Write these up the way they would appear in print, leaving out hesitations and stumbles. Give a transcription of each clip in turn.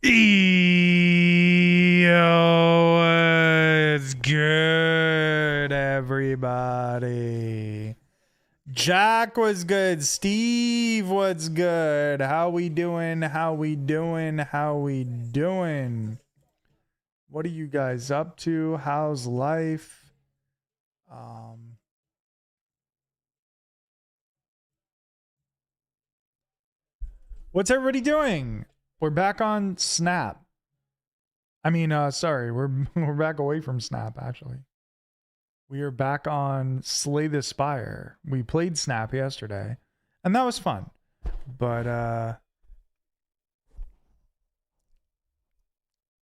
Yo, what's good, everybody? Jack was good. Steve, what's good? How we doing? How we doing? How we doing? What are you guys up to? How's life? What's everybody doing? We're back on Snap. I mean, sorry, we're back away from Snap actually. We are back on Slay the Spire. We played Snap yesterday, and that was fun. But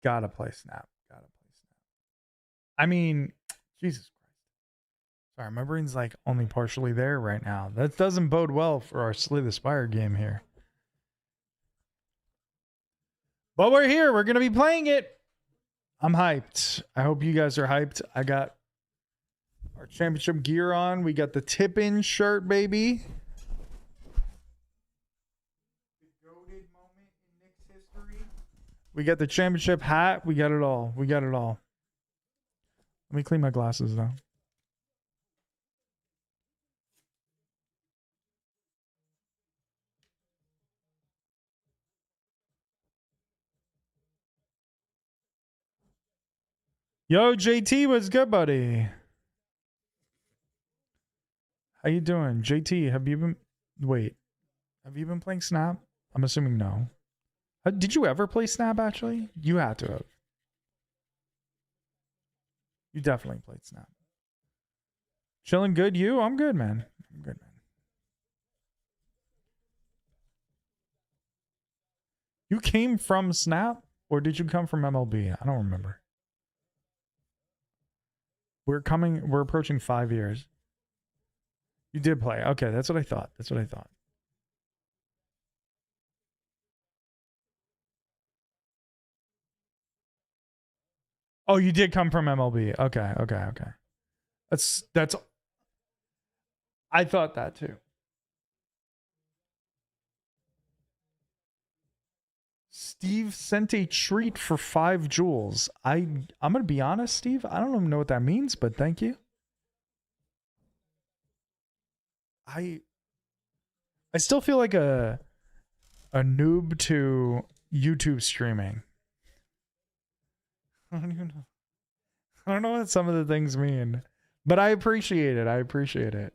gotta play Snap. Gotta play Snap. I mean, Jesus Christ. Sorry, my brain's like only partially there right now. That doesn't bode well for our Slay the Spire game here. But we're here. We're gonna be playing it. I'm hyped. I hope you guys are hyped. I got our championship gear on. We got the tip-in shirt, baby. We got the championship hat. We got it all. We got it all. Let me clean my glasses though. Yo, JT, what's good, buddy? How you doing? JT, have you been... Wait. Have you been playing Snap? I'm assuming no. Did you ever play Snap, actually? You had to have. You definitely played Snap. Chilling good, you? I'm good, man. I'm good, man. You came from Snap? Or did you come from MLB? I don't remember. We're approaching 5 years. You did play. Okay, that's what I thought. That's what I thought. Oh, you did come from MLB. Okay. That's I thought that too. Steve sent a treat for 5 jewels. I'm gonna be honest, Steve. I don't even know what that means, but thank you. I still feel like a noob to YouTube streaming. I don't even know. I don't know what some of the things mean, but I appreciate it. I appreciate it.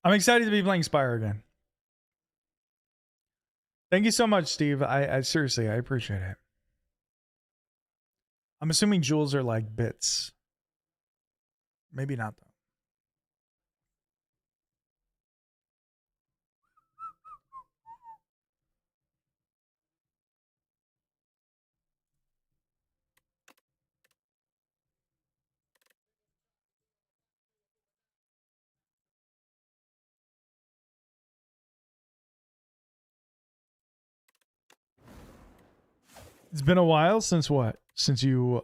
I'm excited to be playing Spire again. Thank you so much, Steve. I seriously, I appreciate it. I'm assuming jewels are like bits. Maybe not though. It's been a while since what? Since you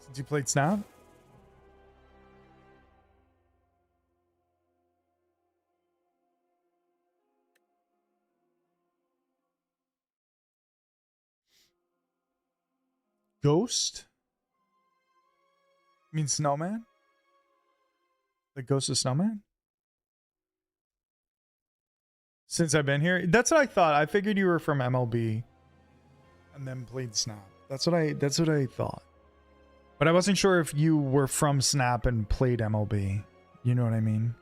since you played Snap? Ghost? You mean Snowman? The Ghost of Snowman? Since I've been here? That's what I thought. I figured you were from MLB and then played Snap. That's what I thought. But I wasn't sure if you were from Snap and played MLB. You know what I mean?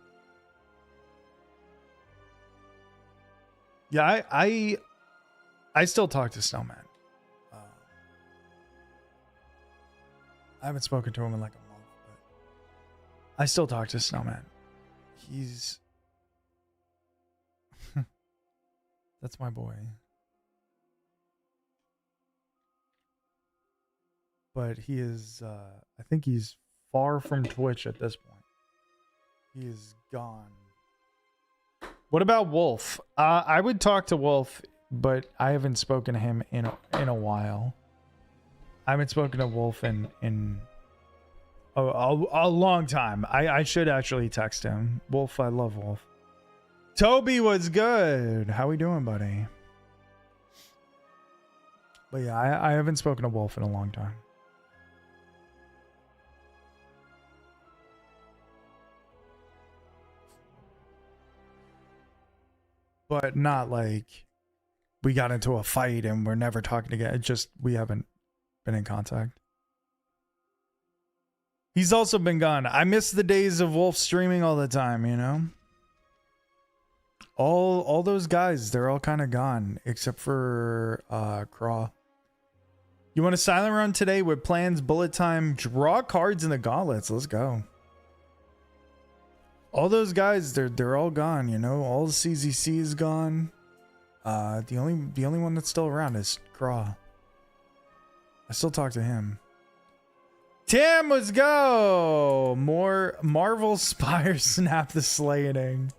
Yeah, I still talk to Snowman. I haven't spoken to him in like a month, but I still talk to Snowman. He's that's my boy. But he is I think he's far from Twitch at this point. He is gone. What about Wolf? I would talk to Wolf, but I haven't spoken to him in a while. I haven't spoken to Wolf in a long time. I should actually text him. Wolf, I love Wolf. Toby was good. How we doing, buddy? But yeah, I haven't spoken to Wolf in a long time. But not like we got into a fight and we're never talking again. It's just we haven't been in contact. He's also been gone. I miss the days of Wolf streaming all the time, you know? All those guys, they're all kind of gone except for Craw. You want a silent run today with plans, bullet time, draw cards in the gauntlets. Let's go. All those guys, they're all gone, you know? All the CZC is gone. The only one that's still around is Craw. I still talk to him. Tim, let's go. More Marvel Spire Snap the Slaying.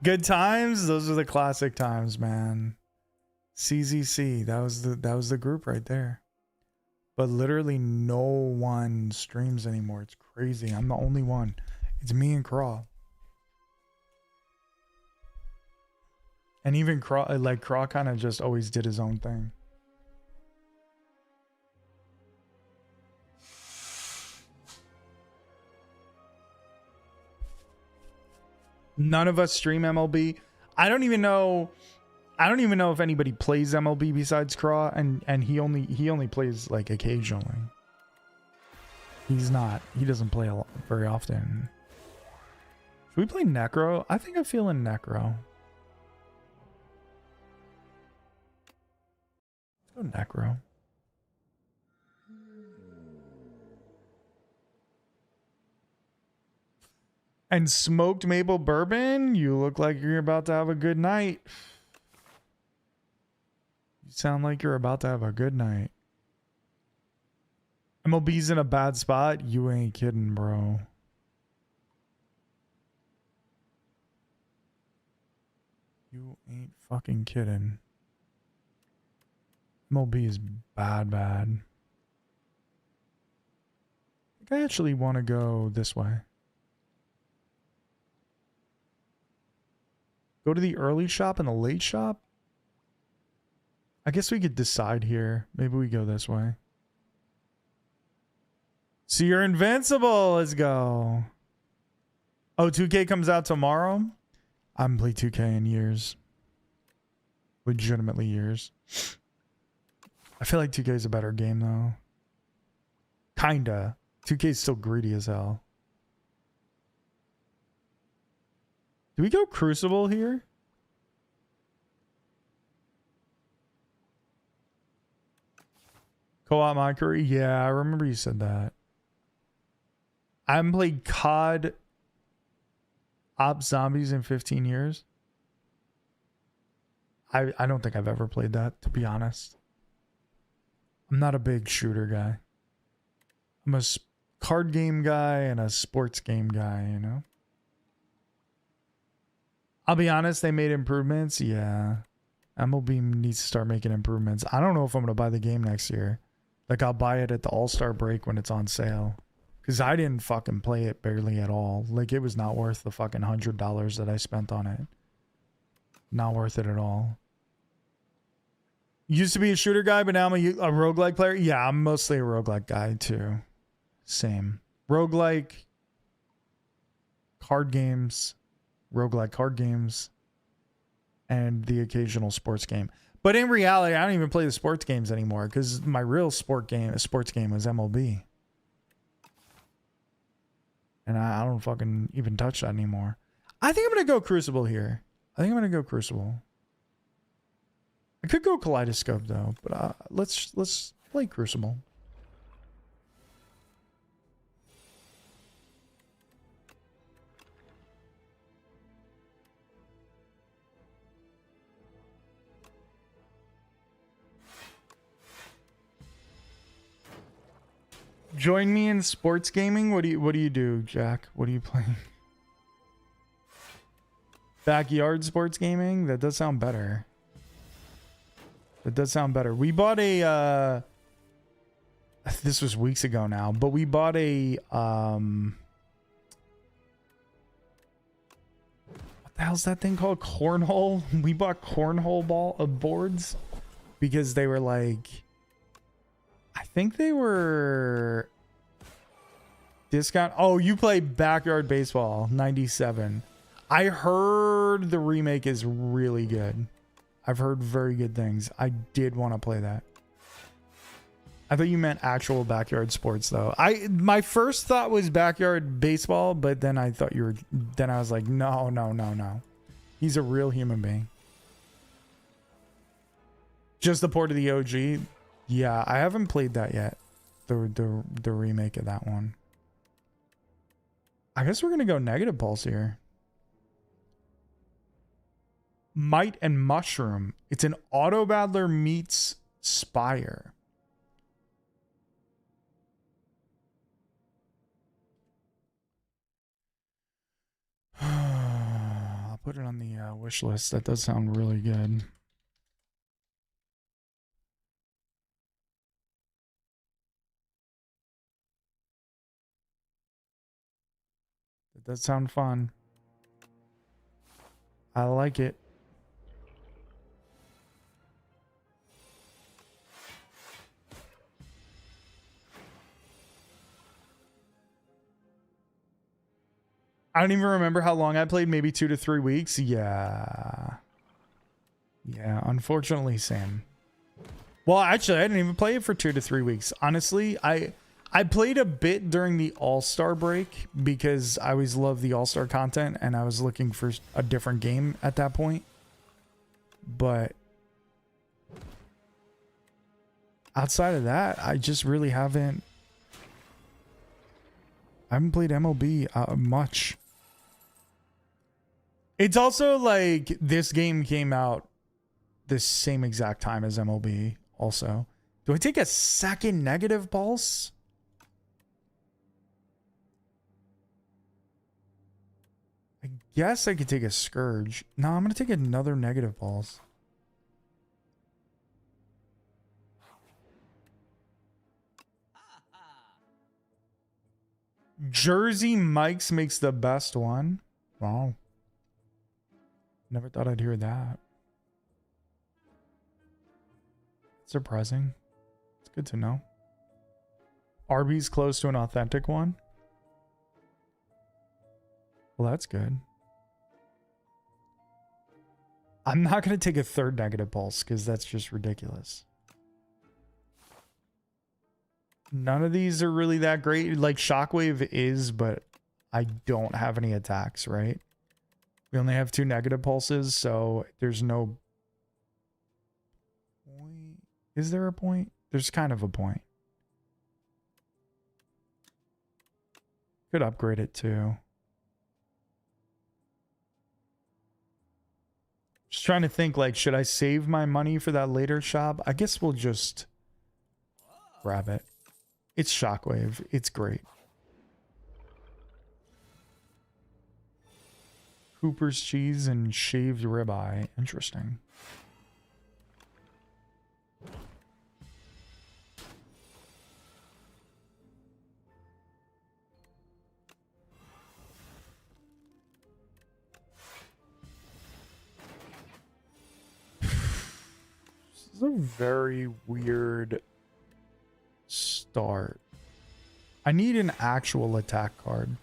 Good times. Those are the classic times, man. CZC. That was the group right there. But literally no one streams anymore. It's crazy. I'm the only one. It's me and Craw. And even Craw, like Craw kind of just always did his own thing. None of us stream MLB. I don't even know if anybody plays MLB besides Craw, and he only plays like occasionally. He doesn't play a lot, very often. Should we play Necro? I think I'm feeling Necro. Let's go Necro. And smoked maple bourbon? You look like you're about to have a good night. You sound like you're about to have a good night. MLB's in a bad spot? You ain't kidding, bro. You ain't fucking kidding. MLB is bad. I think I actually want to go this way. Go to the early shop and the late shop? I guess we could decide here. Maybe we go this way. So you're invincible. Let's go. Oh, 2K comes out tomorrow? I haven't played 2K in years. Legitimately years. I feel like 2K is a better game though. Kinda. 2K is still greedy as hell. Do we go Crucible here? Co-op my career? Yeah, I remember you said that. I haven't played COD Ops Zombies in 15 years. I don't think I've ever played that, to be honest. I'm not a big shooter guy. I'm a card game guy and a sports game guy, you know? I'll be honest, they made improvements. Yeah. MLB needs to start making improvements. I don't know if I'm going to buy the game next year. Like, I'll buy it at the All-Star break when it's on sale. Because I didn't fucking play it barely at all. Like, it was not worth the fucking $100 that I spent on it. Not worth it at all. Used to be a shooter guy, but now I'm a roguelike player. Yeah, I'm mostly a roguelike guy, too. Same. Roguelike, card games, roguelike card games, and the occasional sports game. But in reality, I don't even play the sports games anymore because my real sports game was MLB. And I don't fucking even touch that anymore. I think I'm going to go Crucible here. I think I'm going to go Crucible. I could go Kaleidoscope though, but let's play Crucible. Join me in sports gaming. What do you do, Jack? What are you playing? Backyard sports gaming? That does sound better. That does sound better. We bought a this was weeks ago now, but we bought a what the hell's that thing called? Cornhole. We bought cornhole boards because they were like, I think they were discount. Oh, you play Backyard Baseball 97. I heard the remake is really good. I've heard very good things. I did want to play that. I thought you meant actual backyard sports though. My first thought was Backyard Baseball, but then I thought then I was like, no. He's a real human being. Just the port of the OG. Yeah, I haven't played that yet. The remake of that one. I guess we're gonna go negative pulse here. Might and Mushroom. It's an auto battler meets Spire. I'll put it on the wish list. That does sound really good. That does sound fun. I like it. I don't even remember how long I played. Maybe 2 to 3 weeks. Yeah, unfortunately, same. Well, actually, I didn't even play it for 2 to 3 weeks. Honestly, I played a bit during the All-Star break because I always loved the All-Star content and I was looking for a different game at that point. But outside of that, I just really haven't played MLB much. It's also like this game came out the same exact time as MLB also. Do I take a second negative pulse? I guess I could take a Scourge. No, I'm going to take another negative pulse. Jersey Mike's makes the best one. Wow. Never thought I'd hear that. Surprising. It's good to know. Arby's close to an authentic one. Well, that's good. I'm not going to take a third negative pulse because that's just ridiculous. None of these are really that great. Like Shockwave is, but I don't have any attacks, right? We only have 2 negative pulses, so there's no point. Is there a point? There's kind of a point. Could upgrade it too. Just trying to think, like, should I save my money for that later shop? I guess we'll just grab it. It's Shockwave. It's great. Cooper's cheese and shaved ribeye. Interesting. This is a very weird start. I need an actual attack card.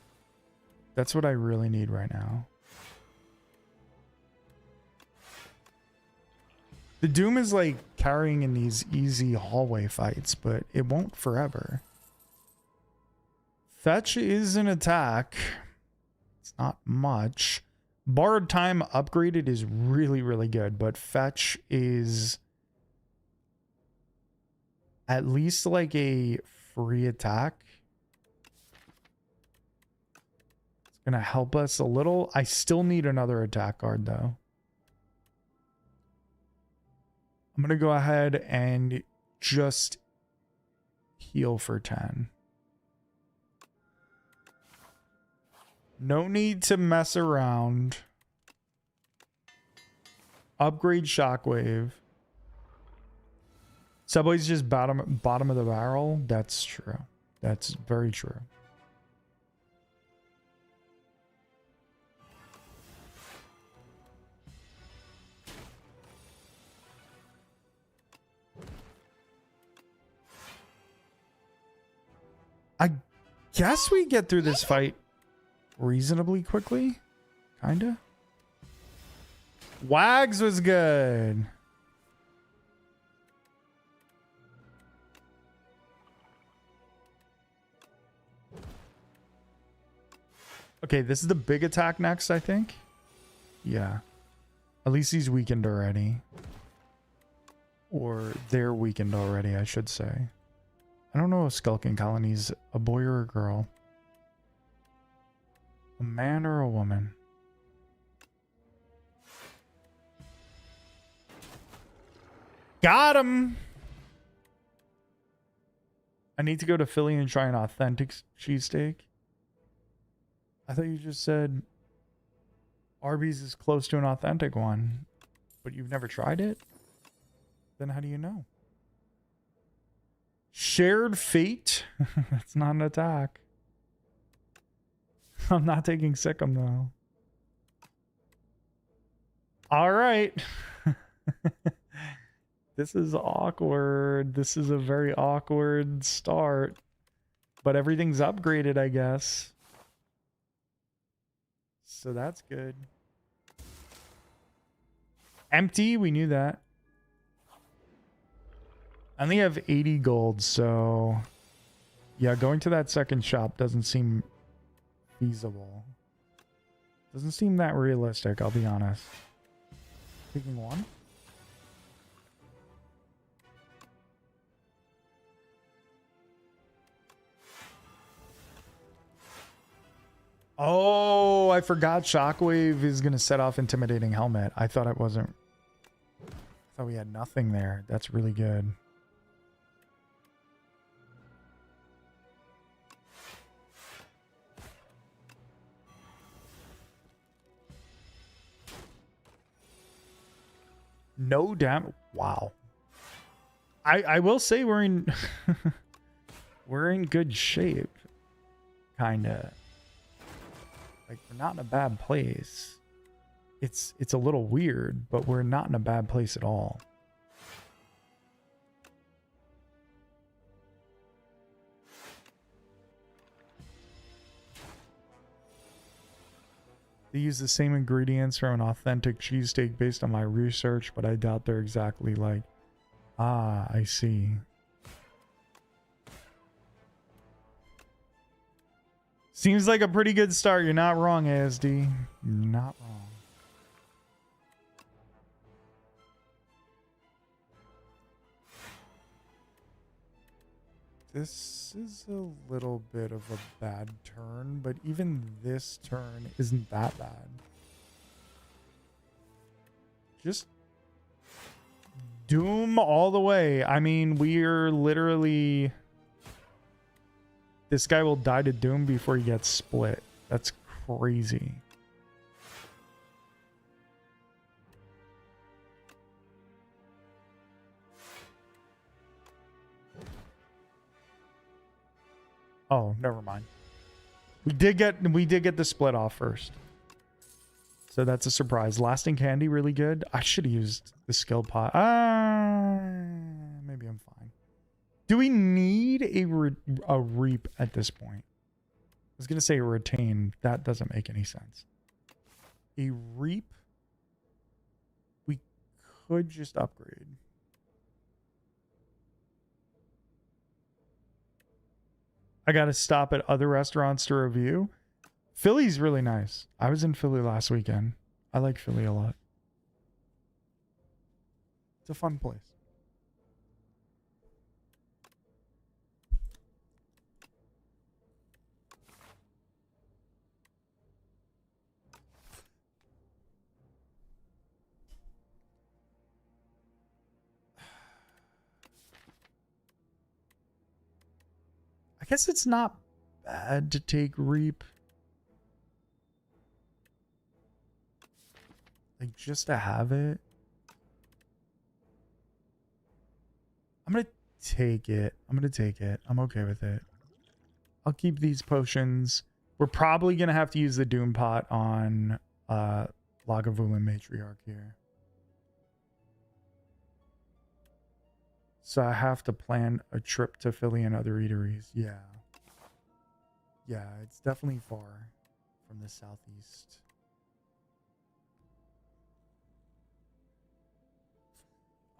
That's what I really need right now. The Doom is like carrying in these easy hallway fights, but it won't forever. Fetch is an attack. It's not much. Borrowed Time upgraded is really, really good, but Fetch is at least like a free attack. It's going to help us a little. I still need another attack card though. I'm going to go ahead and just heal for 10. No need to mess around. Upgrade Shockwave. Subway's just bottom of the barrel. That's true. That's very true. I guess we get through this fight reasonably quickly. Kinda. Wags was good. Okay, this is the big attack next, I think. Yeah. At least he's weakened already. Or they're weakened already, I should say. I don't know if Skulking Colony's a boy or a girl. A man or a woman. Got him! I need to go to Philly and try an authentic cheesesteak. I thought you just said Arby's is close to an authentic one, but you've never tried it? Then how do you know? Shared fate? That's not an attack. I'm not taking Sikkim though. All right. This is awkward. This is a very awkward start. But everything's upgraded, I guess. So that's good. Empty, we knew that. I only have 80 gold, so... yeah, going to that second shop doesn't seem feasible. Doesn't seem that realistic, I'll be honest. Taking one? Oh, I forgot Shockwave is going to set off Intimidating Helmet. I thought it wasn't. I thought we had nothing there. That's really good. No damn. Wow. I will say we're in we're in good shape. Kinda. Like, we're not in a bad place. It's a little weird, but we're not in a bad place at all. They use the same ingredients from an authentic cheesesteak based on my research, but I doubt they're exactly like... ah, I see. Seems like a pretty good start. You're not wrong, ASD. You're not wrong. This is a little bit of a bad turn, but even this turn isn't that bad. Just Doom all the way. I mean, we're literally... this guy will die to Doom before he gets split. That's crazy. Oh, never mind. We did get the split off first. So that's a surprise. Lasting Candy, really good. I should have used the skill pot. Maybe I'm fine. Do we need a reap at this point? I was going to say a retain. That doesn't make any sense. A reap? We could just upgrade. I got to stop at other restaurants to review. Philly's really nice. I was in Philly last weekend. I like Philly a lot. It's a fun place. I guess it's not bad to take reap. Like, just to have it. I'm going to take it. I'm going to take it. I'm okay with it. I'll keep these potions. We're probably going to have to use the Doom Pot on Lagavulin Matriarch here. So I have to plan a trip to Philly and other eateries. Yeah. Yeah, it's definitely far from the southeast.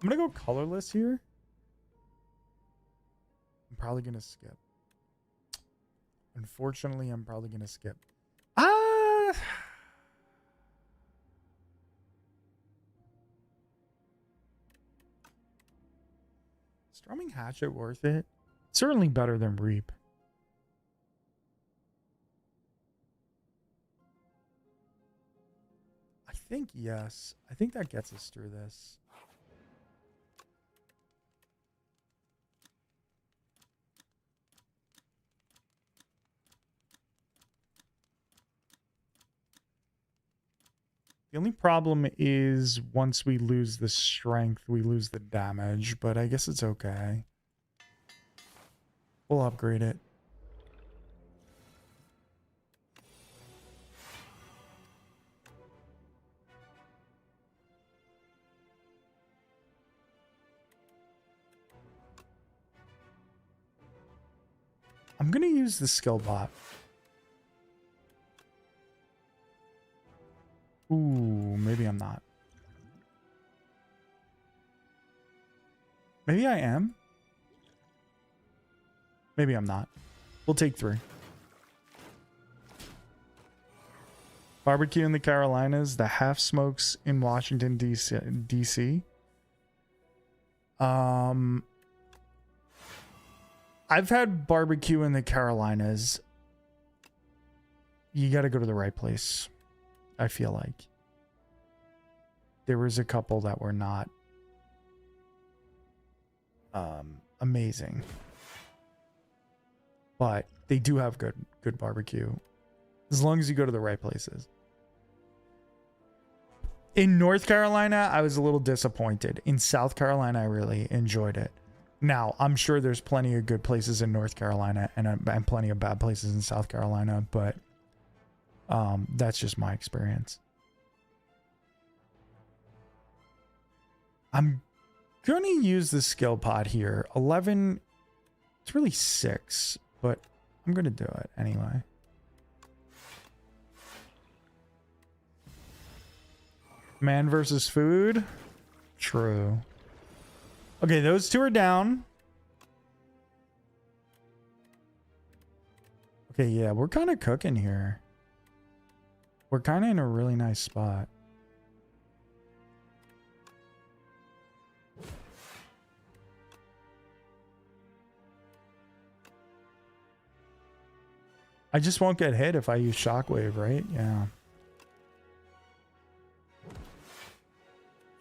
I'm going to go colorless here. I'm probably going to skip. Unfortunately, I'm probably going to skip. Strumming Hatchet worth it? Certainly better than Reap. I think yes. I think that gets us through this. The only problem is once we lose the strength, we lose the damage, but I guess it's okay. We'll upgrade it. I'm going to use the skill bot. Ooh, maybe I'm not. Maybe I am. Maybe I'm not. We'll take 3. Barbecue in the Carolinas, the half smokes in Washington, D.C. I've had barbecue in the Carolinas. You got to go to the right place. I feel like there was a couple that were not amazing, but they do have good barbecue as long as you go to the right places. In North Carolina, I was a little disappointed. In South Carolina, I really enjoyed it. Now, I'm sure there's plenty of good places in North Carolina and plenty of bad places in South Carolina, but that's just my experience. I'm going to use the skill pot here. 11, it's really 6, but I'm going to do it anyway. Man versus food. True. Okay, those 2 are down. Okay, yeah, we're kind of cooking here. We're kind of in a really nice spot. I just won't get hit if I use Shockwave, right? Yeah.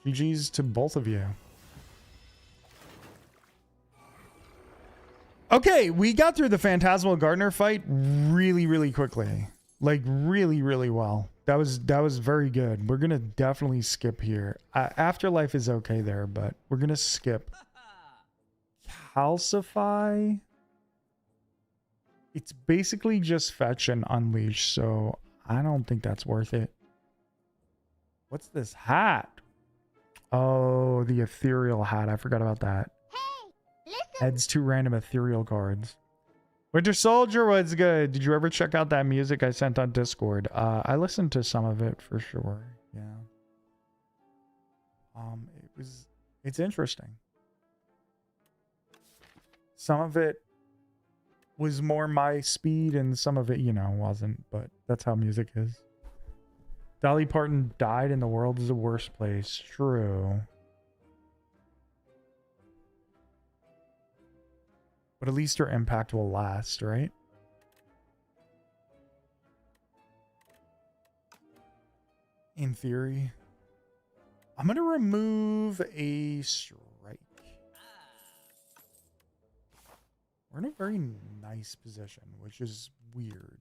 GG's to both of you. Okay, we got through the Phantasmal Gardener fight really quickly. Like really well. That was very good. We're gonna definitely skip here. Afterlife is okay there, but we're gonna skip. Calcify. It's basically just fetch and unleash, so I don't think that's worth it. What's this hat? Oh, the ethereal hat. I forgot about that. Hey, listen. Adds 2 random ethereal cards. Winter Soldier was good. Did you ever check out that music I sent on Discord? I listened to some of it for sure. Yeah. It's interesting. Some of it was more my speed and some of it, you know, wasn't, but that's how music is. Dolly Parton died and the world is the worst place. True. But at least her impact will last, right? In theory. I'm going to remove a strike. We're in a very nice position, which is weird.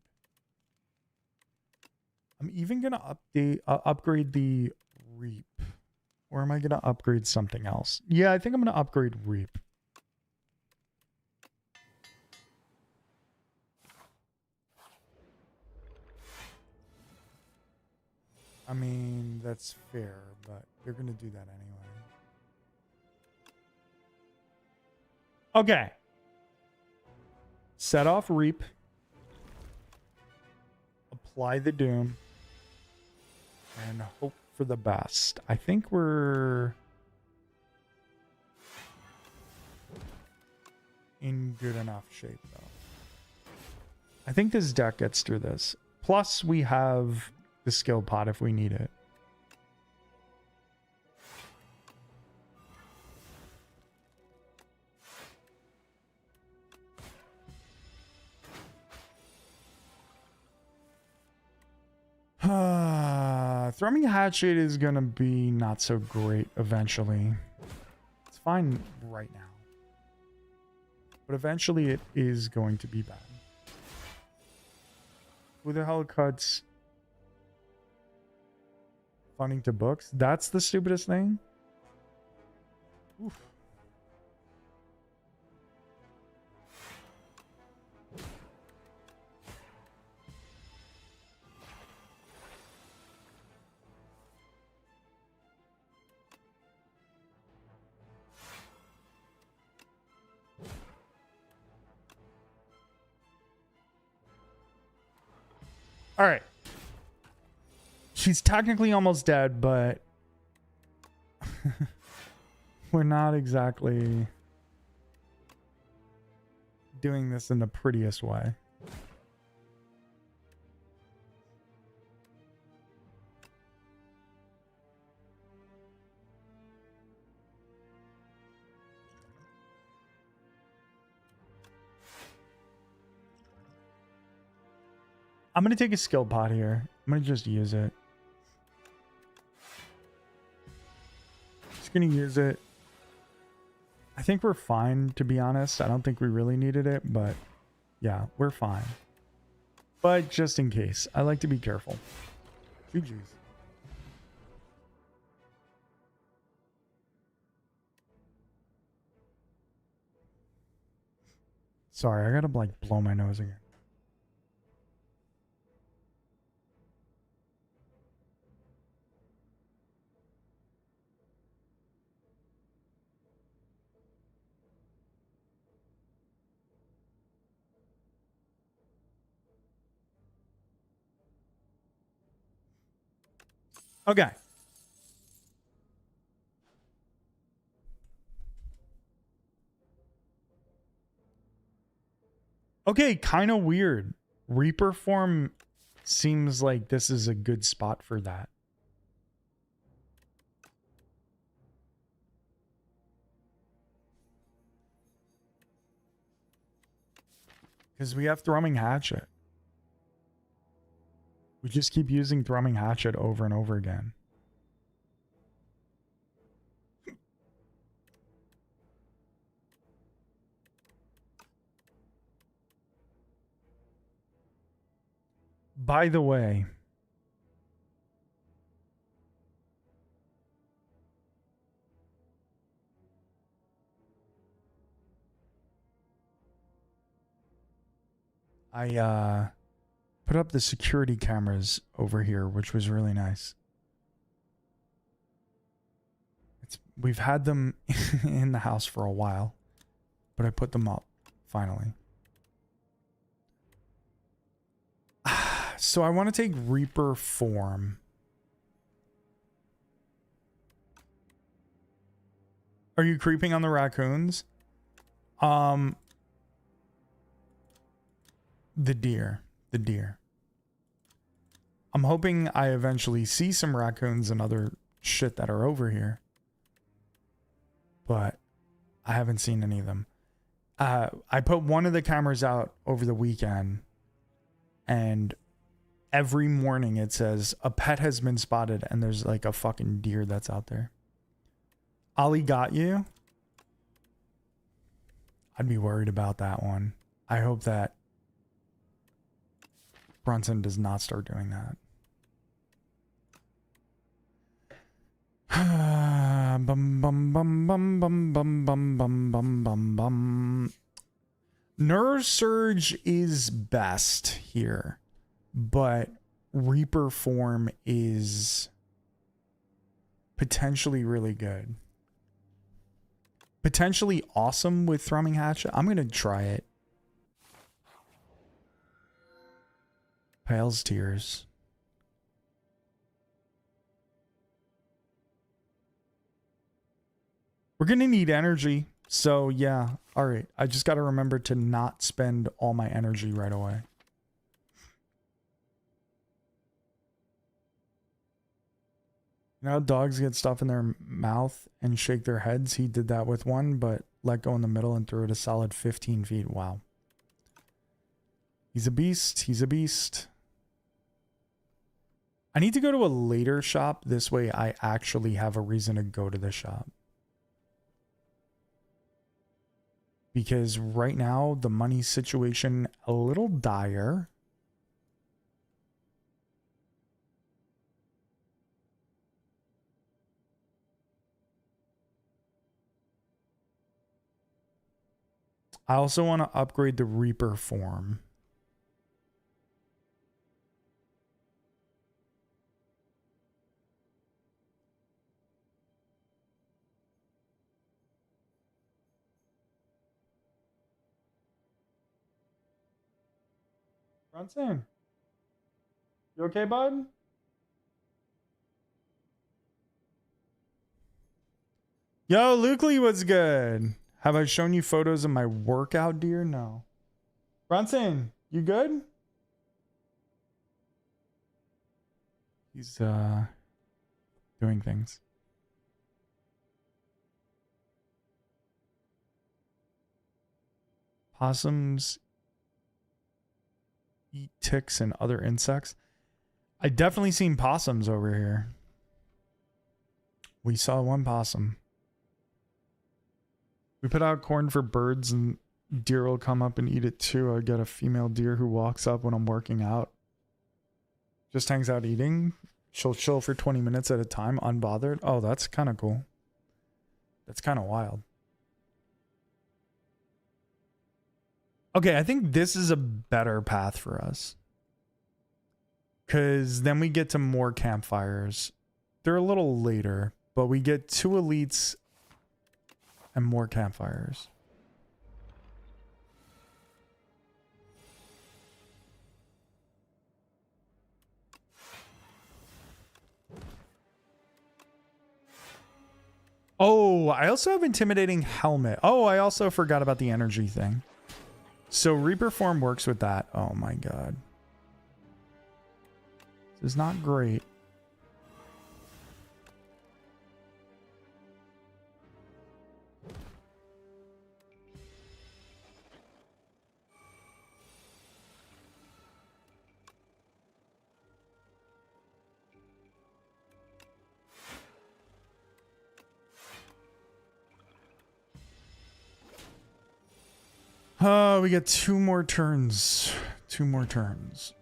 I'm even going to upgrade the Reap. Or am I going to upgrade something else? Yeah, I think I'm going to upgrade Reap. I mean, that's fair, but they're going to do that anyway. Okay. Set off Reap. Apply the Doom. And hope for the best. I think we're in good enough shape, though. I think this deck gets through this. Plus, we have the skill pot if we need it. Thrumming Hatchet is gonna be not so great eventually. It's fine right now. But eventually it is going to be bad. Who the hell cuts funding to books? That's the stupidest thing? Oof. All right. She's technically almost dead, but we're not exactly doing this in the prettiest way. I'm going to take a skill pot here. I'm going to just use it. Just going to use it. I think we're fine, to be honest. I don't think we really needed it, but yeah, we're fine. But just in case, I like to be careful. GG's. Sorry, I gotta like blow my nose again. Okay. Okay, kind of weird. Reaper form seems like this is a good spot for that. Because we have Thrumming Hatchet. We just keep using Thrumming Hatchet over and over again. By the way, I put up the security cameras over here, which was really nice. We've had them in the house for a while, but I put them up finally. So I want to take Reaper form. Are you creeping on the raccoons? The deer. The deer. I'm hoping I eventually see some raccoons and other shit that are over here. But I haven't seen any of them. I put one of the cameras out over the weekend, and every morning it says a pet has been spotted, and there's like a fucking deer that's out there. Ollie got you? I'd be worried about that one. I hope that Brunson does not start doing that. Bum, bum, bum, bum, bum, bum, bum, bum, bum, bum, bum. Nerve Surge is best here, but Reaper form is potentially really good. Potentially awesome with Thrumming Hatchet. I'm going to try it. Pale's Tears. We're going to need energy. So yeah. All right. I just got to remember to not spend all my energy right away. You know how dogs get stuff in their mouth and shake their heads? He did that with one, but let go in the middle and threw it a solid 15 feet. Wow. He's a beast. He's a beast. I need to go to a later shop. This way I actually have a reason to go to the shop. Because right now, the money situation a little dire. I also want to upgrade the Reaper form. Brunson, you okay, bud? Yo, Lukely was good. Have I shown you photos of my workout, dear? No. Brunson, you good? He's doing things. Possums eat ticks and other insects. I definitely seen possums over here. We saw one possum. We put out corn for birds and deer will come up and eat it too. I get a female deer who walks up when I'm working out. Just hangs out eating. She'll chill for 20 minutes at a time, unbothered. Oh, that's kind of cool. That's kind of wild. Okay, I think this is a better path for us. Because then we get to more campfires. They're a little later, but we get 2 elites and more campfires. Oh, I also have Intimidating Helmet. Oh, I also forgot about the energy thing. So Reaper form works with that. Oh my god. This is not great. Oh, we get 2 more turns. 2 more turns.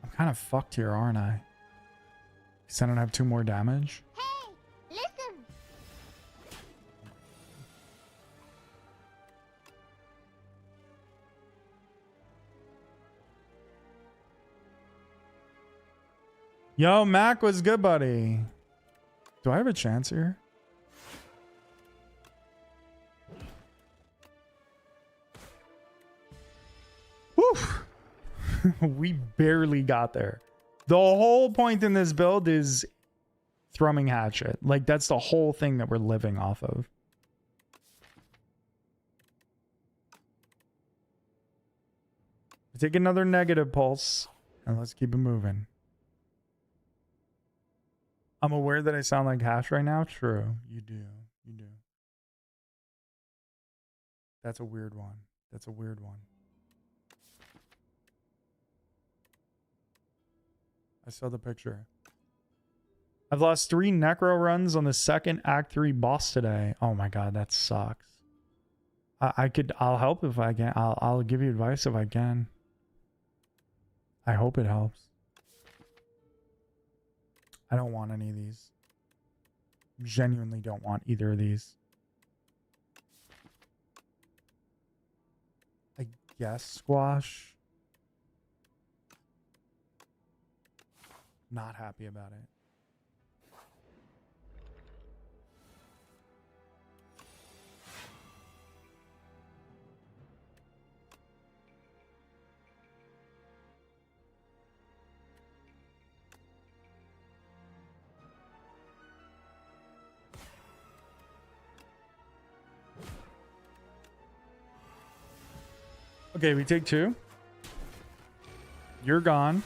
I'm kind of fucked here, aren't I? Because I don't have 2 more damage. Hey, listen. Yo, Mac was good, buddy. Do I have a chance here? Woo! We barely got there. The whole point in this build is Thrumming Hatchet. Like, that's the whole thing that we're living off of. Take another negative pulse, and let's keep it moving. I'm aware that I sound like Hash right now. True. You do. You do. That's a weird one. That's a weird one. I saw the picture. I've lost 3 necro runs on the second Act 3 boss today. Oh my god, that sucks. I'll help if I can. I'll give you advice if I can. I hope it helps. I don't want any of these. Genuinely don't want either of these. I guess squash. Not happy about it. Okay, we take 2. You're gone.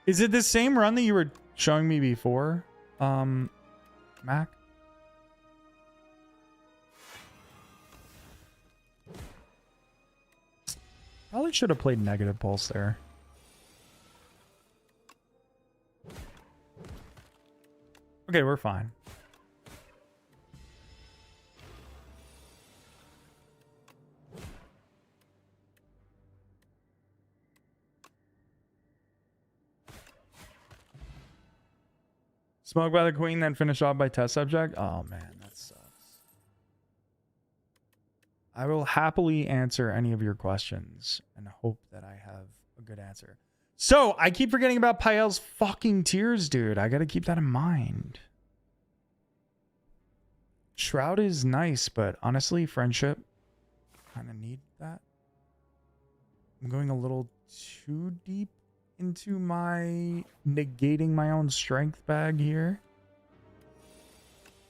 Is it the same run that you were showing me before, Mac? Probably should have played negative pulse there. Okay, we're fine. Smoke by the queen, then finish off by test subject. Oh man, that sucks. I will happily answer any of your questions and hope that I have a good answer. So I keep forgetting about Pael's fucking tears, dude. I gotta keep that in mind. Shroud is nice, but honestly, friendship kind of need that. I'm going a little too deep into my negating my own strength bag here.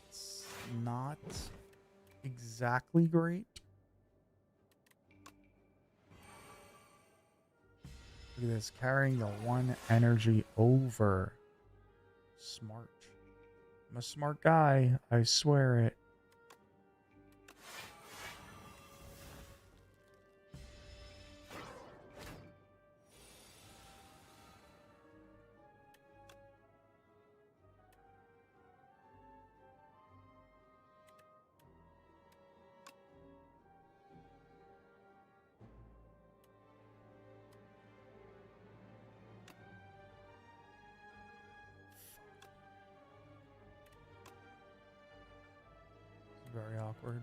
It's not exactly great. Look at this, carrying the 1 energy over. Smart. I'm a smart guy, I swear it. Very awkward.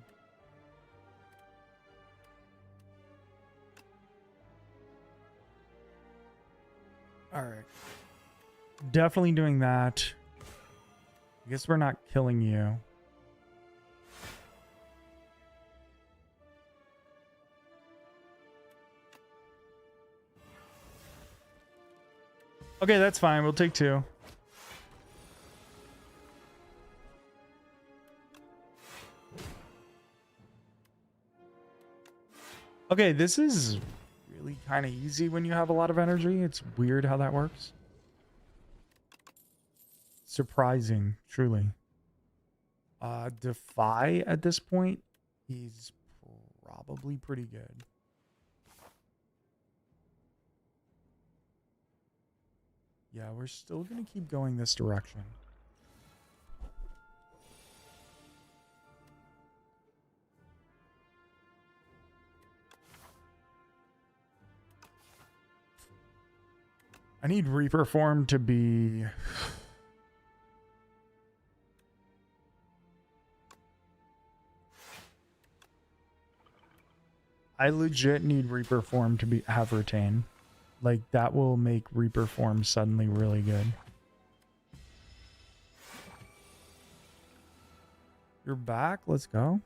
All right. Definitely doing that. I guess we're not killing you. Okay, that's fine. We'll take 2. Okay, this is really kind of easy when you have a lot of energy. It's weird how that works. Surprising, truly. Defy at this point, he's probably pretty good. Yeah, we're still going to keep going this direction. I need Reaper form to be... I legit need Reaper form to be have retain. Like, that will make Reaper form suddenly really good. You're back? Let's go.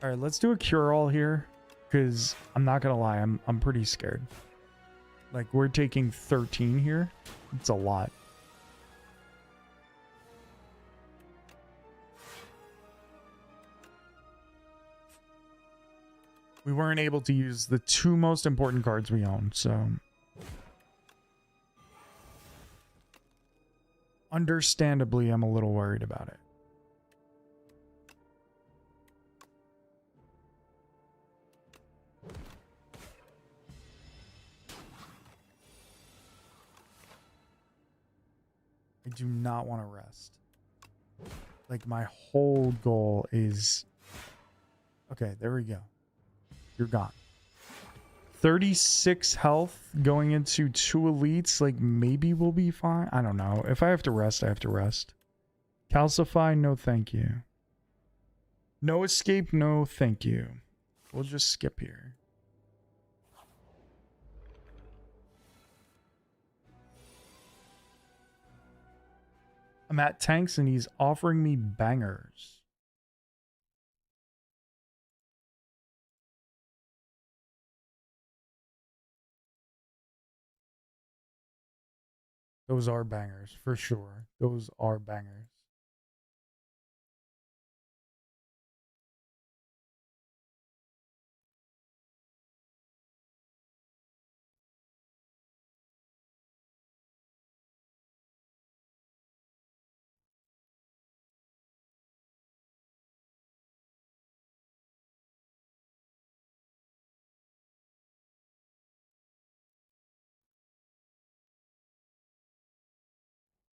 All right, let's do a cure-all here, because I'm not gonna lie, I'm pretty scared. Like, we're taking 13 here. It's a lot. We weren't able to use the 2 most important cards we own, so understandably, I'm a little worried about it. I do not want to rest. Like, my whole goal is... Okay, there we go. You're gone. 36 health going into 2 elites. Like, maybe we'll be fine. I don't know. If I have to rest, I have to rest. Calcify, no thank you. No escape, no thank you. We'll just skip here. I'm at tanks and he's offering me bangers. Those are bangers, for sure. Those are bangers.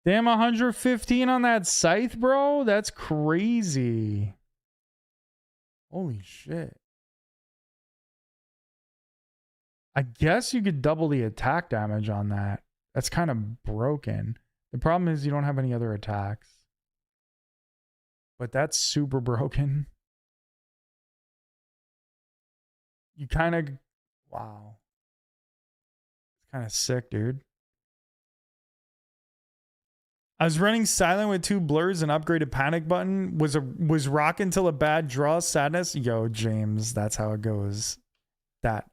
Damn, 115 on that scythe, bro? That's crazy. Holy shit. I guess you could double the attack damage on that. That's kind of broken. The problem is you don't have any other attacks. But that's super broken. You kind of... Wow. It's kind of sick, dude. I was running silent with 2 blurs and upgraded panic button. Was rocking till a bad draw. Sadness. Yo, James, that's how it goes. That's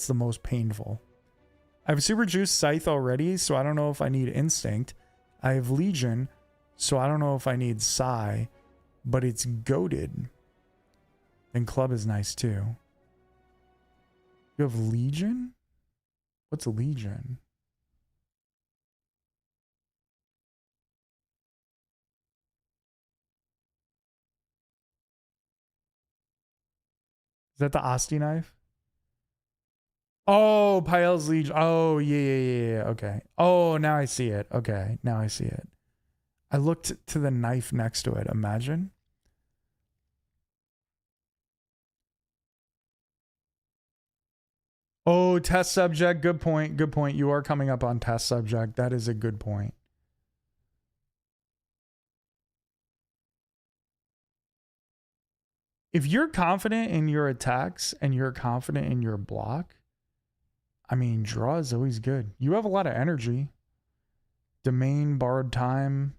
the most painful. I have super juice scythe already, so I don't know if I need instinct. I have legion, so I don't know if I need psi, but it's goated. And club is nice too. You have legion? What's a legion? Is that the Asti knife? Oh, Pyel's Legion. Oh, yeah. Okay. Oh, now I see it. Okay, now I see it. I looked to the knife next to it. Imagine. Oh, test subject. Good point. Good point. You are coming up on test subject. That is a good point. If you're confident in your attacks and you're confident in your block, I mean, draw is always good. You have a lot of energy. Domain, borrowed time.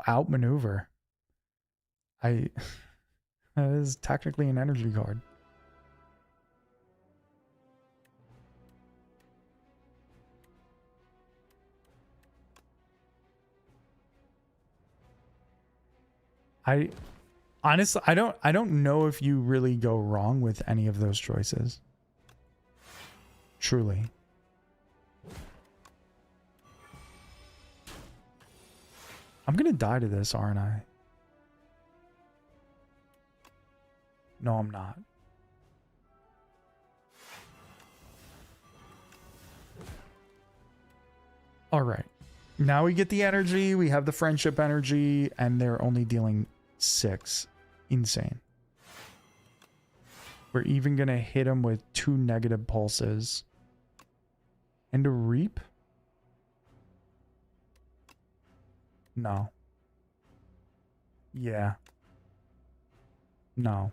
Outmaneuver. That is technically an energy card. Honestly, I don't know if you really go wrong with any of those choices. Truly. I'm gonna die to this, aren't I? No, I'm not. All right. Now we get the energy, we have the friendship energy, and they're only dealing 6. Insane. We're even gonna hit them with 2 negative pulses. And a reap? No. Yeah. No.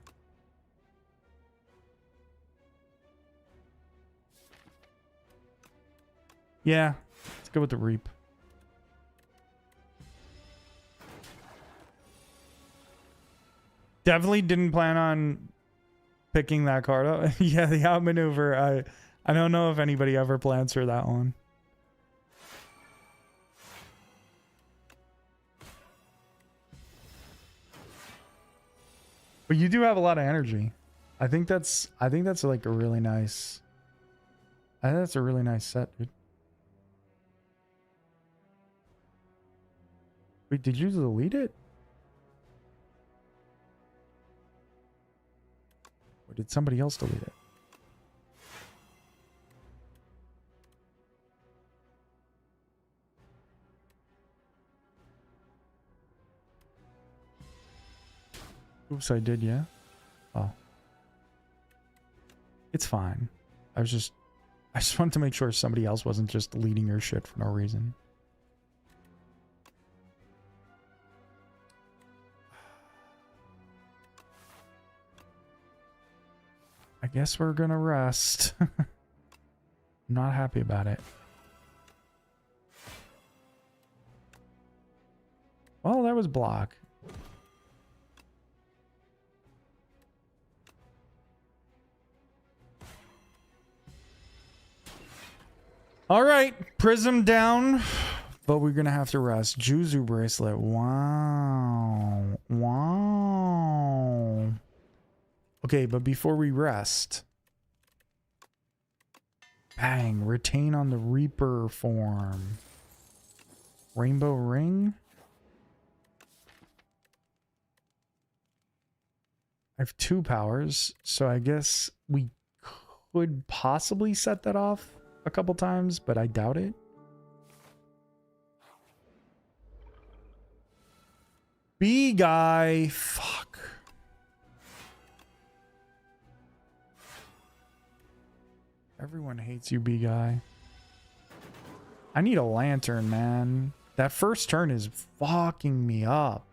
Yeah. Let's go with the reap. Definitely didn't plan on picking that card up. Yeah, the outmaneuver. I don't know if anybody ever plans for that one. But you do have a lot of energy. I think that's like a really nice. I think that's a really nice set, dude. Wait, did you delete it? Or did somebody else delete it? Oops, I did, yeah. Oh. It's fine. I just wanted to make sure somebody else wasn't just deleting your shit for no reason. I guess we're gonna rest. I'm not happy about it. Well, that was block. All right, prism down, but we're gonna have to rest. Juzu bracelet. Wow. Wow. Okay, but before we rest, bang, retain on the Reaper form. Rainbow ring. I have 2 powers, so I guess we could possibly set that off a couple times, but I doubt it. B guy, fuck. Everyone hates you, B guy. I need a lantern, man. That first turn is fucking me up.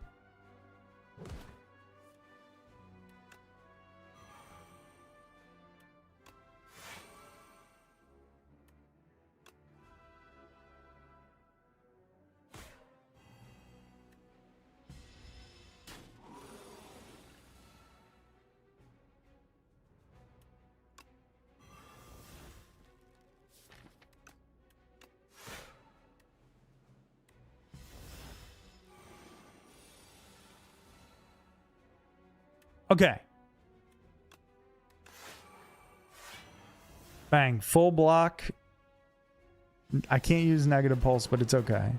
Okay. Bang. Full block. I can't use negative pulse, but it's okay.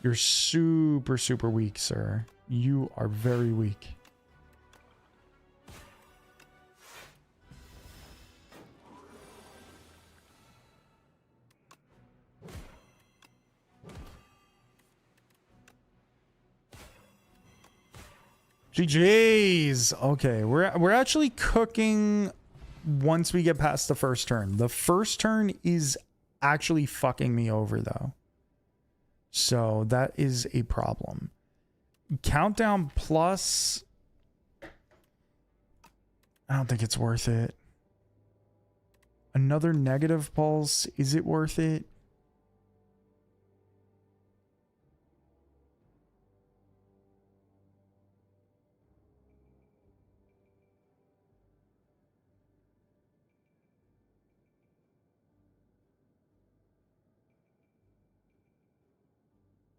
You're super, super weak, sir. You are very weak. GG's. Okay, we're actually cooking once we get past the first turn. The first turn is actually fucking me over though. So that is a problem. Countdown plus, I don't think it's worth it. Another negative pulse, is it worth it?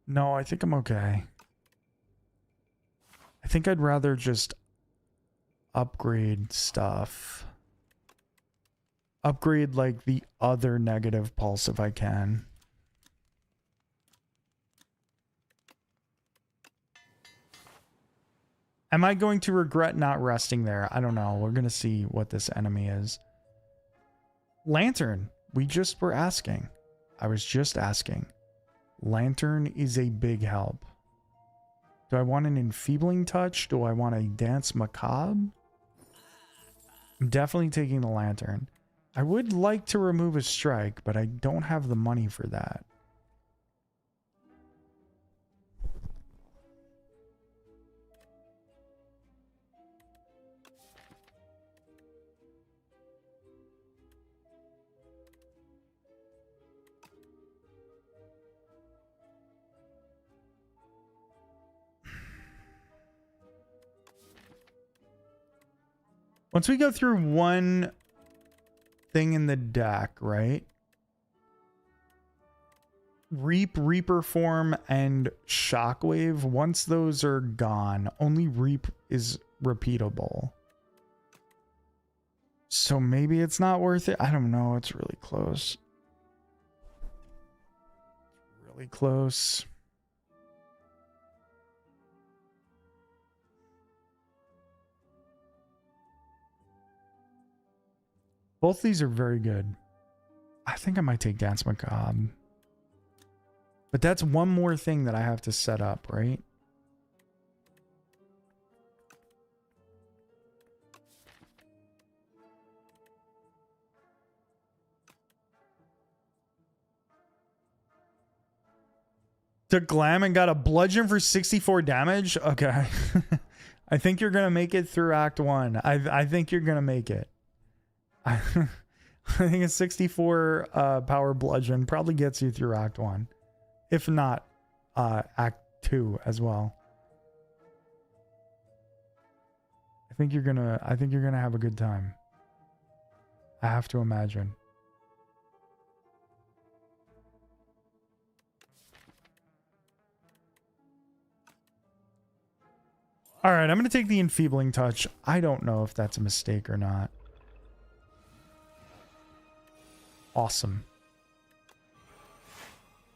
No, I think I'm okay. I think I'd rather just upgrade stuff. Upgrade like the other negative pulse if I can. Am I going to regret not resting there? I don't know. We're going to see what this enemy is. Lantern. We just were asking. I was just asking. Lantern is a big help. Do I want an enfeebling touch? Do I want a dance macabre? I'm definitely taking the lantern. I would like to remove a strike, but I don't have the money for that. Once we go through one thing in the deck, right? Reaper form and Shockwave, once those are gone, only Reap is repeatable. So maybe it's not worth it. I don't know. It's really close. Really close. Both these are very good. I think I might take Dance Macabre. But that's one more thing that I have to set up, right? Took glam and got a bludgeon for 64 damage. Okay. I think you're gonna make it through Act 1. I think you're gonna make it. I think a 64 power bludgeon probably gets you through Act 1. If not, Act 2 as well. I think you're gonna have a good time. I have to imagine. All right, I'm going to take the enfeebling touch. I don't know if that's a mistake or not. Awesome.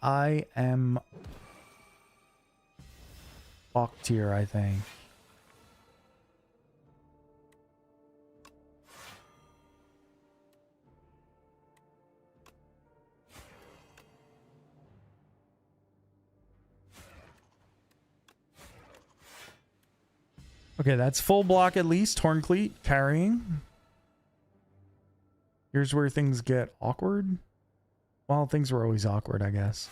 I am fucked here, I think. Okay, that's full block at least. Horncleat carrying. Here's where things get awkward. Well, things were always awkward, I guess.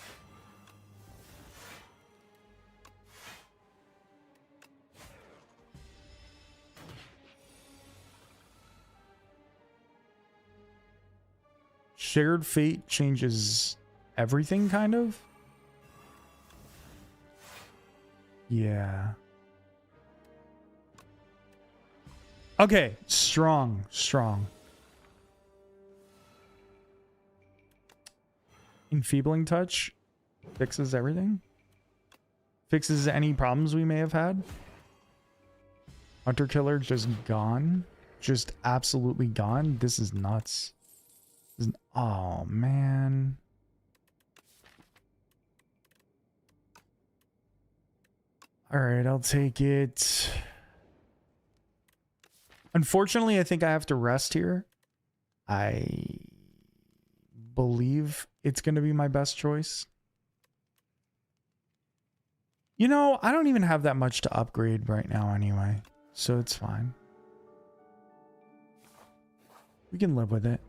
Shared fate changes everything, kind of. Yeah. Okay, strong. Enfeebling touch fixes everything. Fixes any problems we may have had. Hunter killer just gone. Just absolutely gone. This is nuts. Oh, man. All right, I'll take it. Unfortunately, I think I have to rest here. I believe it's going to be my best choice. You know, I don't even have that much to upgrade right now anyway, so it's fine. We can live with it.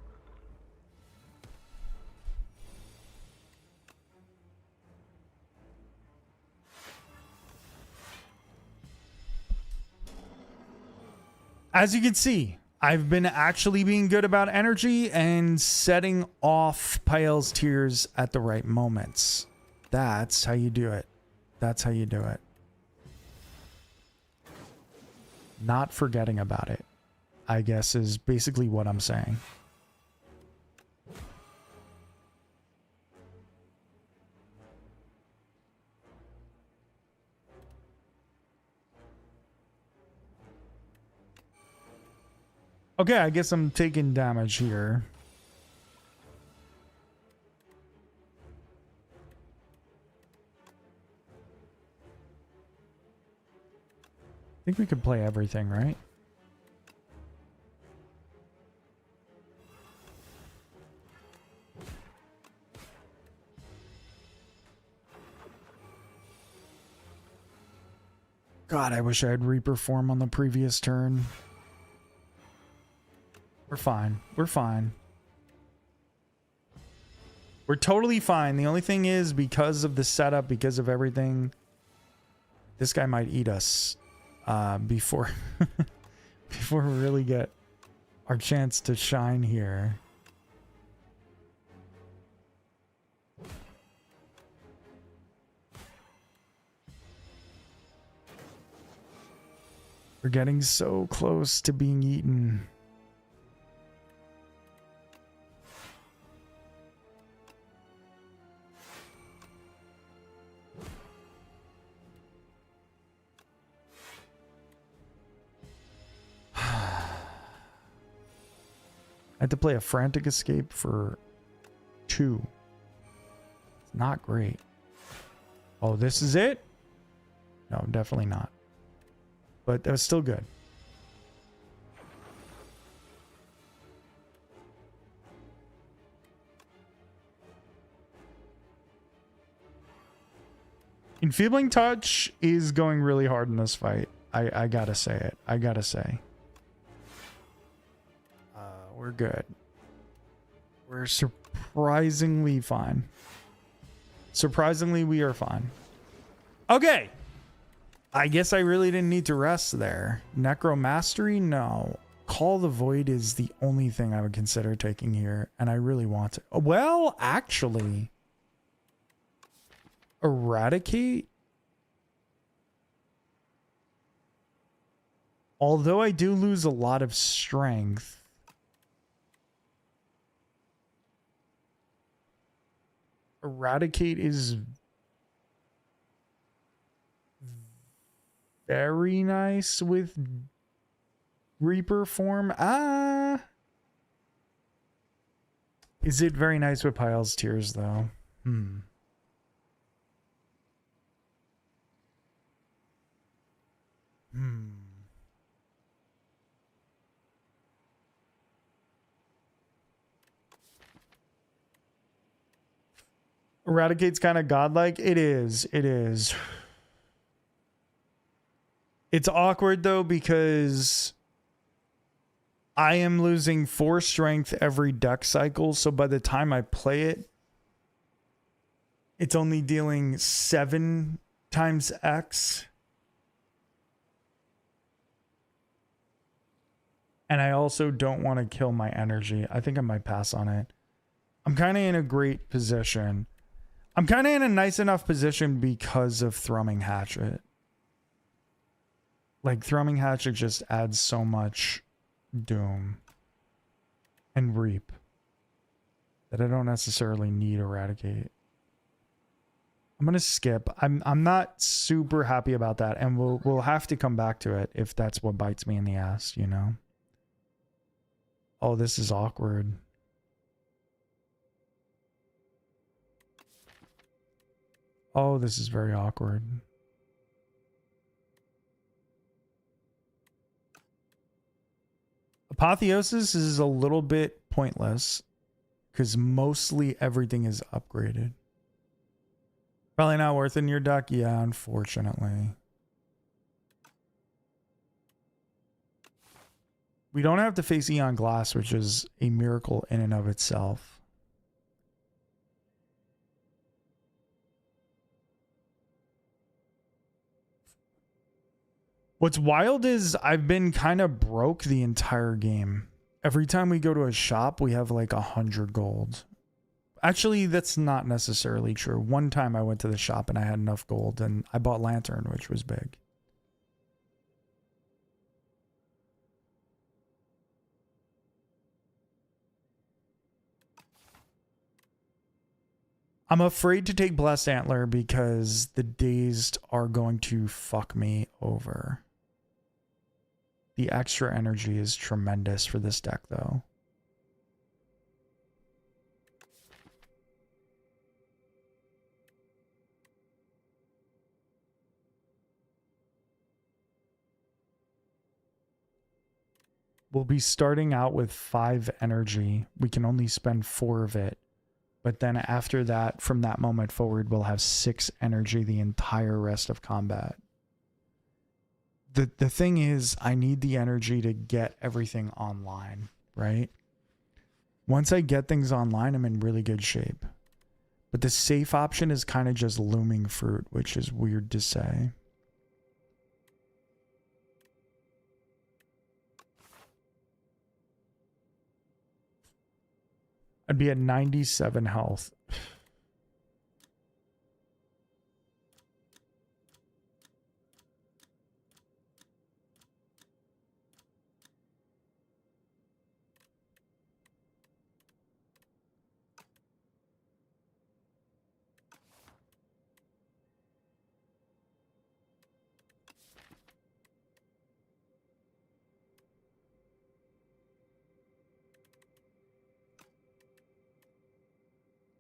As you can see, I've been actually being good about energy and setting off Pael's tears at the right moments. That's how you do it. That's how you do it. Not forgetting about it, I guess, is basically what I'm saying. Okay, I guess I'm taking damage here. I think we could play everything, right? God, I wish I had Reaper form on the previous turn. We're fine. We're fine. We're totally fine. The only thing is, because of the setup, because of everything, this guy might eat us before before we really get our chance to shine here. We're getting so close to being eaten. I had to play a frantic escape for 2. It's not great. Oh, this is it? No, definitely not. But that was still good. Enfeebling touch is going really hard in this fight. I gotta say it. I gotta say. We're good. We're surprisingly fine. Surprisingly, we are fine. Okay. I guess I really didn't need to rest there. Necromastery? No. Call the Void is the only thing I would consider taking here, and I really want to. Well, actually, Eradicate? Although I do lose a lot of strength, Eradicate is very nice with Reaper form. Is it very nice with Pyle's Tears though? Eradicate's kind of godlike. It is. It is. It's awkward though because I am losing 4 strength every deck cycle. So by the time I play it, it's only dealing 7 times X. And I also don't want to kill my energy. I think I might pass on it. I'm kind of in a great position. I'm kind of in a nice enough position because of Thrumming Hatchet. Like, Thrumming Hatchet just adds so much Doom and Reap that I don't necessarily need Eradicate. I'm gonna skip. I'm not super happy about that, and we'll have to come back to it if that's what bites me in the ass, you know? Oh, this is awkward. Oh, this is very awkward. Apotheosis is a little bit pointless because mostly everything is upgraded. Probably not worth it in your deck. Yeah, unfortunately. We don't have to face Eon Glass, which is a miracle in and of itself. What's wild is I've been kind of broke the entire game. Every time we go to a shop, we have like 100 gold. Actually, that's not necessarily true. One time I went to the shop and I had enough gold and I bought Lantern, which was big. I'm afraid to take Blessed Antler because the Dazed are going to fuck me over. The extra energy is tremendous for this deck, though. We'll be starting out with 5 energy. We can only spend 4 of it. But then after that, from that moment forward, we'll have 6 energy the entire rest of combat. The thing is, I need the energy to get everything online, right? Once I get things online, I'm in really good shape. But the safe option is kind of just Looming Fruit, which is weird to say. I'd be at 97 health.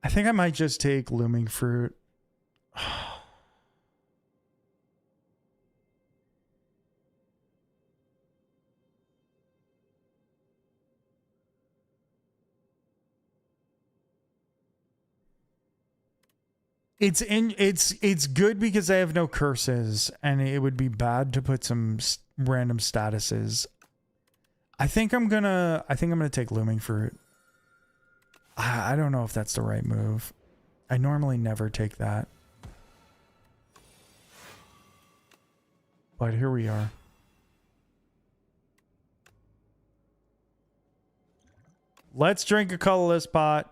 I think I might just take Looming Fruit. It's good because I have no curses, and it would be bad to put some random statuses. I think I'm gonna take Looming Fruit. I don't know if that's the right move. I normally never take that. But here we are. Let's drink a colorless pot.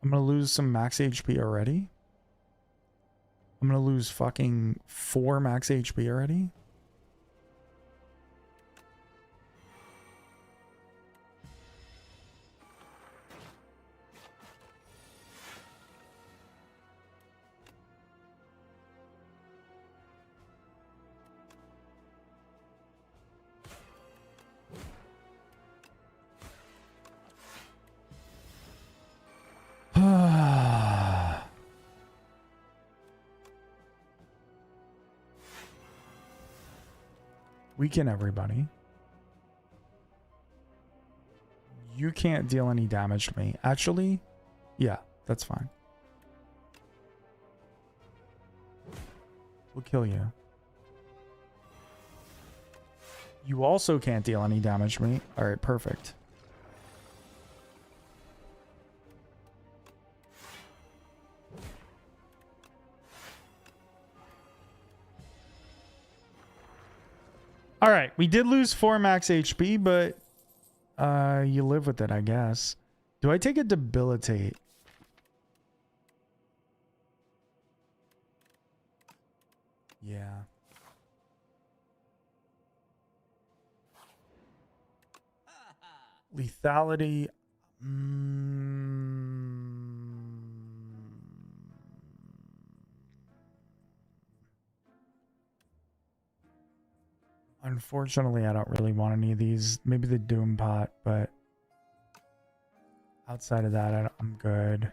I'm gonna lose some max HP already. I'm gonna lose fucking 4 max HP already. Weaken everybody. You can't deal any damage to me. Actually, yeah, that's fine. We'll kill you. You also can't deal any damage to me. All right, perfect. All right, we did lose 4 max HP, but you live with it, I guess. Do I take a debilitate? Yeah. Lethality. Unfortunately, I don't really want any of these. Maybe the Doom Pot, but outside of that, I'm good.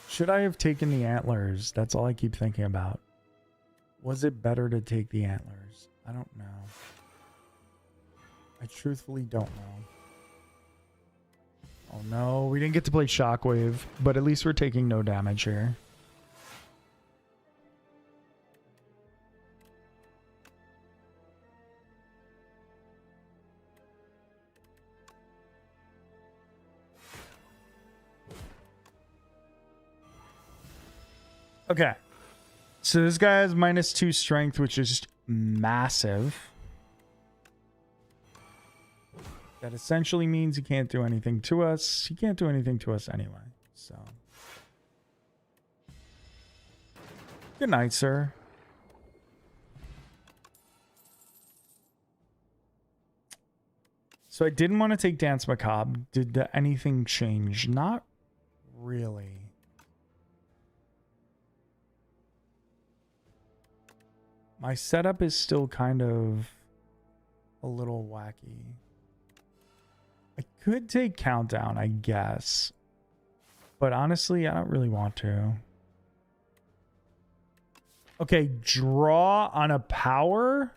Should I have taken the antlers? That's all I keep thinking about. Was it better to take the antlers? I don't know. I truthfully don't know. Oh no, we didn't get to play Shockwave, but at least we're taking no damage here. Okay. So this guy has -2 strength, which is massive. That essentially means he can't do anything to us. He can't do anything to us anyway. So. Good night, sir. So I didn't want to take Dance Macabre. Did anything change? Not really. My setup is still kind of a little wacky. I could take Countdown, I guess. But honestly, I don't really want to. Okay, draw on a power?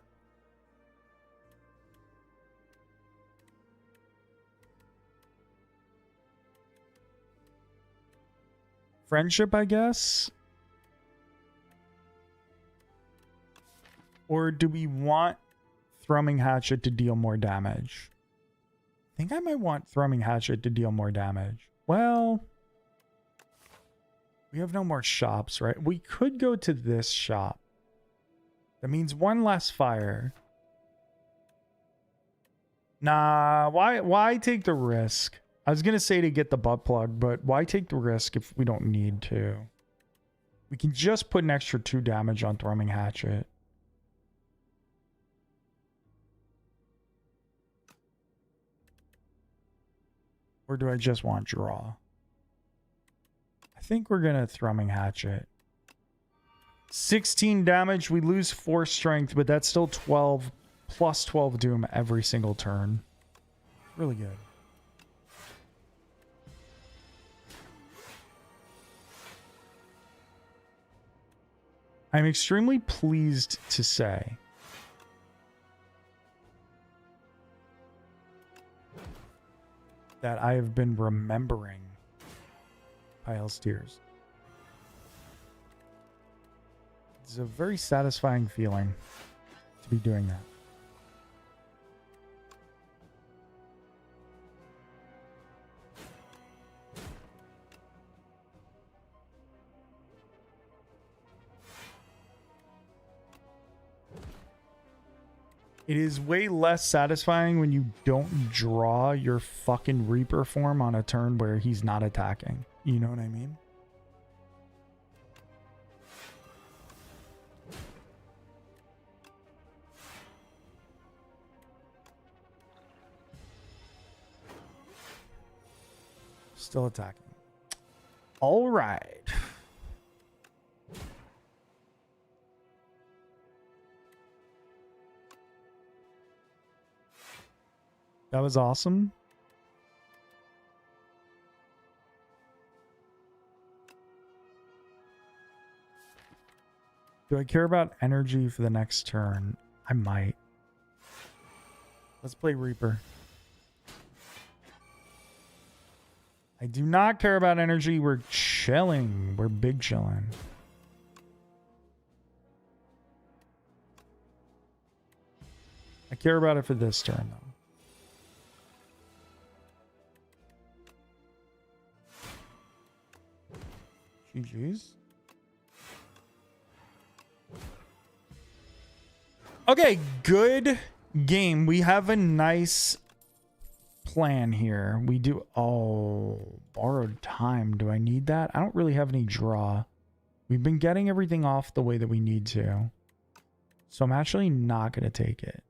Friendship, I guess? Or do we want Thrumming Hatchet to deal more damage? I think I might want Thrumming Hatchet to deal more damage. Well, we have no more shops, right? We could go to this shop. That means 1 less fire. Nah, why take the risk? I was going to say to get the butt plug, but why take the risk if we don't need to? We can just put an extra 2 damage on Thrumming Hatchet. Or do I just want draw? I think we're going to Thrumming Hatchet. 16 damage. We lose 4 strength, but that's still 12 plus 12 doom every single turn. Really good. I'm extremely pleased to say. that I have been remembering Pyle's tears. It's a very satisfying feeling to be doing that. It is way less satisfying when you don't draw your fucking Reaper form on a turn where he's not attacking. You know what I mean? Still attacking. All right. That was awesome. Do I care about energy for the next turn? I might. Let's play Reaper. I do not care about energy. We're chilling. We're big chilling. I care about it for this turn, though. GG's. Okay, good game. We have a nice plan here. We do... Oh, borrowed time. Do I need that? I don't really have any draw. We've been getting everything off the way that we need to. So I'm actually not going to take it.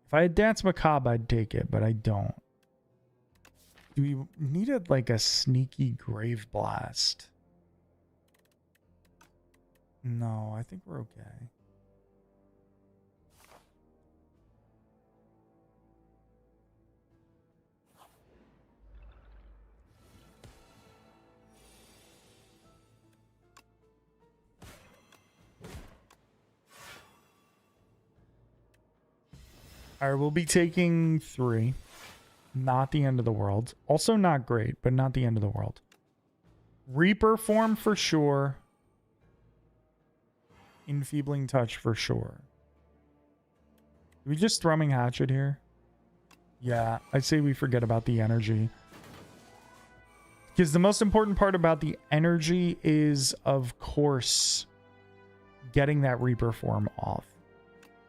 If I had Dance Macabre, I'd take it, but I don't. Do we need like a sneaky Grave Blast? No, I think we're okay. All right, we'll be taking 3. Not the end of the world. Also not great, but not the end of the world. Reaper form for sure. Enfeebling Touch for sure. Are we just Thrumming Hatchet here? Yeah, I'd say we forget about the energy. Because the most important part about the energy is, of course, getting that Reaper form off.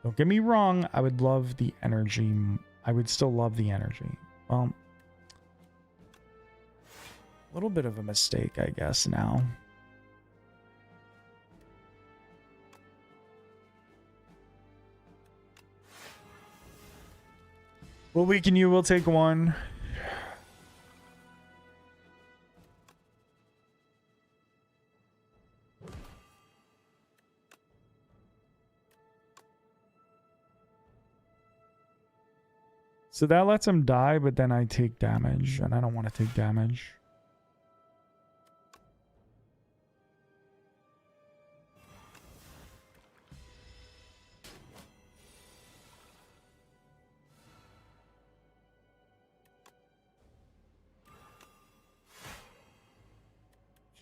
Don't get me wrong, I would love the energy. I would still love the energy. Well, a little bit of a mistake, I guess, now. We'll weaken you. We'll take 1. So that lets him die, but then I take damage, and I don't want to take damage.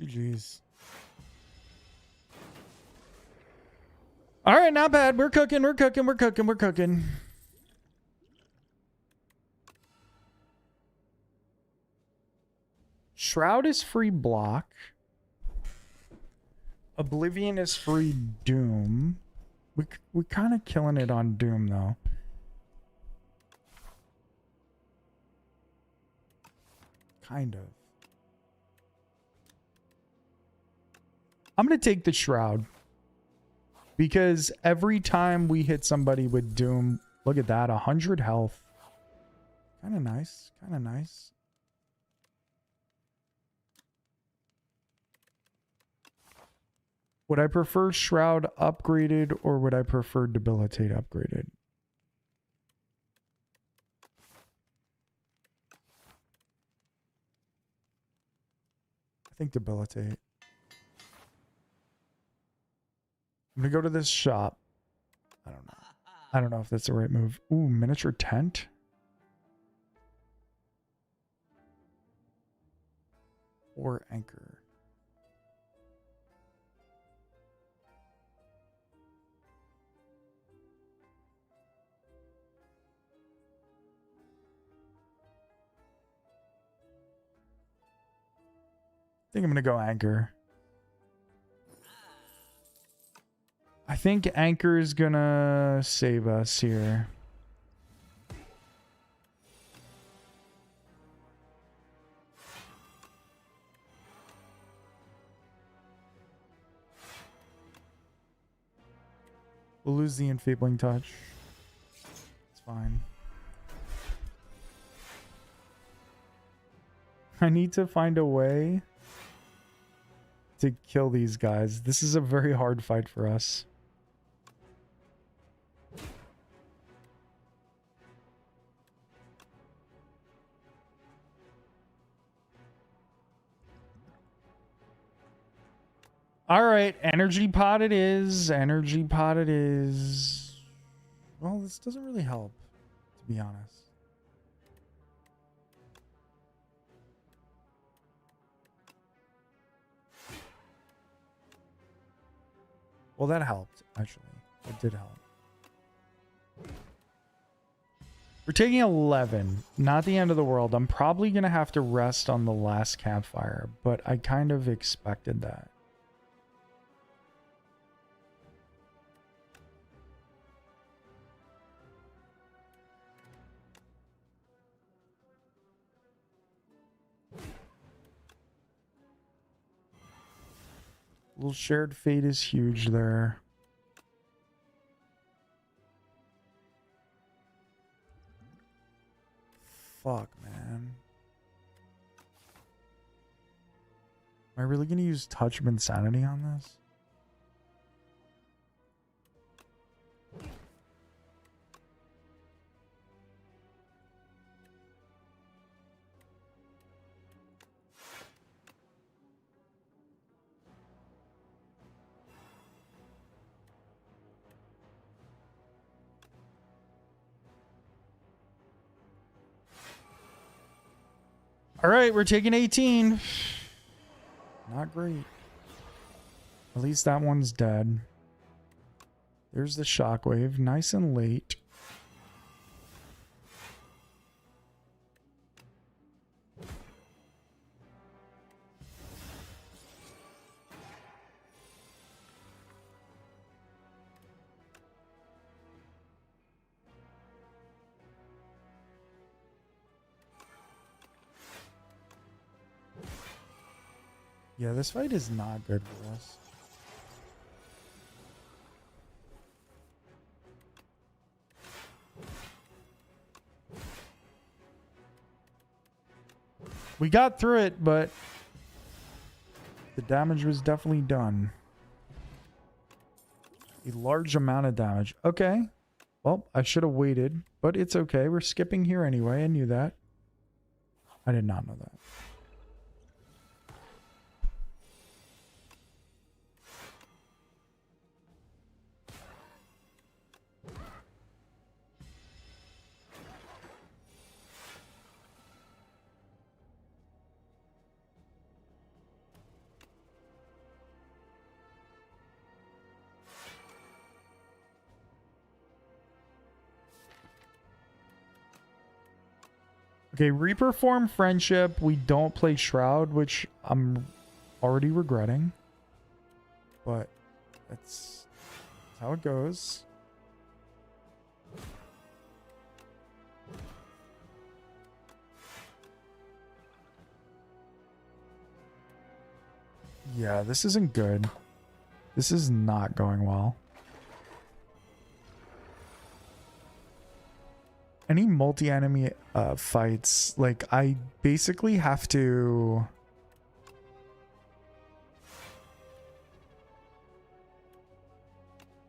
GG's. All right, not bad. We're cooking, we're cooking, we're cooking, we're cooking. Shroud is free block. Oblivion is free Doom. We're kind of killing it on Doom, though. Kind of. I'm going to take the Shroud. Because every time we hit somebody with Doom... Look at that, 100 health. Kind of nice. Kind of nice. Would I prefer Shroud upgraded or would I prefer Debilitate upgraded? I think Debilitate. I'm going to go to this shop. I don't know. I don't know if that's the right move. Ooh, miniature tent. or anchor? I think I'm going to go anchor. I think anchor is going to save us here. We'll lose the enfeebling touch. It's fine. I need to find a way to kill these guys. This is a very hard fight for us. All right, energy pot it is. Energy pot it is. Well, this doesn't really help, to be honest. Well, that helped, actually. It did help. We're taking 11. Not the end of the world. I'm probably going to have to rest on the last campfire, but I kind of expected that. Little shared fate is huge there. Fuck, man. Am I really going to use Touch of Insanity on this? All right, we're taking 18. Not great. At least that one's dead. There's the shockwave. Nice and late. Yeah, this fight is not good for us. We got through it, but the damage was definitely done. A large amount of damage. Okay. Well, I should have waited, but it's okay. We're skipping here anyway. I knew that. I did not know that. Okay, Reperform Friendship. We don't play Shroud, which I'm already regretting. But that's how it goes. Yeah, this isn't good. This is not going well. Any multi-enemy fights, like I basically have to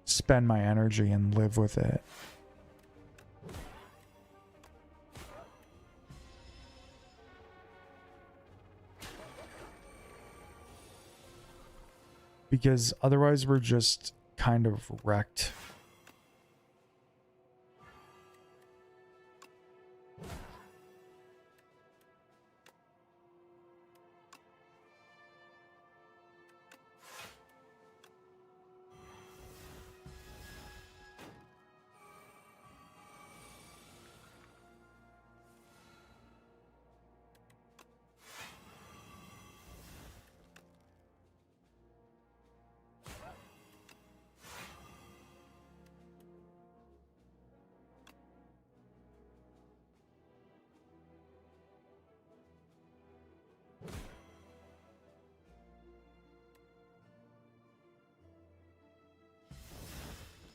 spend my energy and live with it. Because otherwise we're just kind of wrecked.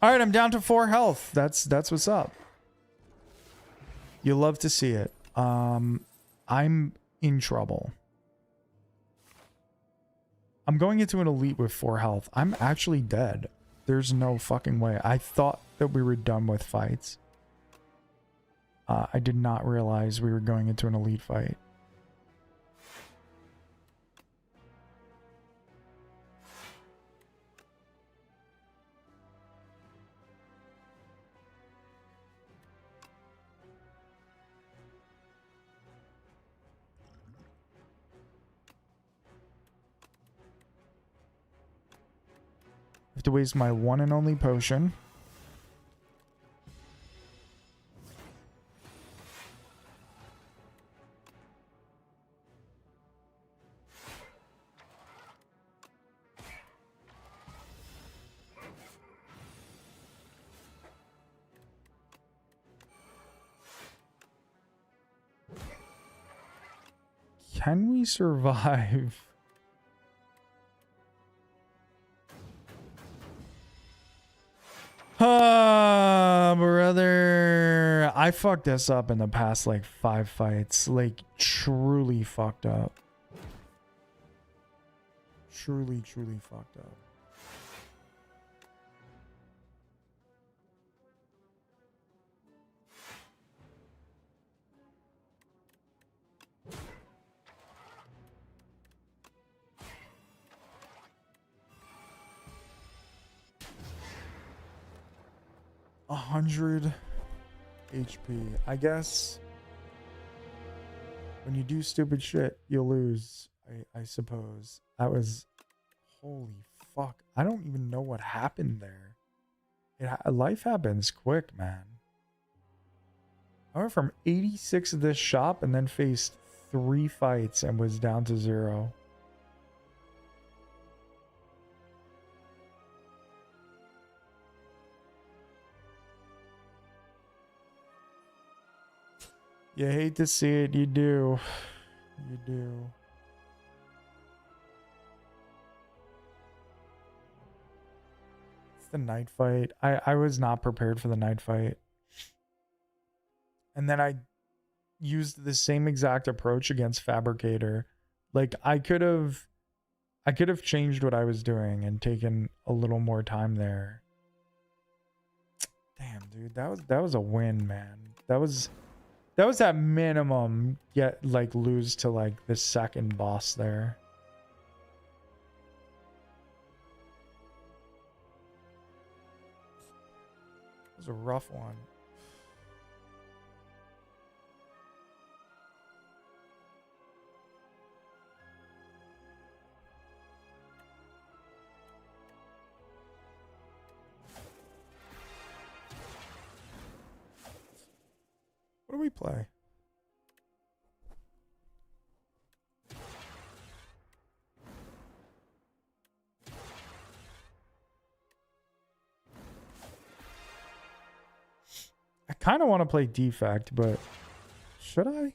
All right, I'm down to 4 health. That's what's up. You love to see it. I'm in trouble. I'm going into an elite with 4 health. I'm actually dead. There's no fucking way. I thought that we were done with fights. I did not realize we were going into an elite fight. I have to waste my one and only potion. Can we survive? Ah, brother. I fucked this up in the past like 5 fights. Like, truly fucked up. Truly fucked up. A 100 HP. I guess when you do stupid shit, you'll lose. I suppose. That was... Holy fuck. I don't even know what happened there. Life happens quick, man. I went from 86 of this shop and then faced 3 fights and was down to 0. You hate to see it, you do. You do. It's the night fight. I was not prepared for the night fight. And then I used the same exact approach against Fabricator. Like, I could have changed what I was doing and taken a little more time there. Damn, dude, that was a win, man. That was at minimum lose to like the second boss there. It was a rough one. What do we play? I kind of want to play Defect, but should I?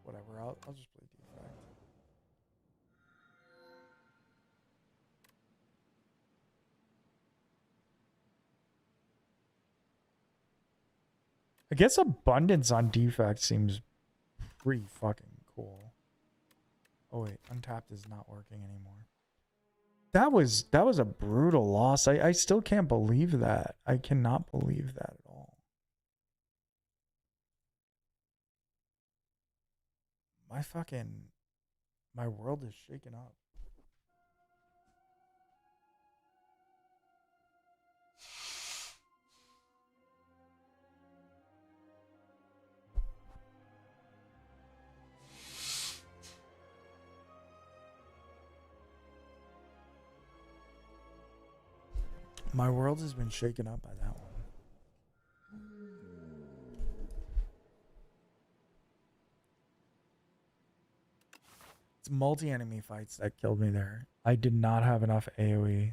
Whatever, I'll just play Defect. I guess Abundance on Defect seems pretty fucking cool. Oh wait, Untapped is not working anymore. That was a brutal loss. I still can't believe that. I cannot believe that at all. My world is shaken up. My world has been shaken up by that one. It's multi-enemy fights that killed me there. I did not have enough AoE.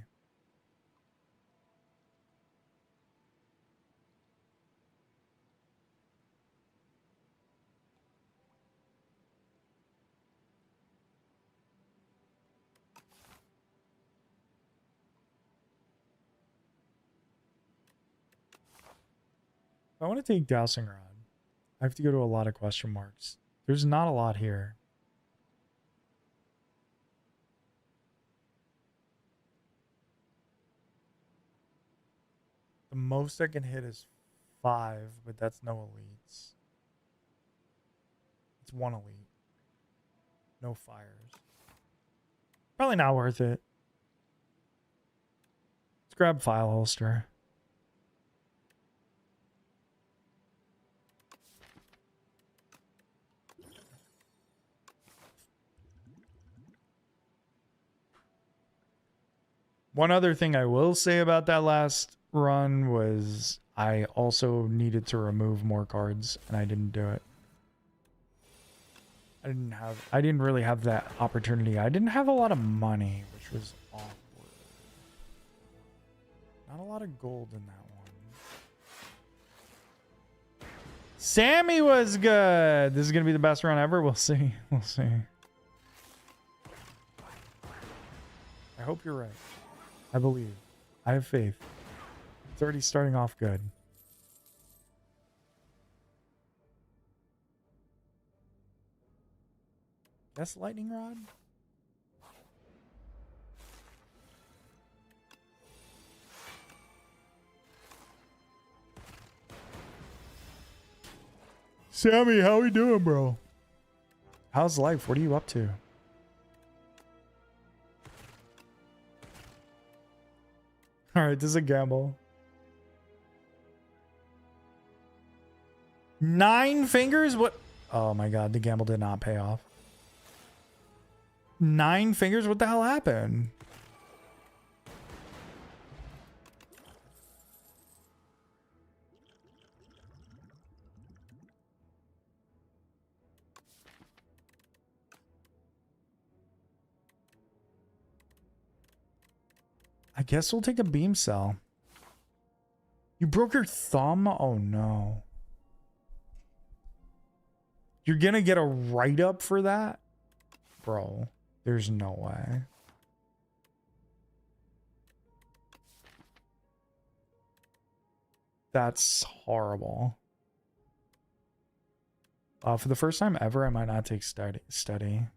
I want to take dowsing rod, I have to go to a lot of question marks. There's not a lot here. The most I can hit is 5, but that's no elites. It's 1 elite. No fires. Probably not worth it. Let's grab file holster. One other thing I will say about that last run was I also needed to remove more cards and I didn't do it. I didn't really have that opportunity. I didn't have a lot of money, which was awkward. Not a lot of gold in that one. Sammy was good. This is going to be the best run ever. We'll see. We'll see. I hope you're right. I believe. I have faith. It's already starting off good. That's lightning rod? Sammy, how we doing, bro? How's life? What are you up to? All right, this is a gamble. 9 fingers? What? Oh my god, the gamble did not pay off. 9 fingers? What the hell happened? I guess we'll take a beam cell. You broke your thumb? Oh no. You're gonna get a write-up for that? Bro, there's no way. That's horrible. For the first time ever, I might not take study.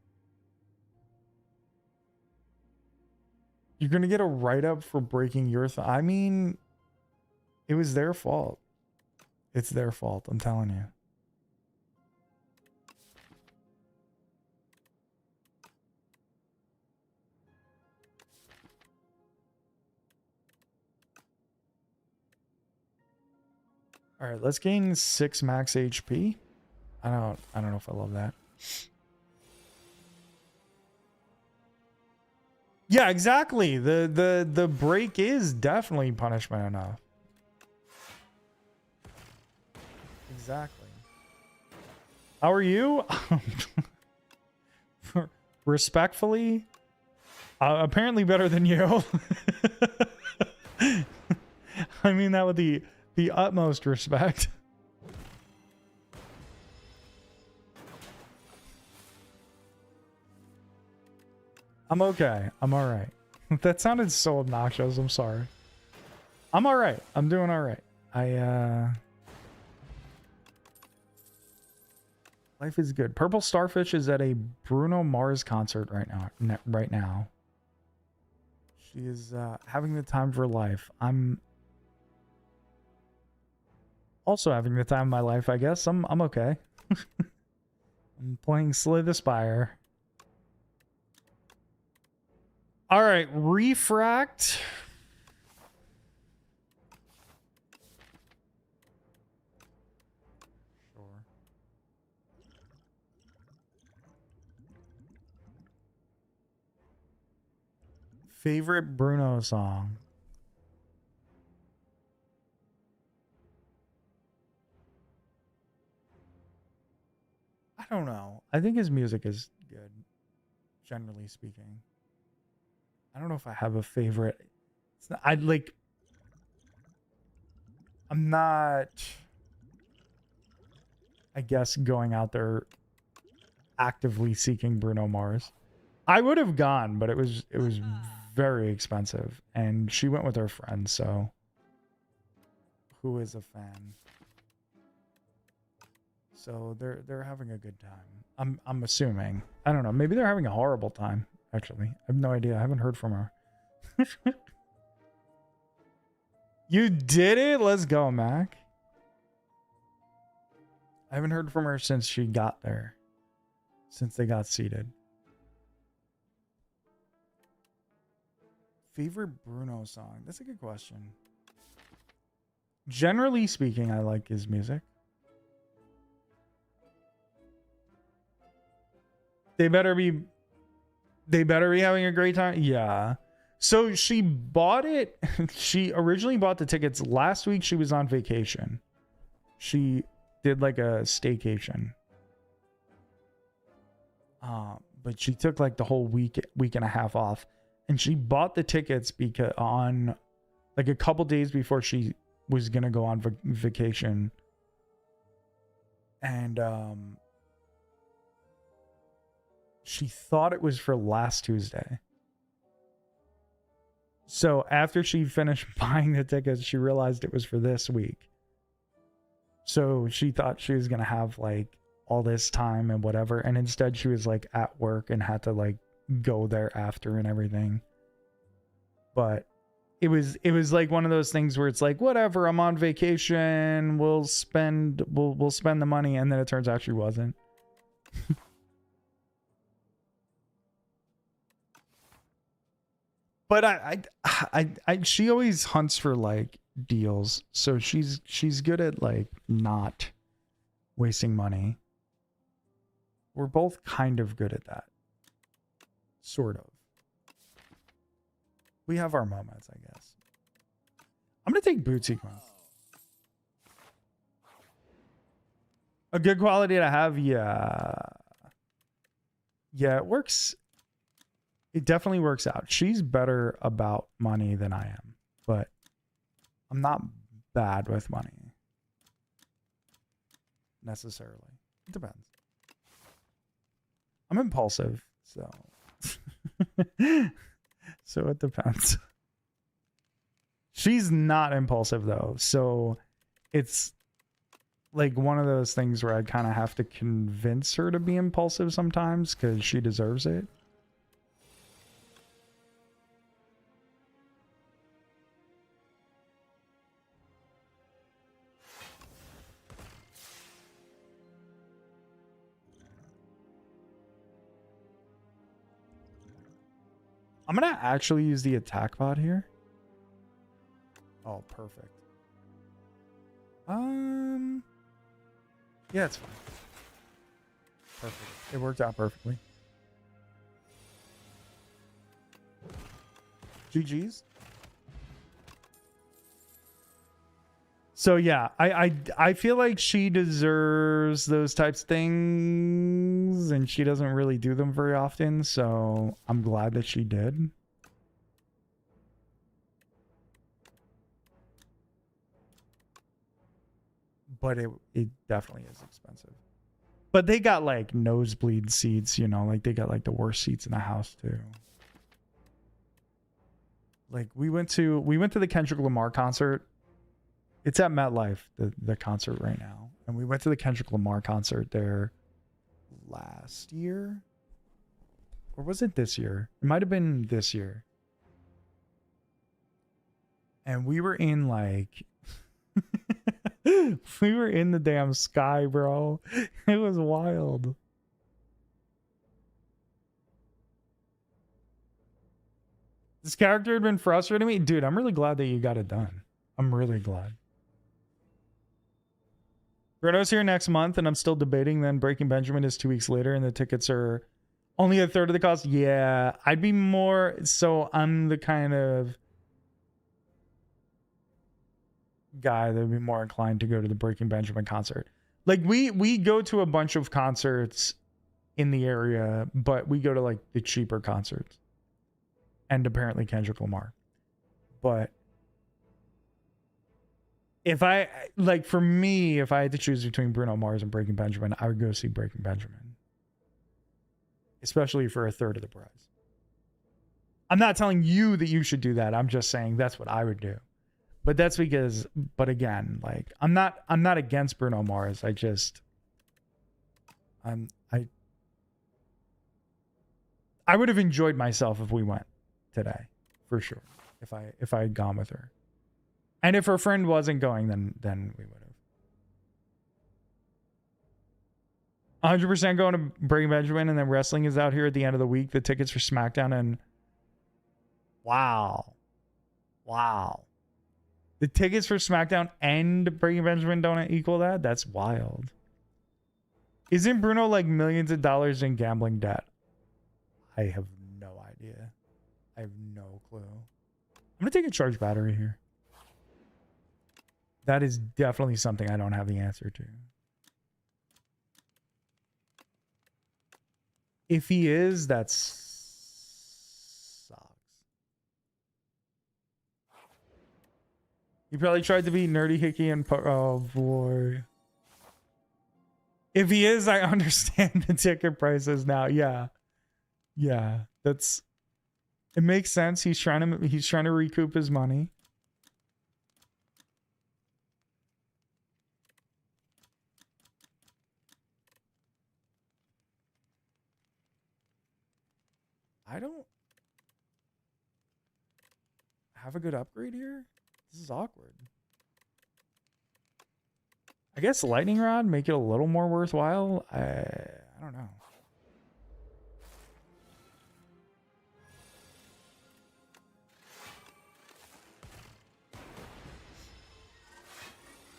You're gonna get a write-up for breaking your thumb. I mean, it was their fault. It's their fault, I'm telling you. All right, let's gain 6 max HP. I don't know if I love that. Yeah, exactly. The break is definitely punishment enough. Exactly. How are you? Respectfully, apparently better than you. I mean that with the utmost respect. I'm okay. I'm all right. That sounded so obnoxious. I'm sorry. I'm all right. I'm doing all right. Life is good. Purple Starfish is at a Bruno Mars concert right now. She is having the time of her life. I'm also having the time of my life, I guess. I'm okay. I'm playing Slay the Spire. All right, refract. Sure. Favorite Bruno song? I don't know. I think his music is good, generally speaking. I don't know if I have a favorite. It's not, I'm not, I guess, going out there actively seeking Bruno Mars. I would have gone, but it was very expensive, and she went with her friend, so who is a fan? So they're having a good time. I'm assuming. I don't know. Maybe they're having a horrible time, actually. I have no idea. I haven't heard from her. You did it? Let's go, Mac. I haven't heard from her since she got there. Since they got seated. Favorite Bruno song? That's a good question. Generally speaking, I like his music. They better be having a great time. Yeah. So she bought it. She originally bought the tickets last week. She was on vacation. She did like a staycation. But she took like the whole week and a half off, and she bought the tickets because on like a couple days before she was gonna go on vacation. And she thought it was for last Tuesday. So after she finished buying the tickets, she realized it was for this week. So she thought she was going to have like all this time and whatever. And instead she was like at work and had to like go there after and everything. But it was like one of those things where it's like, whatever, I'm on vacation. We'll spend the money. And then it turns out she wasn't. But she always hunts for like deals, so she's good at like not wasting money. We're both kind of good at that, sort of. We have our moments, I guess. I'm gonna take Bootsy Queen. A good quality to have, yeah. Yeah, it works. It definitely works out. She's better about money than I am, but I'm not bad with money necessarily. It depends. I'm impulsive, so so it depends. She's not impulsive though, so it's like one of those things where I kind of have to convince her to be impulsive sometimes because she deserves it. I'm gonna actually use the attack bot here. Oh, perfect. Yeah, it's fine. Perfect. It worked out perfectly. GG's. So yeah, I feel like she deserves those types of things, and she doesn't really do them very often, so I'm glad that she did. But it definitely is expensive. But they got like nosebleed seats, you know, like they got like the worst seats in the house too. Like we went to the Kendrick Lamar concert. It's at MetLife, the concert right now. And we went to the Kendrick Lamar concert there last year. Or was it this year? It might have been this year. And we were in like... we were in the damn sky, bro. It was wild. This character had been frustrating me. Dude, I'm really glad that you got it done. I'm really glad. Bruno's here next month, and I'm still debating. Then Breaking Benjamin is 2 weeks later, and the tickets are only a third of the cost. Yeah, I'd be more... So I'm the kind of guy that would be more inclined to go to the Breaking Benjamin concert. Like, we go to a bunch of concerts in the area, but we go to, like, the cheaper concerts. And apparently Kendrick Lamar. But... if I, like, for me, if I had to choose between Bruno Mars and Breaking Benjamin, I would go see Breaking Benjamin. Especially for a third of the price. I'm not telling you that you should do that. I'm just saying that's what I would do. But that's because, but again, like, I'm not against Bruno Mars. I just, I would have enjoyed myself if we went today, for sure. If I had gone with her. And if her friend wasn't going, then we would have. 100% going to Breaking Benjamin, and then wrestling is out here at the end of the week. The tickets for SmackDown, and wow. The tickets for SmackDown and Breaking Benjamin don't equal that? That's wild. Isn't Bruno like millions of dollars in gambling debt? I have no idea. I have no clue. I'm going to take a charged battery here. That is definitely something I don't have the answer to. If he is, that sucks. He probably tried to be Nerdy Hickey and... Oh, boy. If he is, I understand the ticket prices now. Yeah. Yeah, that's... It makes sense. He's trying to recoup his money. I don't have a good upgrade here. This is awkward. I guess lightning rod make it a little more worthwhile. I don't know.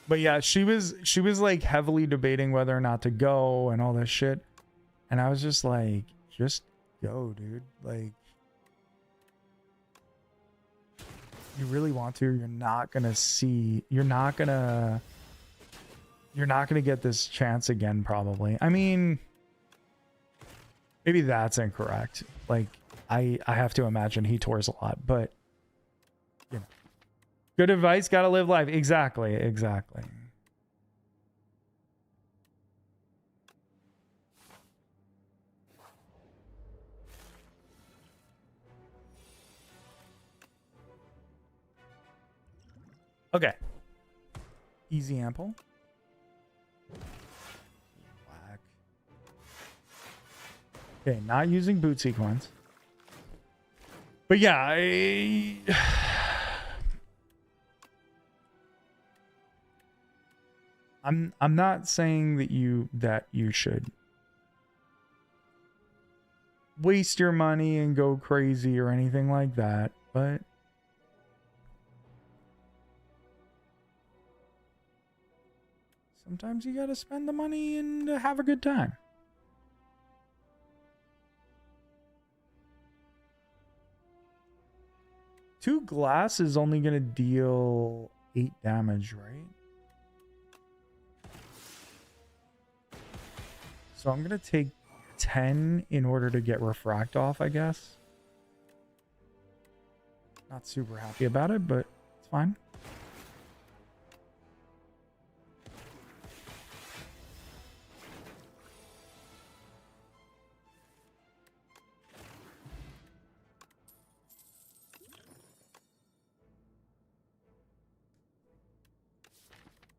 But yeah, she was like heavily debating whether or not to go and all this shit. And I was just like, just go, dude. Like, you really want to, you're not gonna get this chance again, probably. I mean, maybe that's incorrect. Like, I have to imagine he tours a lot, but you know. Good advice, gotta live life. Exactly. Okay. Easy ample. Black. Okay, not using boot sequence. But yeah, I'm not saying that you should waste your money and go crazy or anything like that, but sometimes you gotta spend the money and have a good time. Two glass is only gonna deal 8 damage, right? So I'm gonna take 10 in order to get refract off, I guess. Not super happy about it, but it's fine.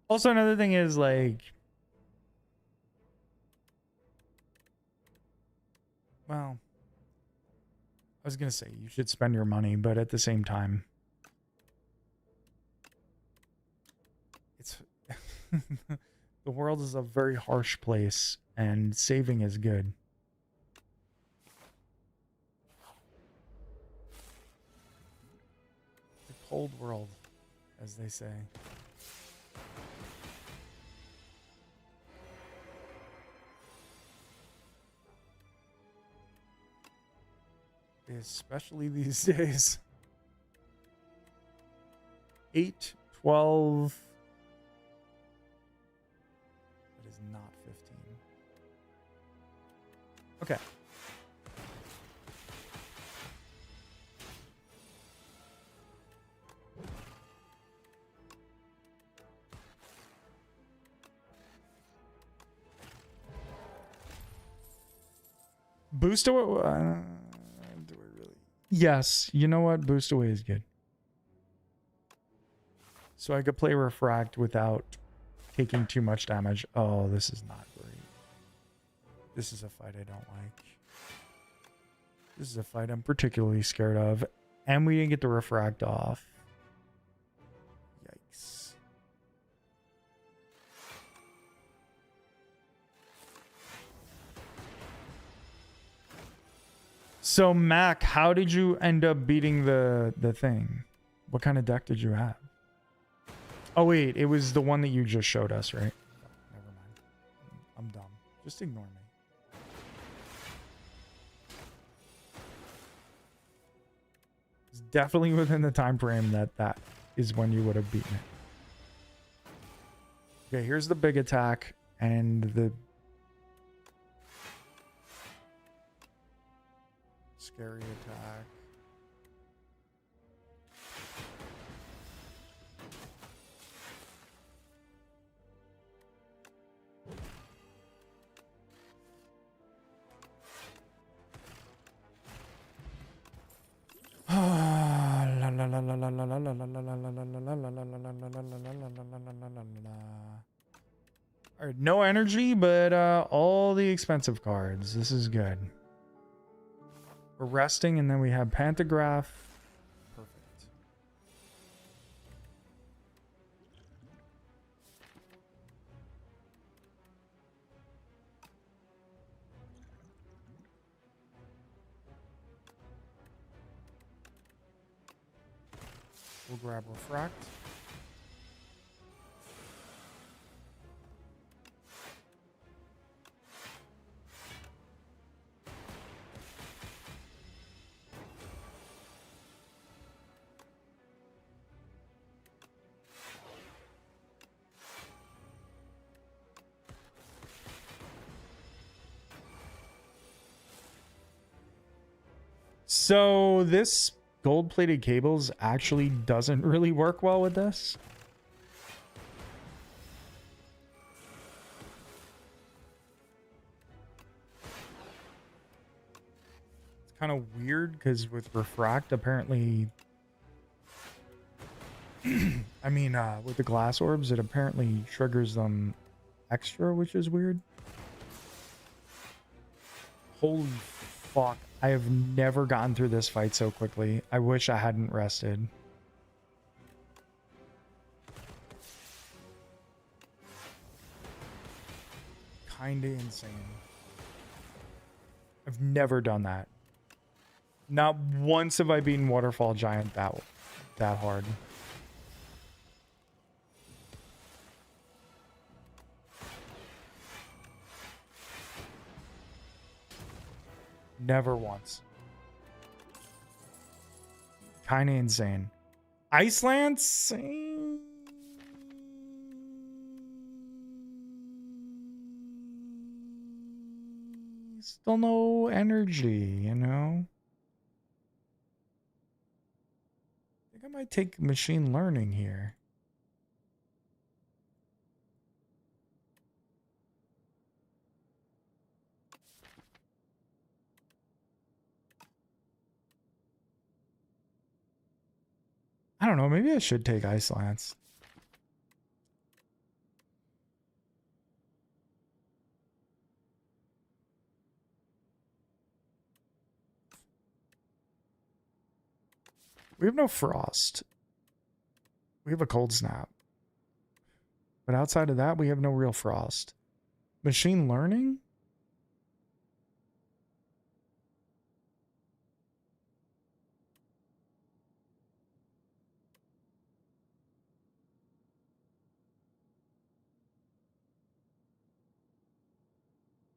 Also, another thing is like, well, I was gonna say you should spend your money, but at the same time, it's the world is a very harsh place, and saving is good. It's a cold world, as they say. Especially these days. 8, 12. That is not 15. Okay. Boost away. Yes, you know what? Boost away is good. So I could play refract without taking too much damage. Oh, this is not great. This is a fight I don't like. This is a fight I'm particularly scared of. And we didn't get the refract off. Yikes. So, Mac, how did you end up beating the thing? What kind of deck did you have? Oh, wait. It was the one that you just showed us, right? Never mind. I'm dumb. Just ignore me. It's definitely within the time frame that is when you would have beaten it. Okay, here's the big attack and the scary attack. All right, no energy, but all the expensive cards. This is good. We're resting, and then we have Pantograph. Perfect. We'll grab Refract. So this gold-plated cables actually doesn't really work well with this. It's kind of weird because with refract, apparently, I mean, with the glass orbs, it apparently triggers them extra, which is weird. Holy fuck. I have never gotten through this fight so quickly. I wish I hadn't rested. Kinda insane. I've never done that. Not once have I beaten Waterfall Giant that hard. Never once. Kinda insane. Iceland? Still no energy, you know? I think I might take machine learning here. I don't know. Maybe I should take Ice Lance. We have no Frost. We have a Cold Snap. But outside of that, we have no real Frost. Machine Learning?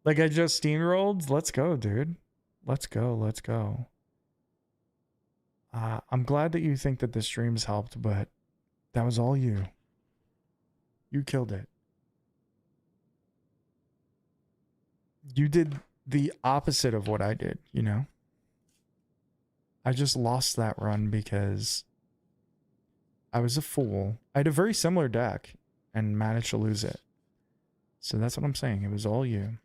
Like I just steamrolled? Let's go, dude. Let's go. Let's go. I'm glad that you think that the streams helped, but that was all you. You killed it. You did the opposite of what I did, you know? I just lost that run because I was a fool. I had a very similar deck and managed to lose it. So that's what I'm saying. It was all you.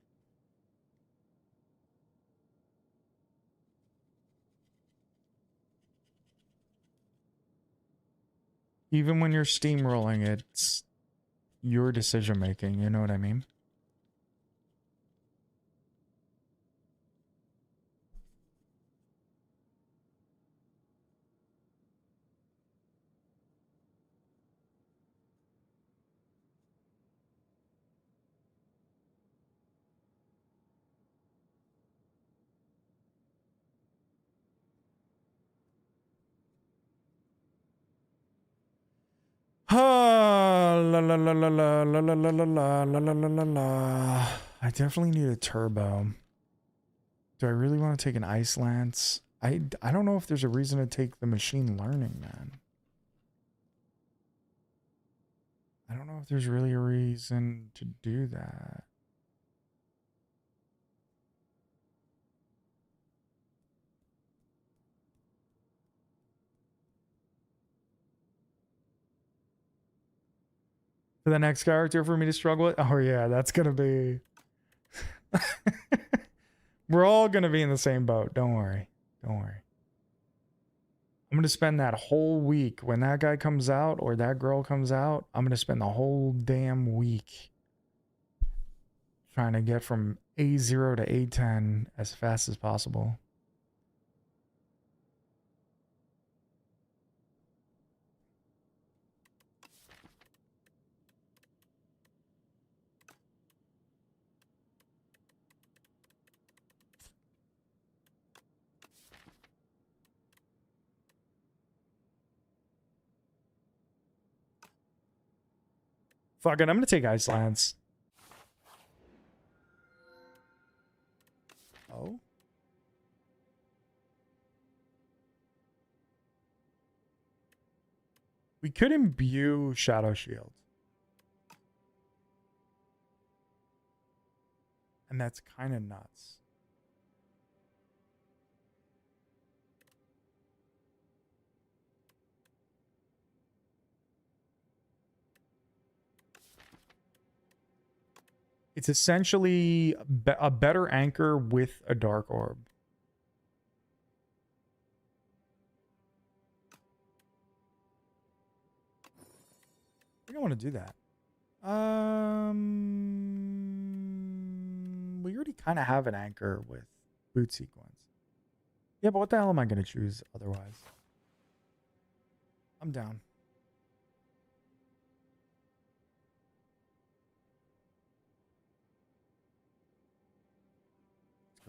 Even when you're steamrolling, it's your decision making. You know what I mean? la la la la la la la la la la la la la la la. I definitely need a turbo. Do I really want to take an ice lance? I don't know if there's a reason to take the machine learning, man. I don't know if there's really a reason to do that. For the next character for me to struggle with? Oh yeah, that's gonna be... We're all gonna be in the same boat. Don't worry. Don't worry. I'm gonna spend that whole week when that guy comes out or that girl comes out. I'm gonna spend the whole damn week trying to get from A0 to A10 as fast as possible. Fuck it, I'm gonna take Ice Lance. Oh? We could imbue Shadow Shield. And that's kind of nuts. It's essentially a better anchor with a Dark Orb. I think I want to do that. We already kind of have an anchor with boot sequence. Yeah, but what the hell am I going to choose otherwise? I'm down.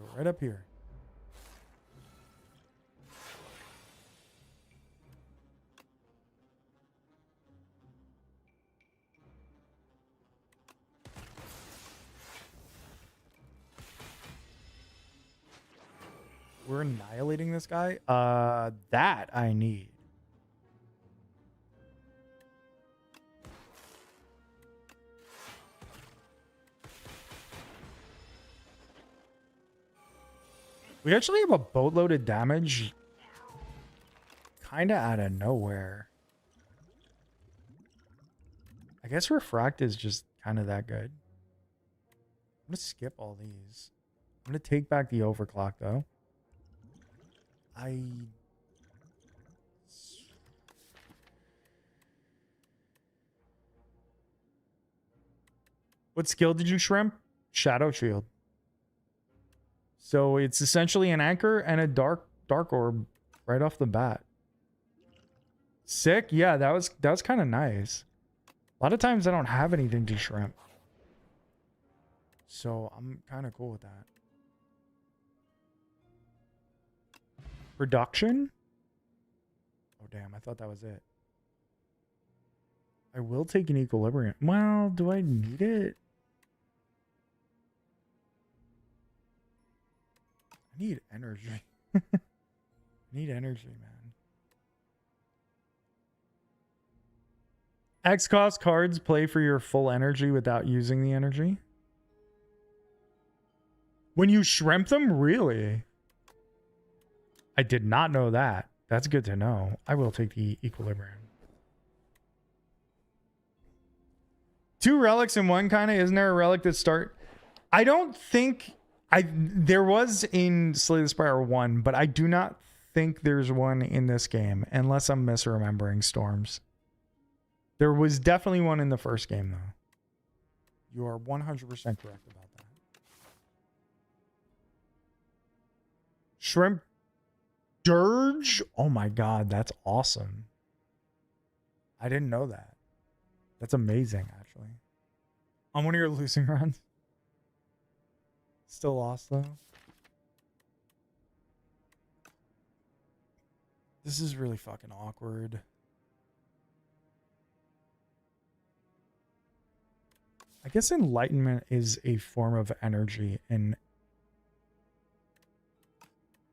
Let's go right up here. We're annihilating this guy? That I need. We actually have a boatload of damage kind of out of nowhere. I guess Refract is just kind of that good. I'm going to skip all these. I'm going to take back the overclock, though. What skill did you shrimp? Shadow Shield. So it's essentially an anchor and a dark orb right off the bat. Sick. Yeah, that was kind of nice. A lot of times I don't have anything to shrimp. So I'm kind of cool with that. Production? Oh, damn. I thought that was it. I will take an equilibrium. Well, do I need it? I need energy. I need energy, man. X cost cards play for your full energy without using the energy. When you shrimp them? Really? I did not know that. That's good to know. I will take the equilibrium. 2 relics in one kind of. Isn't there a relic that start? I don't think there was in Slay the Spire 1, but I do not think there's one in this game unless I'm misremembering Storms. There was definitely one in the first game though. You are 100% correct about that. Shrimp Dirge? Oh my god, that's awesome. I didn't know that. That's amazing, actually. On one of your losing runs. Still lost, though. This is really fucking awkward. I guess enlightenment is a form of energy in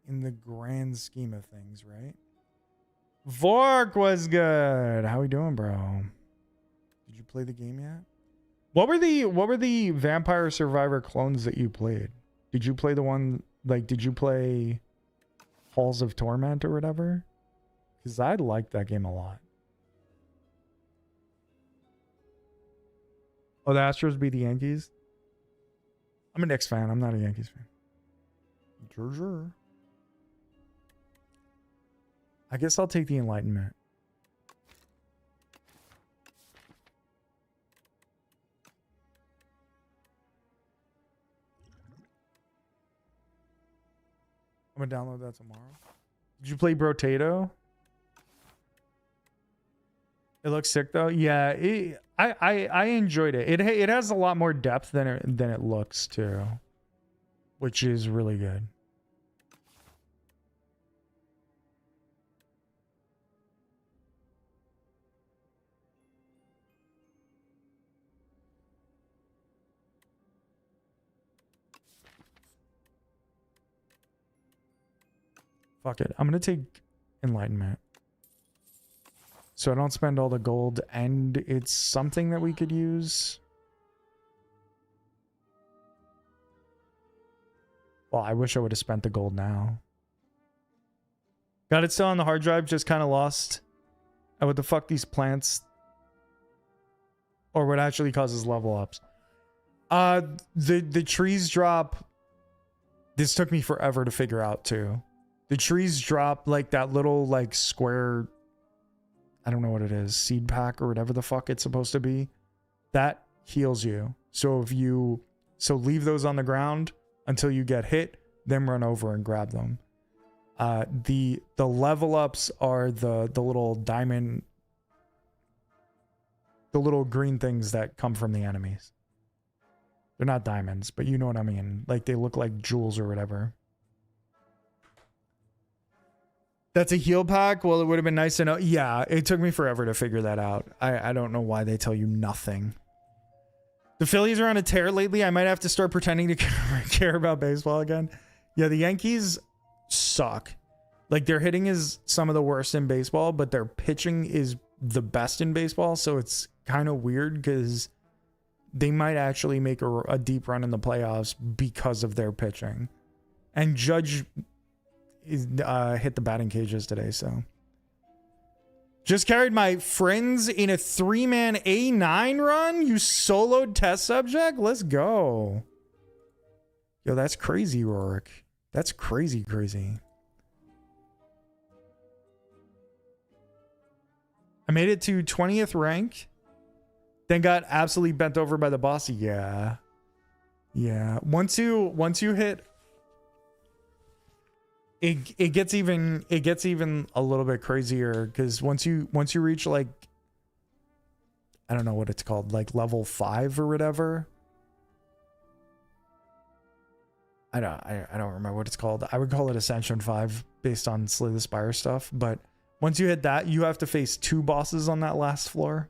the grand scheme of things, right? Vork was good. How we doing, bro? Did you play the game yet? What were the Vampire Survivor clones that you played? Did you play the one like did you play Halls of Torment or whatever? Because I liked that game a lot. Oh, the Astros beat the Yankees? I'm a Knicks fan. I'm not a Yankees fan. Sure. I guess I'll take the Enlightenment. I'm gonna download that tomorrow. Did you play Brotato? It looks sick though. Yeah, I enjoyed it. It has a lot more depth than it looks too, which is really good. Fuck it. I'm gonna take Enlightenment. So I don't spend all the gold, and it's something that we could use. Well, I wish I would have spent the gold now. Got it still on the hard drive, just kind of lost. And what the fuck, these plants? Or what actually causes level ups? The trees drop. This took me forever to figure out too. The trees drop like that little like square, I don't know what it is, seed pack or whatever the fuck it's supposed to be. That heals you. So if you leave those on the ground until you get hit, then run over and grab them. The level ups are the little diamond, the little green things that come from the enemies. They're not diamonds, but you know what I mean. Like they look like jewels or whatever. That's a heal pack? Well, it would have been nice to know. Yeah, it took me forever to figure that out. I don't know why they tell you nothing. The Phillies are on a tear lately. I might have to start pretending to care about baseball again. Yeah, the Yankees suck. Like, their hitting is some of the worst in baseball, but their pitching is the best in baseball. So it's kind of weird because they might actually make a deep run in the playoffs because of their pitching. And Judge hit the batting cages today, so. Just carried my friends in a 3-man A9 run? You soloed test subject? Let's go. Yo, that's crazy, Rorik. That's crazy, crazy. I made it to 20th rank, then got absolutely bent over by the boss. Yeah. Yeah. Once you hit, it gets even a little bit crazier, because once you reach like, I don't know what it's called, like level 5 or whatever. I don't remember what it's called. I would call it Ascension 5 based on Slay the Spire stuff, but once you hit that, you have to face 2 bosses on that last floor.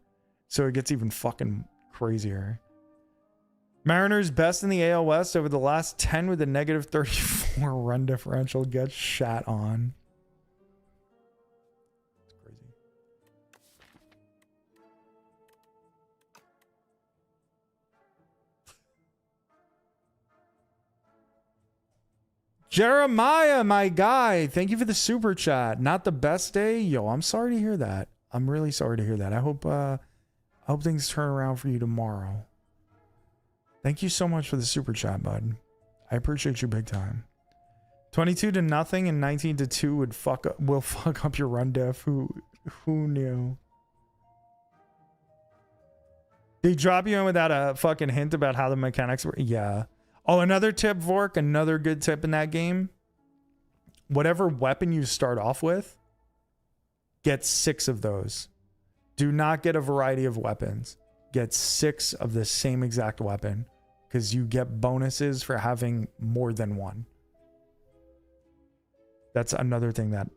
So it gets even fucking crazier. Mariners best in the AL West over the last 10 with a negative 34 run differential. Gets shat on. It's crazy. Jeremiah, my guy, thank you for the super chat. Not the best day? Yo, I'm sorry to hear that. I'm really sorry to hear that. I hope things turn around for you tomorrow. Thank you so much for the super chat, bud. I appreciate you big time. 22-0 and 19-2 will fuck up your run diff. Who knew? They drop you in without a fucking hint about how the mechanics were. Yeah. Oh, another tip, Vork. Another good tip in that game. Whatever weapon you start off with, get 6 of those. Do not get a variety of weapons. Get 6 of the same exact weapon, because you get bonuses for having more than one. That's another thing that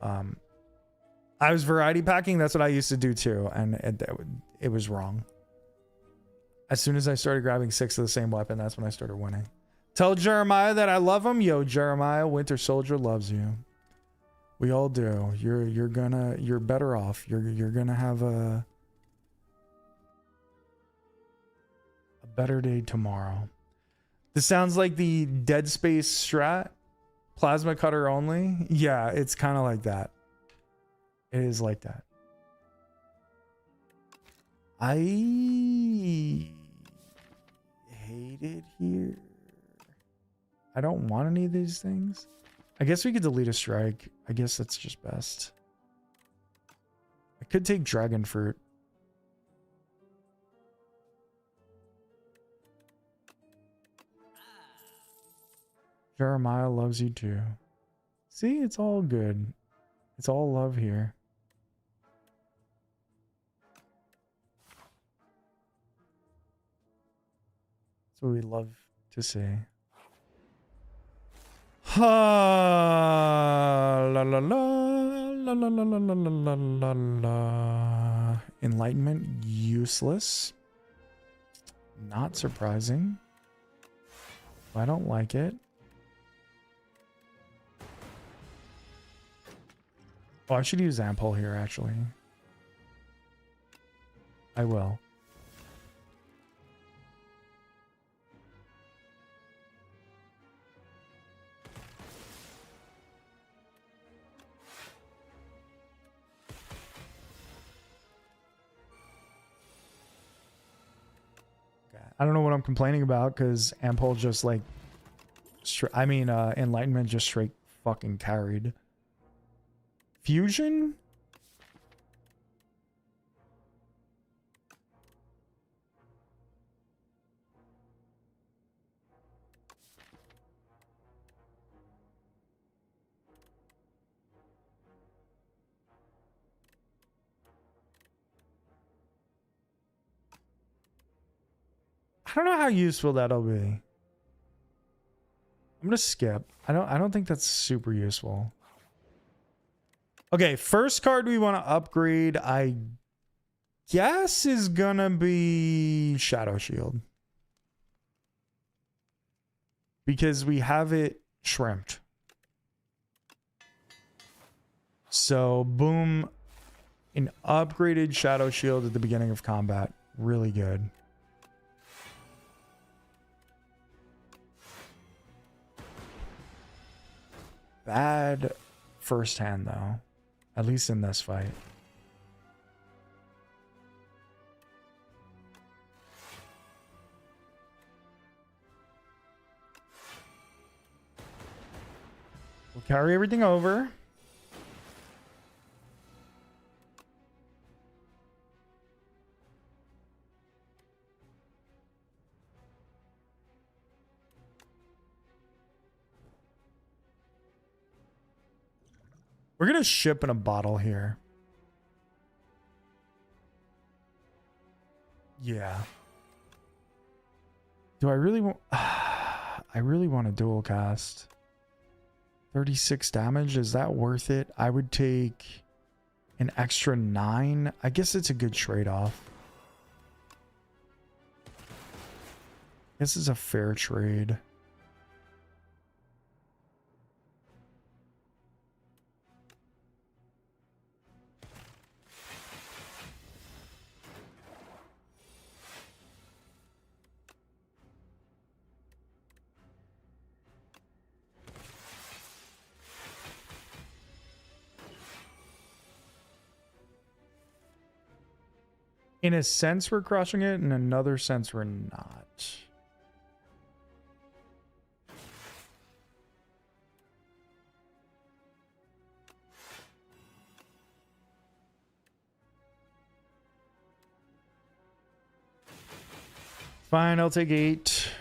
I was variety packing. That's what I used to do too, and it was wrong. As soon as I started grabbing 6 of the same weapon, that's when I started winning. Tell Jeremiah that I love him. Yo, Jeremiah, Winter Soldier loves you. We all do. You're better off. You're gonna have a better day tomorrow. This sounds like the Dead Space strat. Plasma cutter only. Yeah, it's kind of like that. It is like that. I hate it here. I don't want any of these things. I guess we could delete a strike. I guess that's just best. I could take dragon fruit. Jeremiah loves you too. See, it's all good. It's all love here. That's what we love to see. Ha la la la la la la la la la la. Enlightenment useless. Not surprising. I don't like it. Oh, I should use Ampule here, actually. I will. I don't know what I'm complaining about because Ampule just like... Enlightenment just straight fucking carried. Fusion? I don't know how useful that'll be. I'm gonna skip. I don't think that's super useful. Okay, first card we want to upgrade, I guess, is gonna be Shadow Shield. Because we have it shrimped. So, boom. An upgraded Shadow Shield at the beginning of combat. Really good. Bad first hand, though. At least in this fight. We'll carry everything over. We're going to ship in a bottle here. Yeah. Do I really want... I really want a dual cast. 36 damage. Is that worth it? I would take an extra 9. I guess it's a good trade-off. This is a fair trade. In a sense, we're crushing it. In another sense, we're not. Fine, I'll take 8.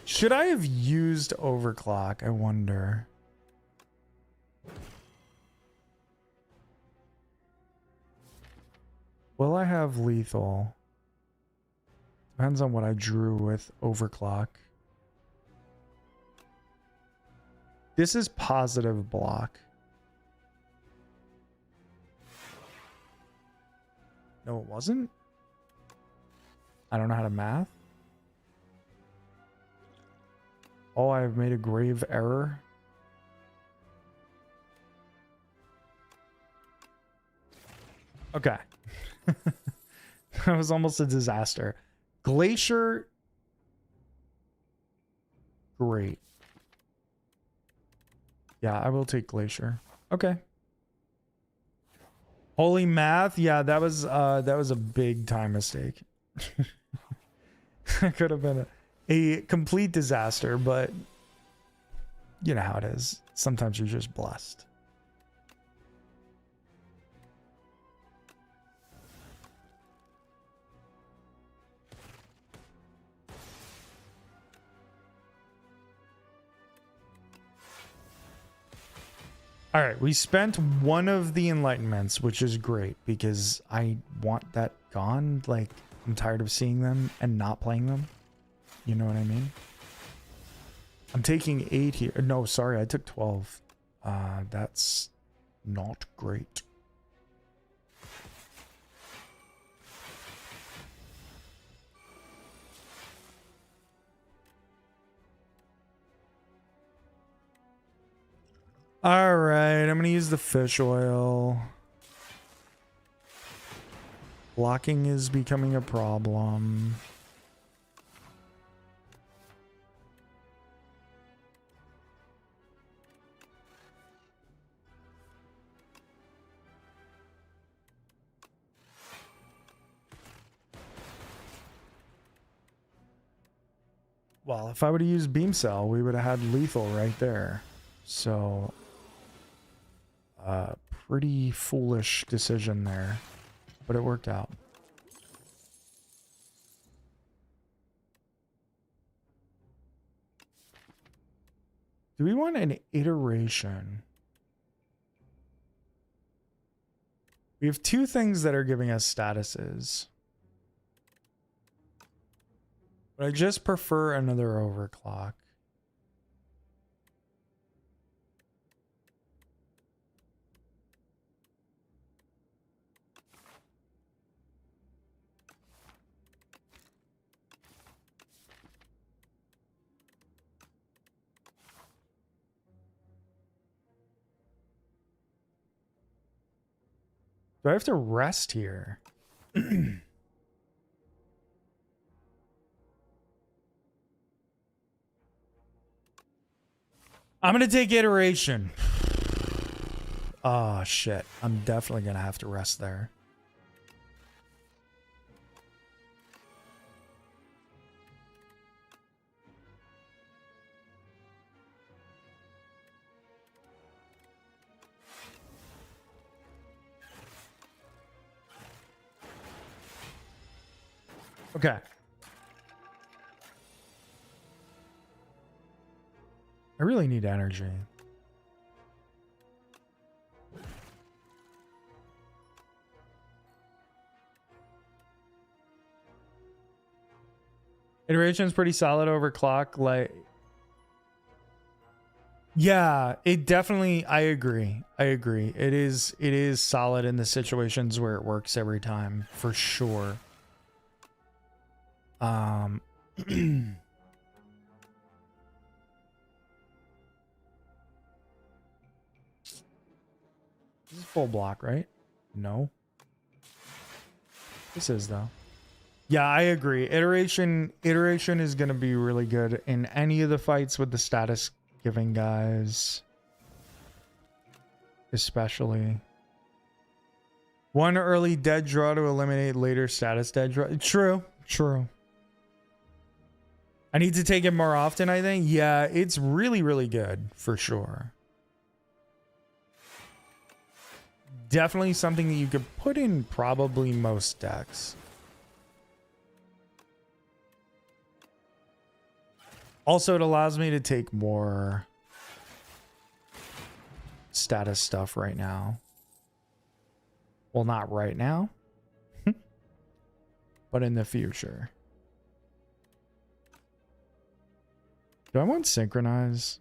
Should I have used overclock? I wonder. Will I have lethal? Depends on what I drew with overclock. This is positive block. No, it wasn't. I don't know how to math. Oh, I've made a grave error. Okay. That was almost a disaster. Glacier. Great. Yeah, I will take Glacier. Okay. Holy math. Yeah, that was a big time mistake. That could have been a complete disaster, but you know how it is. Sometimes you're just blessed. All right, we spent one of the enlightenments, which is great because I want that gone. Like, I'm tired of seeing them and not playing them. You know what I mean? I'm taking 8 here. No, sorry, I took 12. That's not great. All right, I'm going to use the fish oil. Blocking is becoming a problem. Well, if I would have used beam cell, we would have had lethal right there. So, pretty foolish decision there, but it worked out. Do we want an iteration? We have 2 things that are giving us statuses. But I just prefer another overclock. Do I have to rest here? I'm going to take iteration. Oh, shit. I'm definitely going to have to rest there. Okay. I really need energy. Iteration is pretty solid over clock. Like, yeah, it definitely. I agree. I agree. It is solid in the situations where it works every time, for sure. This is full block, right? No. This is though. Yeah, I agree. Iteration is going to be really good in any of the fights with the status giving guys. Especially. 1 early dead draw to eliminate later status dead draw. True. True. I need to take it more often, I think. Yeah, it's really, really good for sure. Definitely something that you could put in probably most decks. Also, it allows me to take more status stuff right now. Well, not right now, but in the future. Do I want synchronize?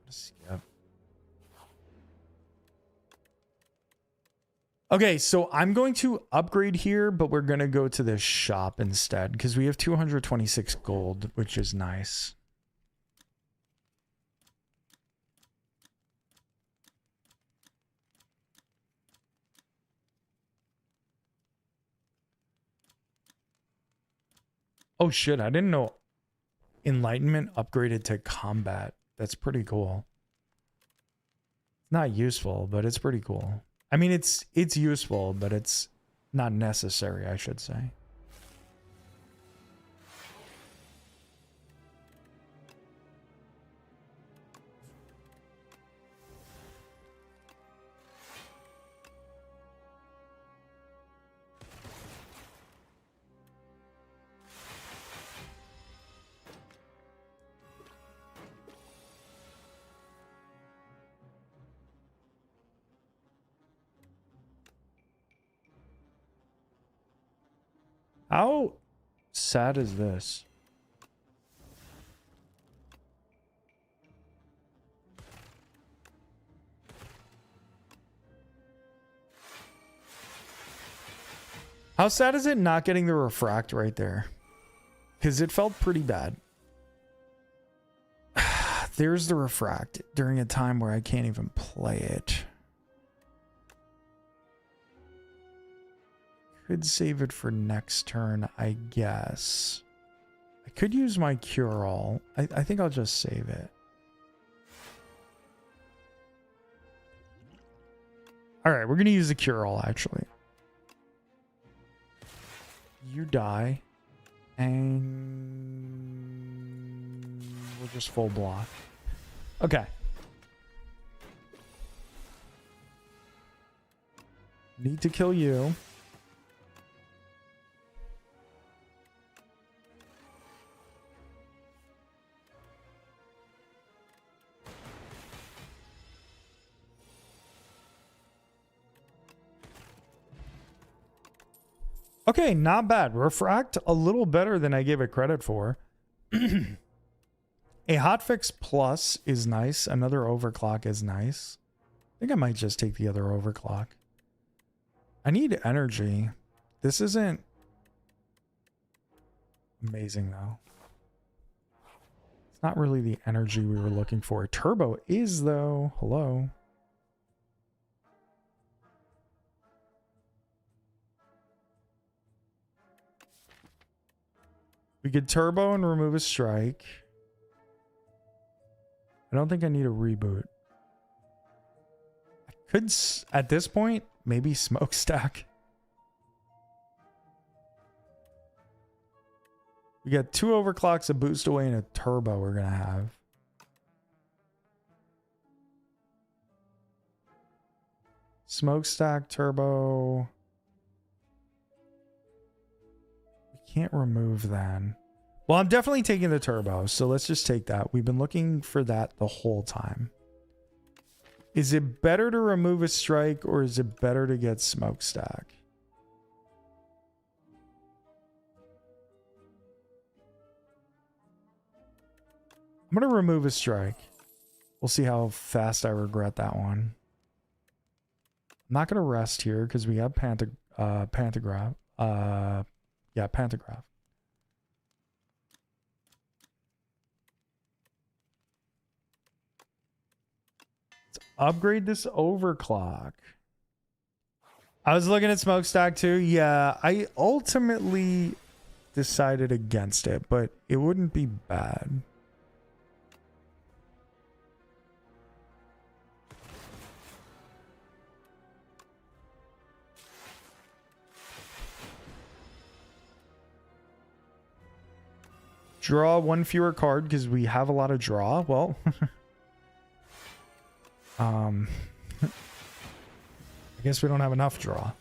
Skip. Okay, so I'm going to upgrade here, but we're going to go to the shop instead because we have 226 gold, which is nice. Oh shit, I didn't know Enlightenment upgraded to combat. That's pretty cool. It's not useful, but it's pretty cool. I mean, it's useful, but it's not necessary, I should say. How sad is this? How sad is it not getting the refract right there? Because it felt pretty bad. There's the refract during a time where I can't even play it. Could save it for next turn, I guess. I could use my cure-all. I think I'll just save it. Alright, we're going to use the cure-all, actually. You die. And we'll just full block. Okay. Need to kill you. Okay, not bad. Refract a little better than I gave it credit for. A hotfix plus is nice. Another overclock is nice. I think I might just take the other overclock. I need energy. This isn't amazing though. It's not really the energy we were looking for. Turbo is though. Hello. We could turbo and remove a strike. I don't think I need a reboot. I could, at this point, maybe smokestack. We got 2 overclocks, a boost away, and a turbo we're going to have. Smokestack, turbo. Can't remove then. Well, I'm definitely taking the turbo, so let's just take that. We've been looking for that the whole time. Is it better to remove a strike or is it better to get smokestack? I'm going to remove a strike. We'll see how fast I regret that one. I'm not going to rest here because we have pantograph. Yeah, pantograph. Let's upgrade this overclock. I was looking at smokestack too. Yeah, I ultimately decided against it, but it wouldn't be bad. Draw 1 fewer card because we have a lot of draw. Well, I guess we don't have enough draw.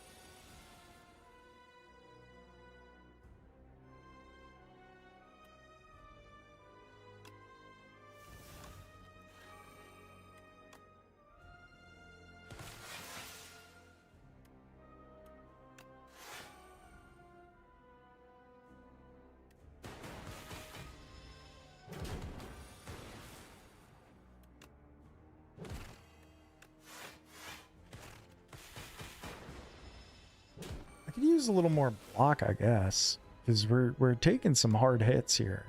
Could use a little more block, I guess, because we're taking some hard hits here.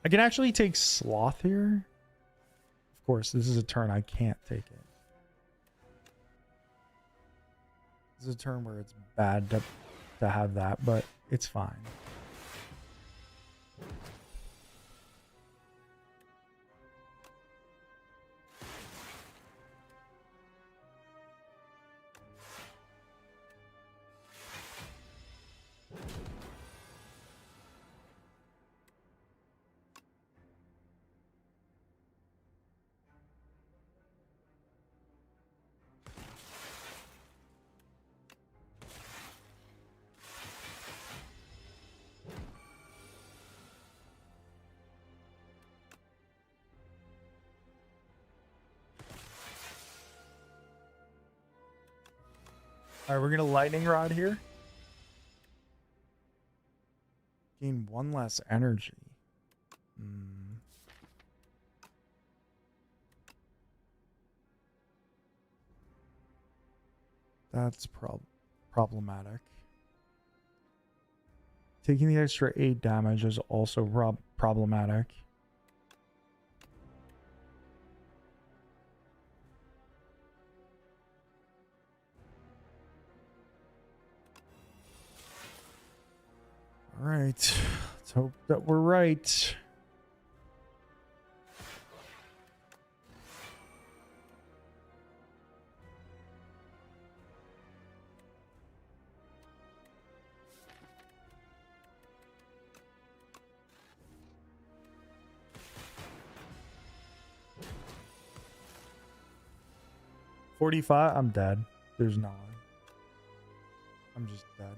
I can actually take Sloth here. Of course, this is a turn I can't take it. This is a turn where it's bad to have that, but it's fine. All right, we're gonna lightning rod here. Gain 1 less energy. That's problematic. Taking the extra 8 damage is also problematic. All right, let's hope that we're right. $45. I'm dead. There's no way. I'm just dead.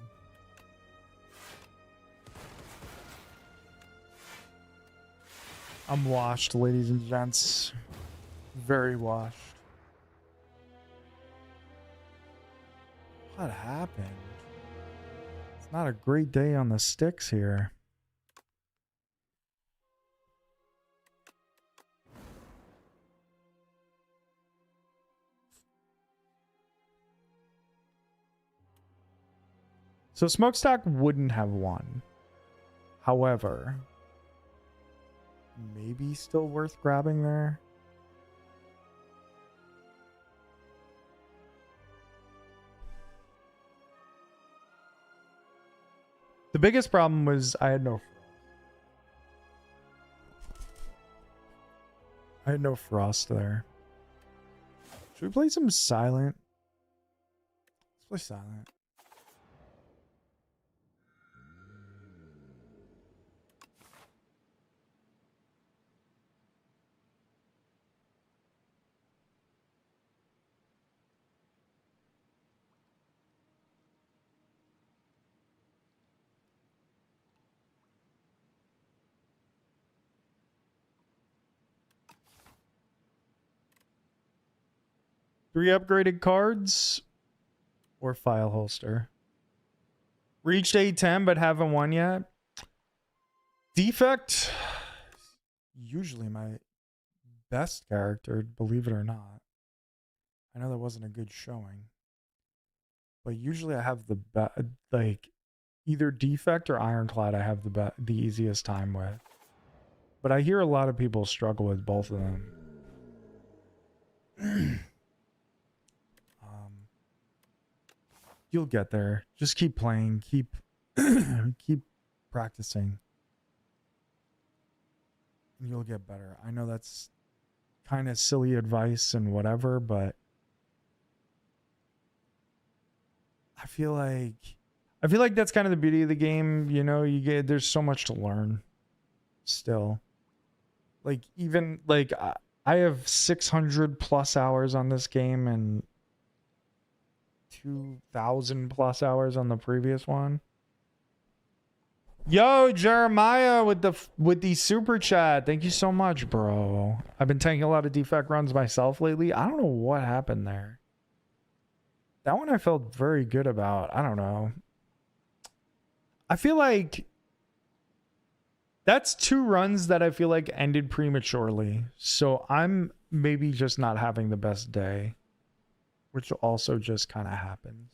I'm washed, ladies and gents. Very washed. What happened? It's not a great day on the sticks here. So Smokestack wouldn't have won. However, maybe still worth grabbing there. The biggest problem was I had no frost there. Should we play some silent? Let's play silent. Three upgraded cards or file holster. Reached A10 but haven't won yet. Defect, usually my best character, believe it or not. I know that wasn't a good showing, but usually I have the like either Defect or Ironclad. I have the easiest time with, but I hear a lot of people struggle with both of them. You'll get there. Just keep playing. Keep keep practicing. And you'll get better. I know that's kind of silly advice and whatever, but I feel like that's kind of the beauty of the game, you know, there's so much to learn still. Like even like I have 600 plus hours on this game and 2,000 plus hours on the previous one. Yo, Jeremiah with the super chat. Thank you so much, bro. I've been taking a lot of defect runs myself lately. I don't know what happened there. That one I felt very good about. I don't know. I feel like That's 2 runs that I feel like ended prematurely. So I'm maybe just not having the best day, which also just kind of happens.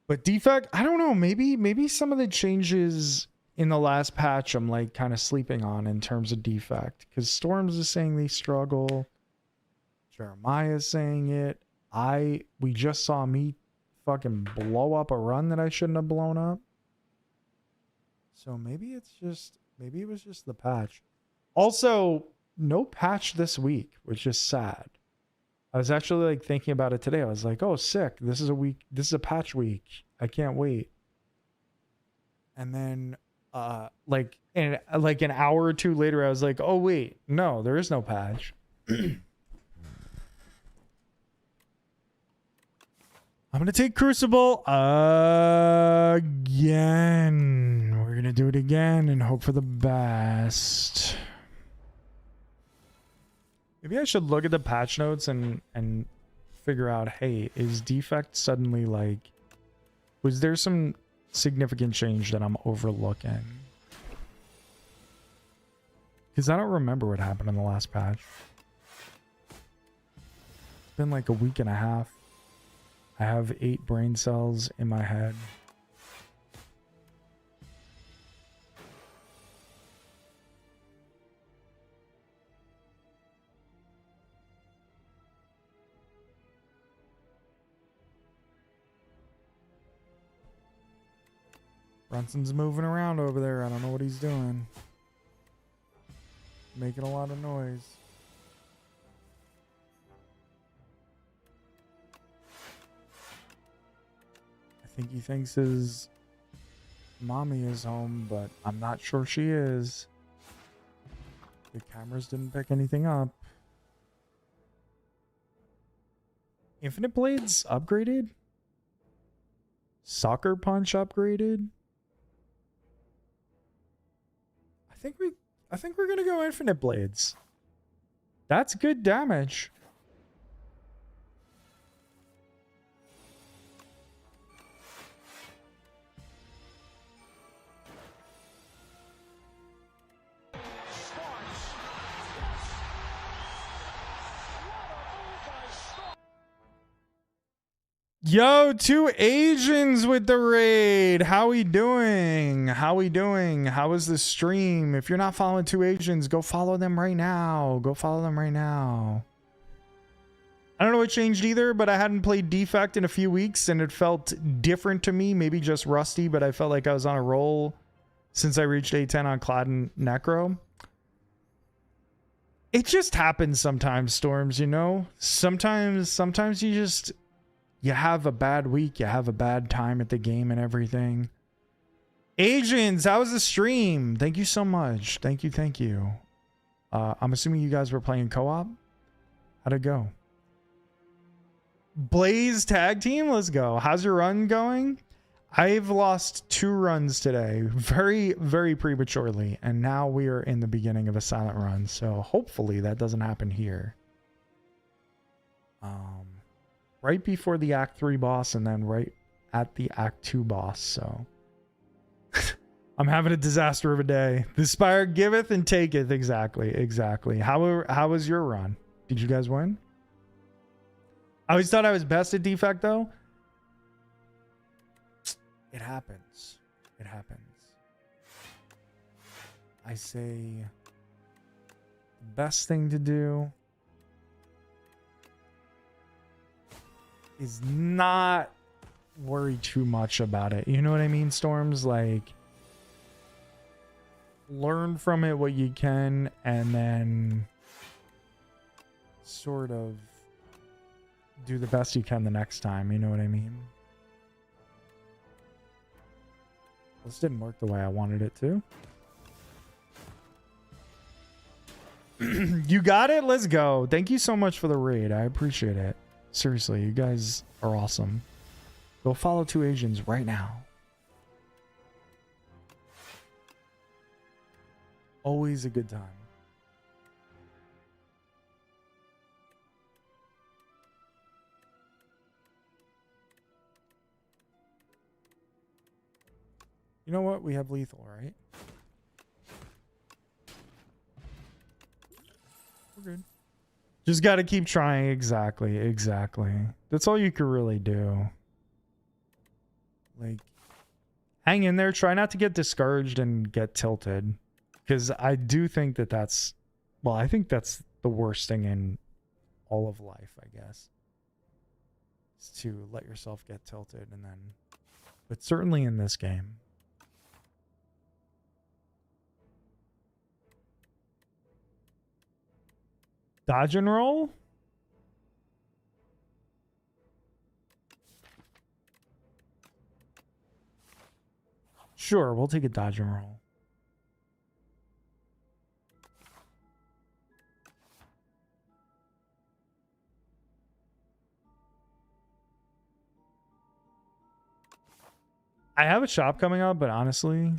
But defect, I don't know, maybe some of the changes in the last patch I'm like kind of sleeping on in terms of defect, because Storms is saying they struggle. Jeremiah's saying it. We just saw me fucking blow up a run that I shouldn't have blown up. So maybe it was just the patch. Also, no patch this week, which is sad. I was actually like thinking about it today. I was like, oh, sick. This is a patch week. I can't wait. And then like an hour or two later, I was like, oh wait, no, there is no patch. I'm gonna take Crucible again. We're gonna do it again and hope for the best. Maybe I should look at the patch notes and figure out, hey, is defect suddenly like, was there some significant change that I'm overlooking? Because I don't remember what happened in the last patch. It's been like a week and a half. I have 8 brain cells in my head. Brunson's moving around over there. I don't know what he's doing. Making a lot of noise. I think he thinks his mommy is home, but I'm not sure she is. The cameras didn't pick anything up. Infinite Blades upgraded? Soccer Punch upgraded? I think we're gonna go Infinite Blades. That's good damage. Yo, 2 Asians with the raid. How we doing? How we doing? How was the stream? If you're not following 2 Asians, go follow them right now. Go follow them right now. I don't know what changed either, but I hadn't played Defect in a few weeks and it felt different to me. Maybe just rusty, but I felt like I was on a roll since I reached A10 on Clad and Necro. It just happens sometimes, Storms, you know? Sometimes you have a bad week, you have a bad time at the game and everything. Asians, how was the stream? Thank you so much. Thank you. I'm assuming you guys were playing co-op? How'd it go? Blaze tag team, let's go. How's your run going? I've lost 2 runs today, very, very prematurely, and now we are in the beginning of a silent run, so hopefully that doesn't happen here. Right before the Act 3 boss and then right at the Act 2 boss, so I'm having a disaster of a day. The Spire giveth and taketh. Exactly. How was your run? Did you guys win? I always thought I was best at Defect though. It happens. I say the best thing to do is not worry too much about it. You know what I mean, Storms? Like, learn from it what you can and then sort of do the best you can the next time. You know what I mean? This didn't work the way I wanted it to. You got it? Let's go. Thank you so much for the raid. I appreciate it. Seriously, you guys are awesome. Go follow 2 Asians right now. Always a good time. You know what? We have lethal, right? We're good. Just got to keep trying. Exactly. Exactly. That's all you can really do. Like, hang in there. Try not to get discouraged and get tilted. Because I do think that that's... Well, I think that's the worst thing in all of life, I guess. Is to let yourself get tilted and then... But certainly in this game. Dodge and roll? Sure, we'll take a dodge and roll. I have a shop coming up, but honestly...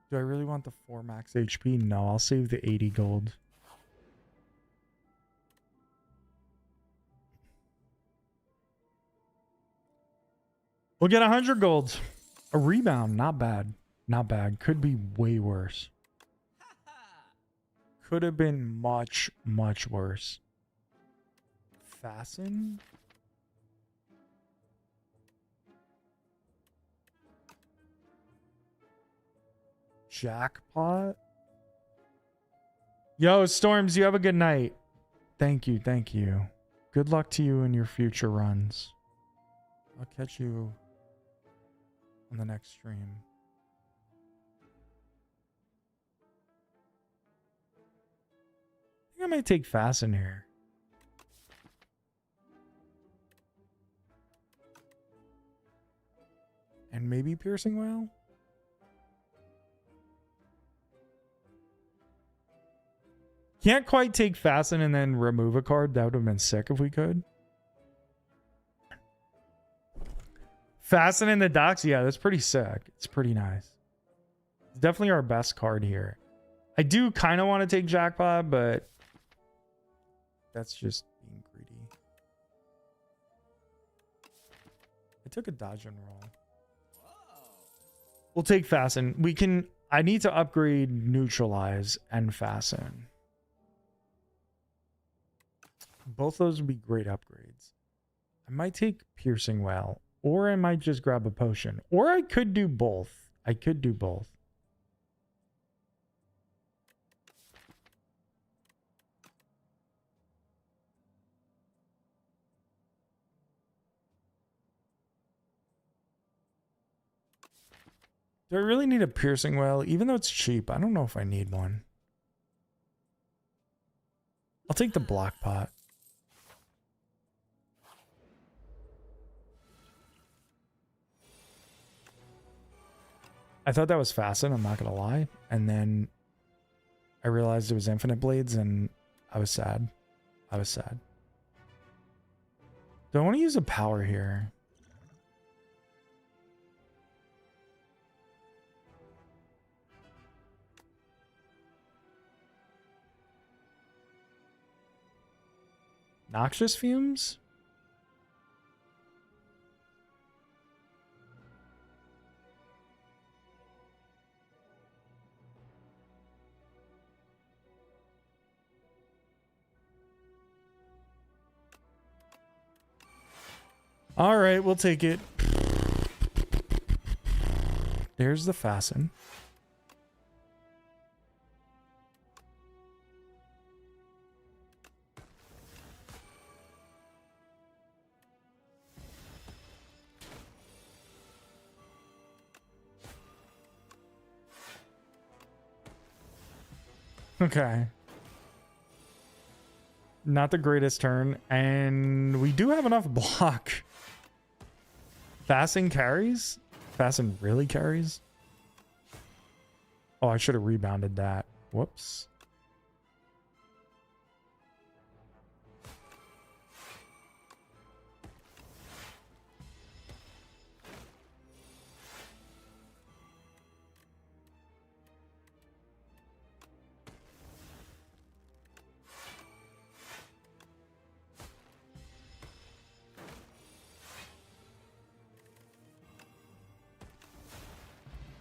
Do I really want the 4 max HP? No, I'll save the 80 gold. We'll get 100 gold. A rebound, not bad. Not bad. Could be way worse. Could have been much, much worse. Fasten? Jackpot? Yo, Storms, you have a good night. Thank you, thank you. Good luck to you in your future runs. I'll catch you on the next stream. I think I might take Fasten here. And maybe Piercing Whale? Can't quite take Fasten and then remove a card. That would have been sick if we could. Fasten in the docks. Yeah, that's pretty sick. It's pretty nice. It's definitely our best card here. I do kind of want to take Jackpot, but that's just being greedy. I took a dodge and roll. We'll take Fasten. We can... I need to upgrade Neutralize and Fasten. Both those would be great upgrades. I might take Piercing Whale, or I might just grab a potion, or I could do both. I could do both. Do I really need a Piercing Whale? Even though it's cheap, I don't know if I need one. I'll take the Block Pot. I thought that was Fasten, I'm not gonna lie. And then I realized it was Infinite Blades and I was sad. I was sad. Do I want to use a power here? Noxious Fumes? All right, we'll take it. There's the Fasten. Okay. Not the greatest turn. And we do have enough block. Fasten carries? Fasten really carries? Oh, I should have rebounded that. Whoops.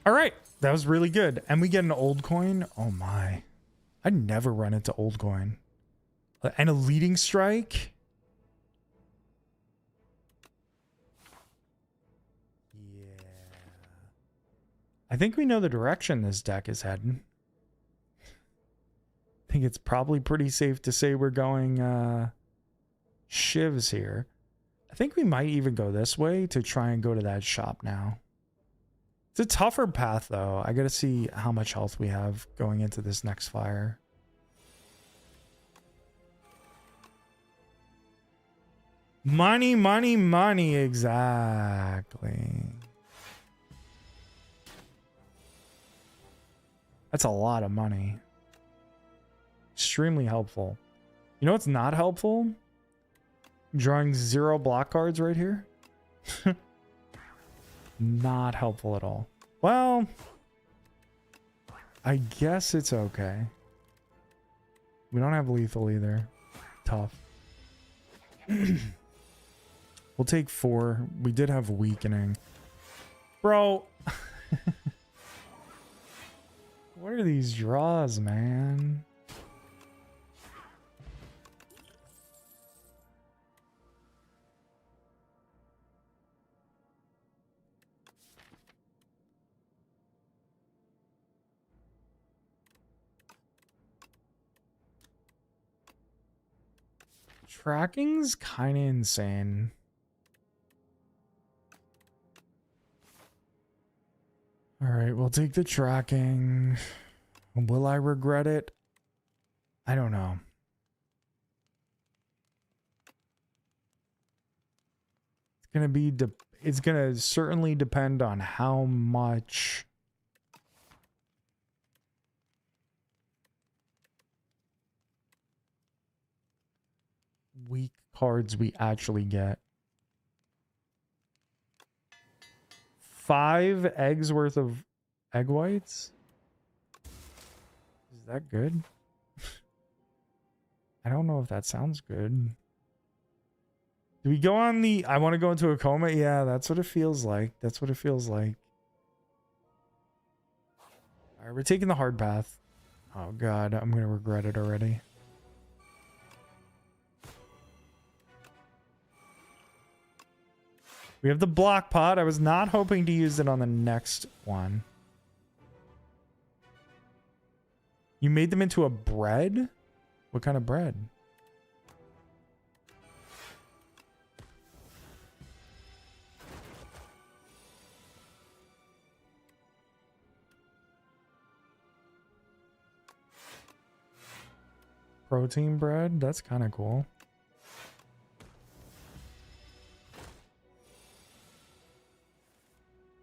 All right. That was really good. And we get an old coin. Oh my. I never run into old coin. And a leading strike. Yeah. I think we know the direction this deck is heading. I think it's probably pretty safe to say we're going shivs here. I think we might even go this way to try and go to that shop now. It's a tougher path though. I gotta see how much health we have going into this next fire. Money, money, money. Exactly. That's a lot of money. Extremely helpful. You know what's not helpful? Drawing 0 block cards right here. Not helpful at all. Well, I guess it's okay. We don't have lethal either. Tough. We'll take 4. We did have weakening. Bro. What are these draws, man? Tracking's kind of insane. All right, we'll take the tracking. Will I regret it? I don't know. It's gonna certainly depend on how much weak cards we actually get. 5 eggs worth of egg whites? Is that good? I don't know if that sounds good. Do we go on the... I want to go into a coma? Yeah, that's what it feels like. That's what it feels like. Alright, we're taking the hard path. Oh god, I'm going to regret it already. We have the block pot. I was not hoping to use it on the next one. You made them into a bread? What kind of bread? Protein bread? That's kind of cool.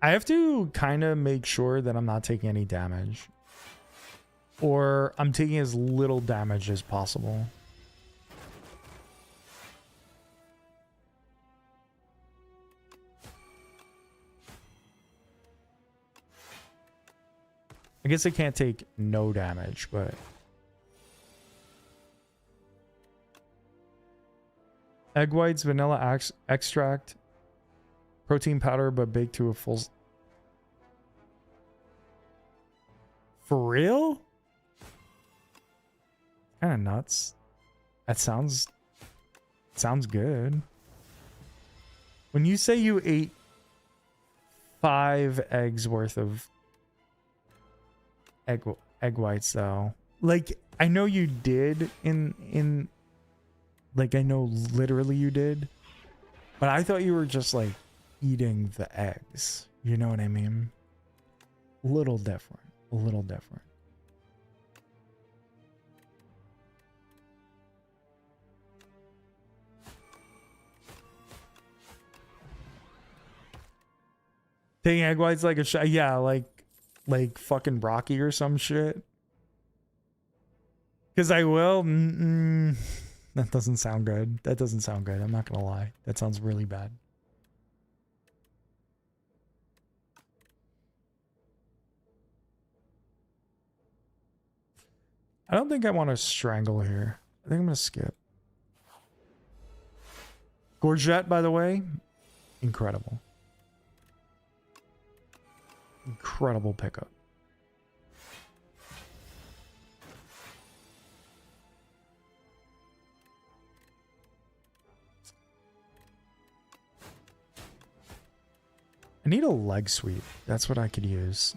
I have to kind of make sure that I'm not taking any damage. Or I'm taking as little damage as possible. I guess I can't take no damage, but... Egg whites, vanilla extract, protein powder, but baked to a full... For real? Kind of nuts. That sounds good. When you say you ate 5 eggs worth of egg whites, though, like I know you did in like I know literally you did, but I thought you were just like eating the eggs. You know what I mean? A little different. A little different. Taking egg whites like a shot. Yeah, like fucking Rocky or some shit. Because I will. That doesn't sound good. That doesn't sound good. I'm not going to lie. That sounds really bad. I don't think I want to strangle here. I think I'm going to skip. Courgette, by the way, incredible. Incredible pickup. I need a leg sweep. That's what I could use.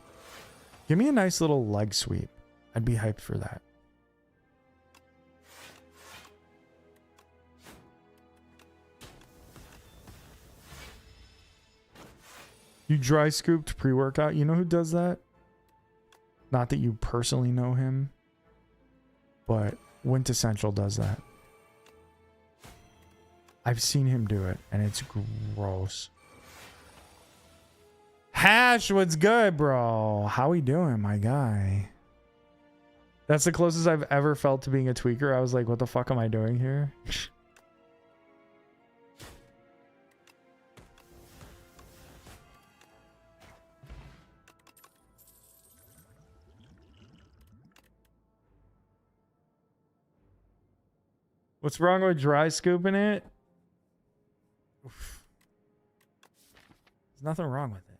Give me a nice little leg sweep. I'd be hyped for that. You dry scooped pre-workout. You know who does that? Not that you personally know him, but Quintessential does that. I've seen him do it, and it's gross. Hash, what's good, bro? How we doing, my guy? That's the closest I've ever felt to being a tweaker. I was like, what the fuck am I doing here? What's wrong with dry scooping it? Oof. There's nothing wrong with it,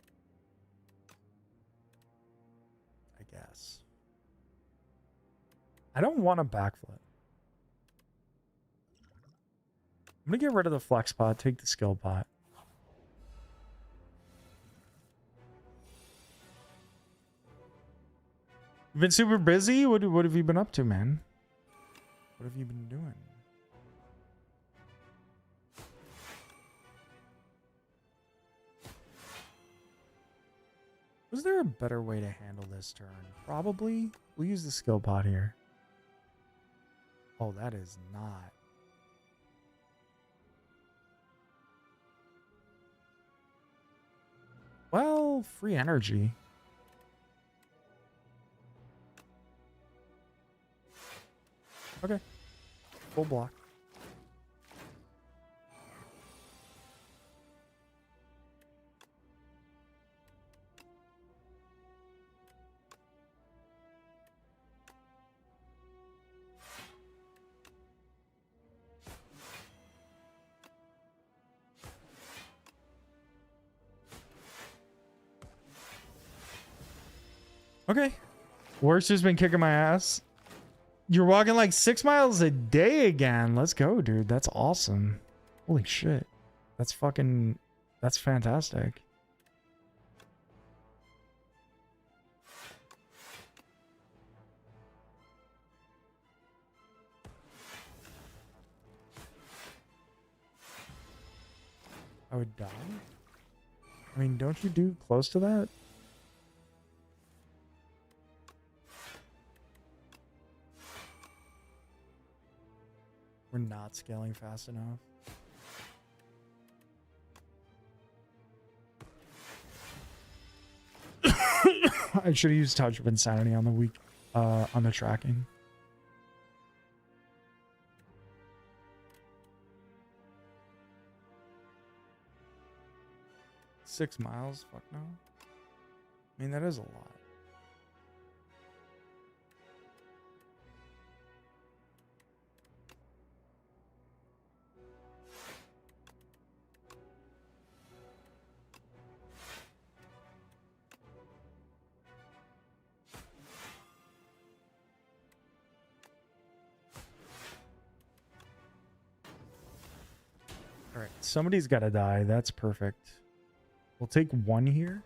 I guess. I don't want a backflip. I'm gonna get rid of the flex pot, take the skill pot. You've been super busy? What have you been up to, man? What have you been doing? Was there a better way to handle this turn? Probably. We'll use the skill pot here. Oh, that is not. Well, free energy. Okay. Full block. Okay. Worst has been kicking my ass. You're walking like 6 miles a day again. Let's go, dude. That's awesome. Holy shit. That's fucking... That's fantastic. I would die? I mean, don't you do close to that? We're not scaling fast enough. I should have used Touch of Insanity on the week, on the tracking. $6 miles? Fuck no. I mean, that is a lot. All right, somebody's got to die. That's perfect. We'll take one here.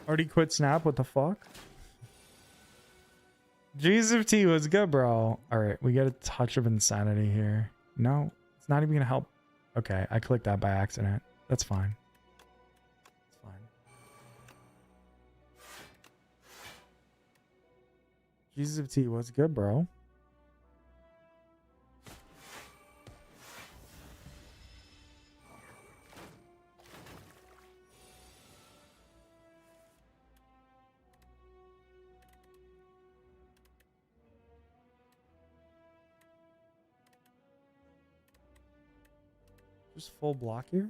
Already quit Snap. What the fuck? Jesus of T was good, bro. All right, we get a Touch of Insanity here. No, it's not even gonna help. Okay, I clicked that by accident. That's fine. It's fine. Jesus of T was good, bro. Just full block here?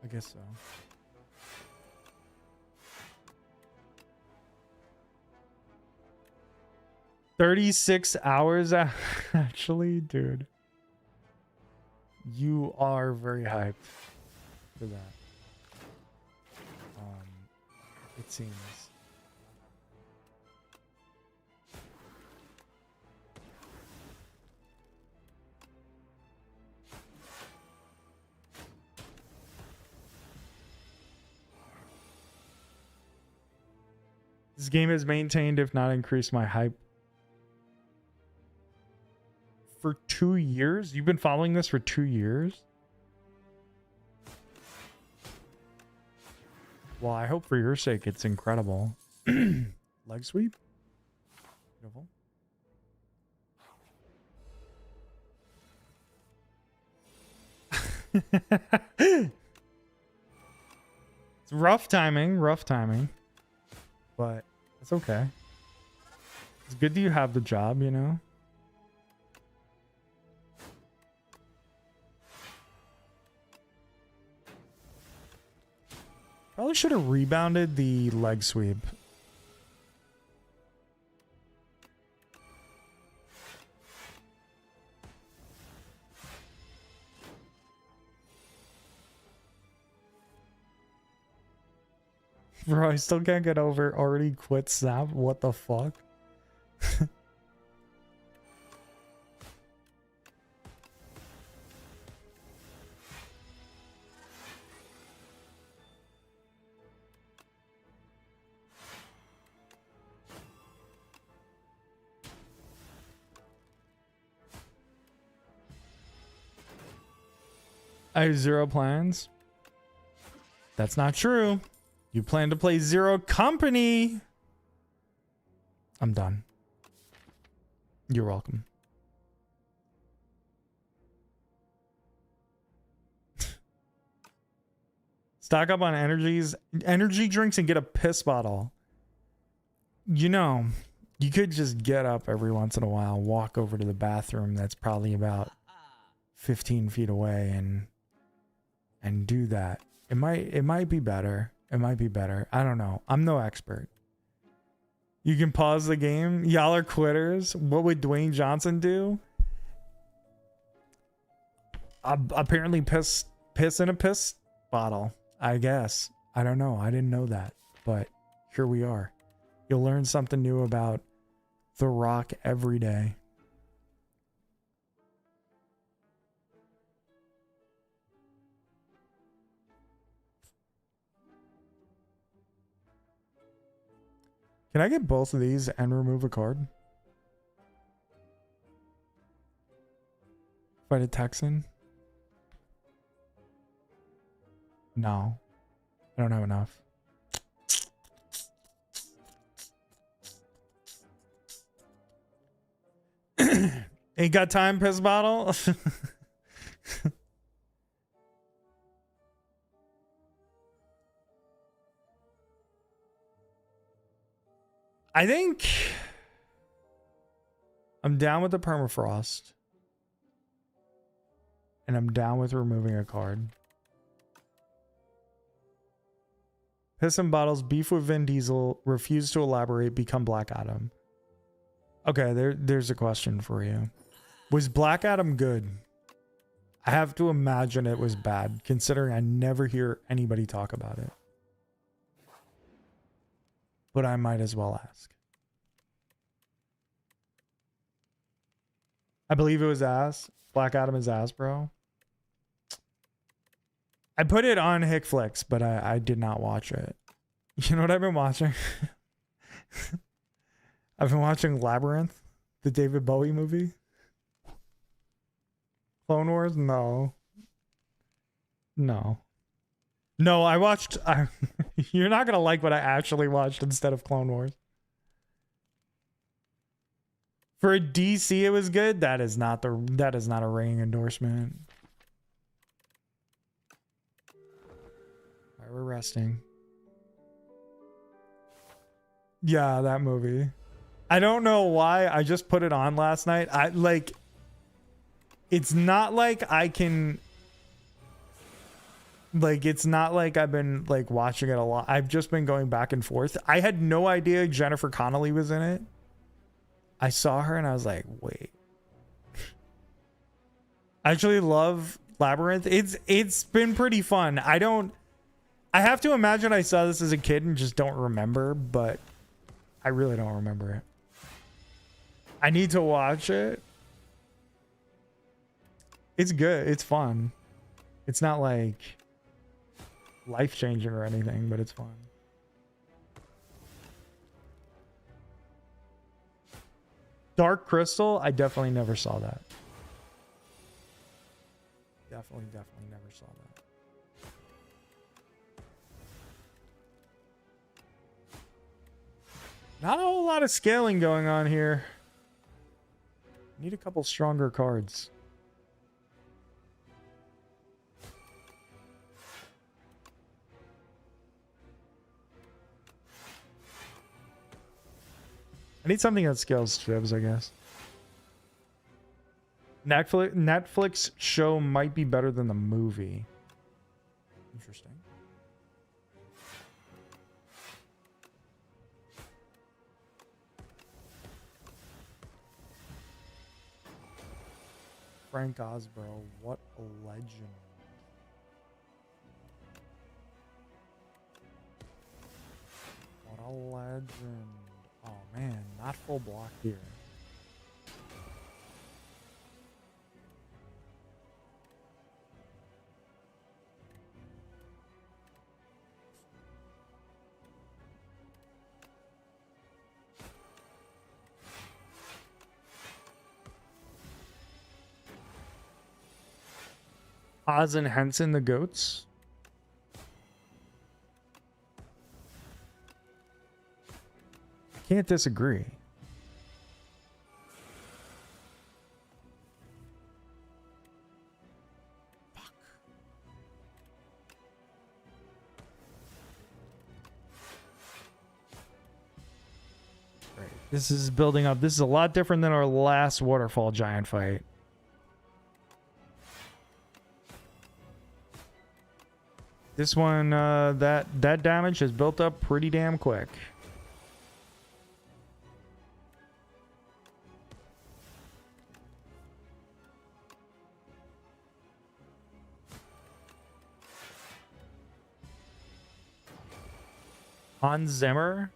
I guess so. $36 hours actually, dude. You are very hyped for that. It seems. This game has maintained, if not increased, my hype for 2 years. You've been following this for 2 years? Well, I hope for your sake it's incredible. Leg sweep. Beautiful. It's rough timing, but it's okay. It's good that you have the job, you know? Probably should have rebounded the leg sweep. Bro, I still can't get over already quit Snap. What the fuck? I have 0 plans. That's not true. You plan to play Zero Company. I'm done. You're welcome. Stock up on energy drinks and get a piss bottle. You know, you could just get up every once in a while, walk over to the bathroom that's probably about 15 feet away and do that. It might be better. It might be better. I don't know. I'm no expert. You can pause the game. Y'all are quitters. What would Dwayne Johnson do? Apparently piss in a piss bottle, I guess. I don't know. I didn't know that. But here we are. You'll learn something new about The Rock every day. Can I get both of these and remove a card? Fight a Texan? No. I don't have enough. Ain't got time, piss bottle? I think I'm down with the permafrost. And I'm down with removing a card. Piss and bottles, beef with Vin Diesel, refuse to elaborate, become Black Adam. Okay, there's a question for you. Was Black Adam good? I have to imagine it was bad, considering I never hear anybody talk about it. But I might as well ask. I believe it was ass. Black Adam is ass, bro. I put it on HickFlix, but I did not watch it. You know what I've been watching? I've been watching Labyrinth, the David Bowie movie. Clone Wars? No. No. No, I watched... You're not going to like what I actually watched instead of Clone Wars. For a DC, it was good. That is not a ringing endorsement. All right, we're resting. Yeah, that movie. I don't know why. I just put it on last night. It's not like I can... it's not like I've been, watching it a lot. I've just been going back and forth. I had no idea Jennifer Connelly was in it. I saw her and I was like, wait. I actually love Labyrinth. It's been pretty fun. I have to imagine I saw this as a kid and just don't remember, but I really don't remember it. I need to watch it. It's good. It's fun. It's not like life-changing or anything, but it's fun. Dark Crystal, I definitely never saw that. Definitely never saw that. Not a whole lot of scaling going on here. Need a couple stronger cards. I need something that scales fibs, I guess. Netflix show might be better than the movie. Interesting. Frank Osborough, what a legend. What a legend. Oh man, not full block here. Oz and Henson, the goats. Can't disagree. Fuck. Right. This is building up. This is a lot different than our last waterfall giant fight. This one, that damage has built up pretty damn quick. Hans Zimmer?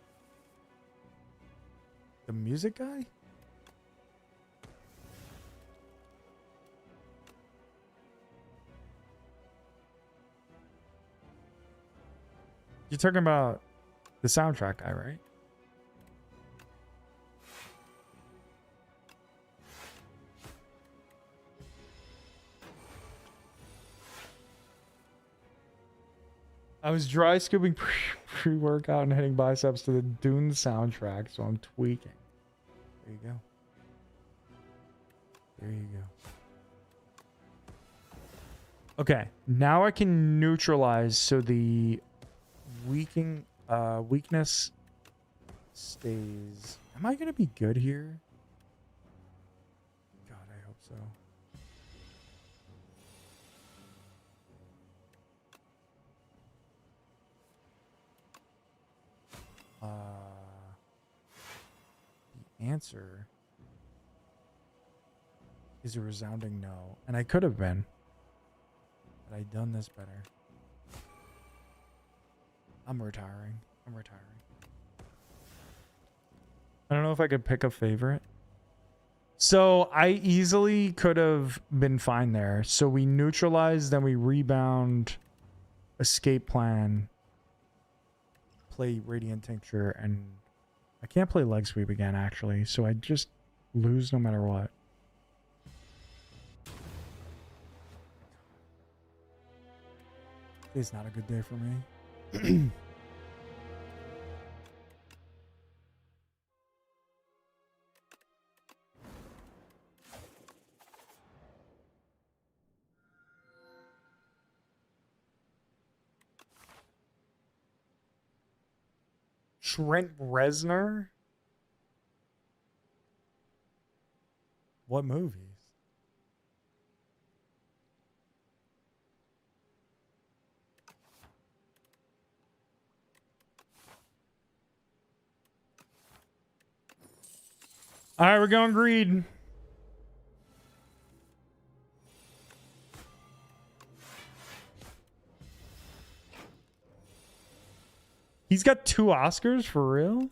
The music guy? You're talking about the soundtrack guy, right? I was dry scooping pre-workout and hitting biceps to the Dune soundtrack, so I'm tweaking. There you go. There you go. Okay, now I can neutralize so the weakness stays. Am I gonna be good here? God, I hope so. The answer is a resounding no. And I could have been. But I'd done this better. I'm retiring. I'm retiring. I don't know if I could pick a favorite. So I easily could have been fine there. So we neutralize, then we rebound, escape plan, play Radiant Tincture, and I can't play leg sweep again, actually. So I just lose no matter what. It's not a good day for me. Trent Reznor? What movies? All right, we're going greed. He's got 2 Oscars for real?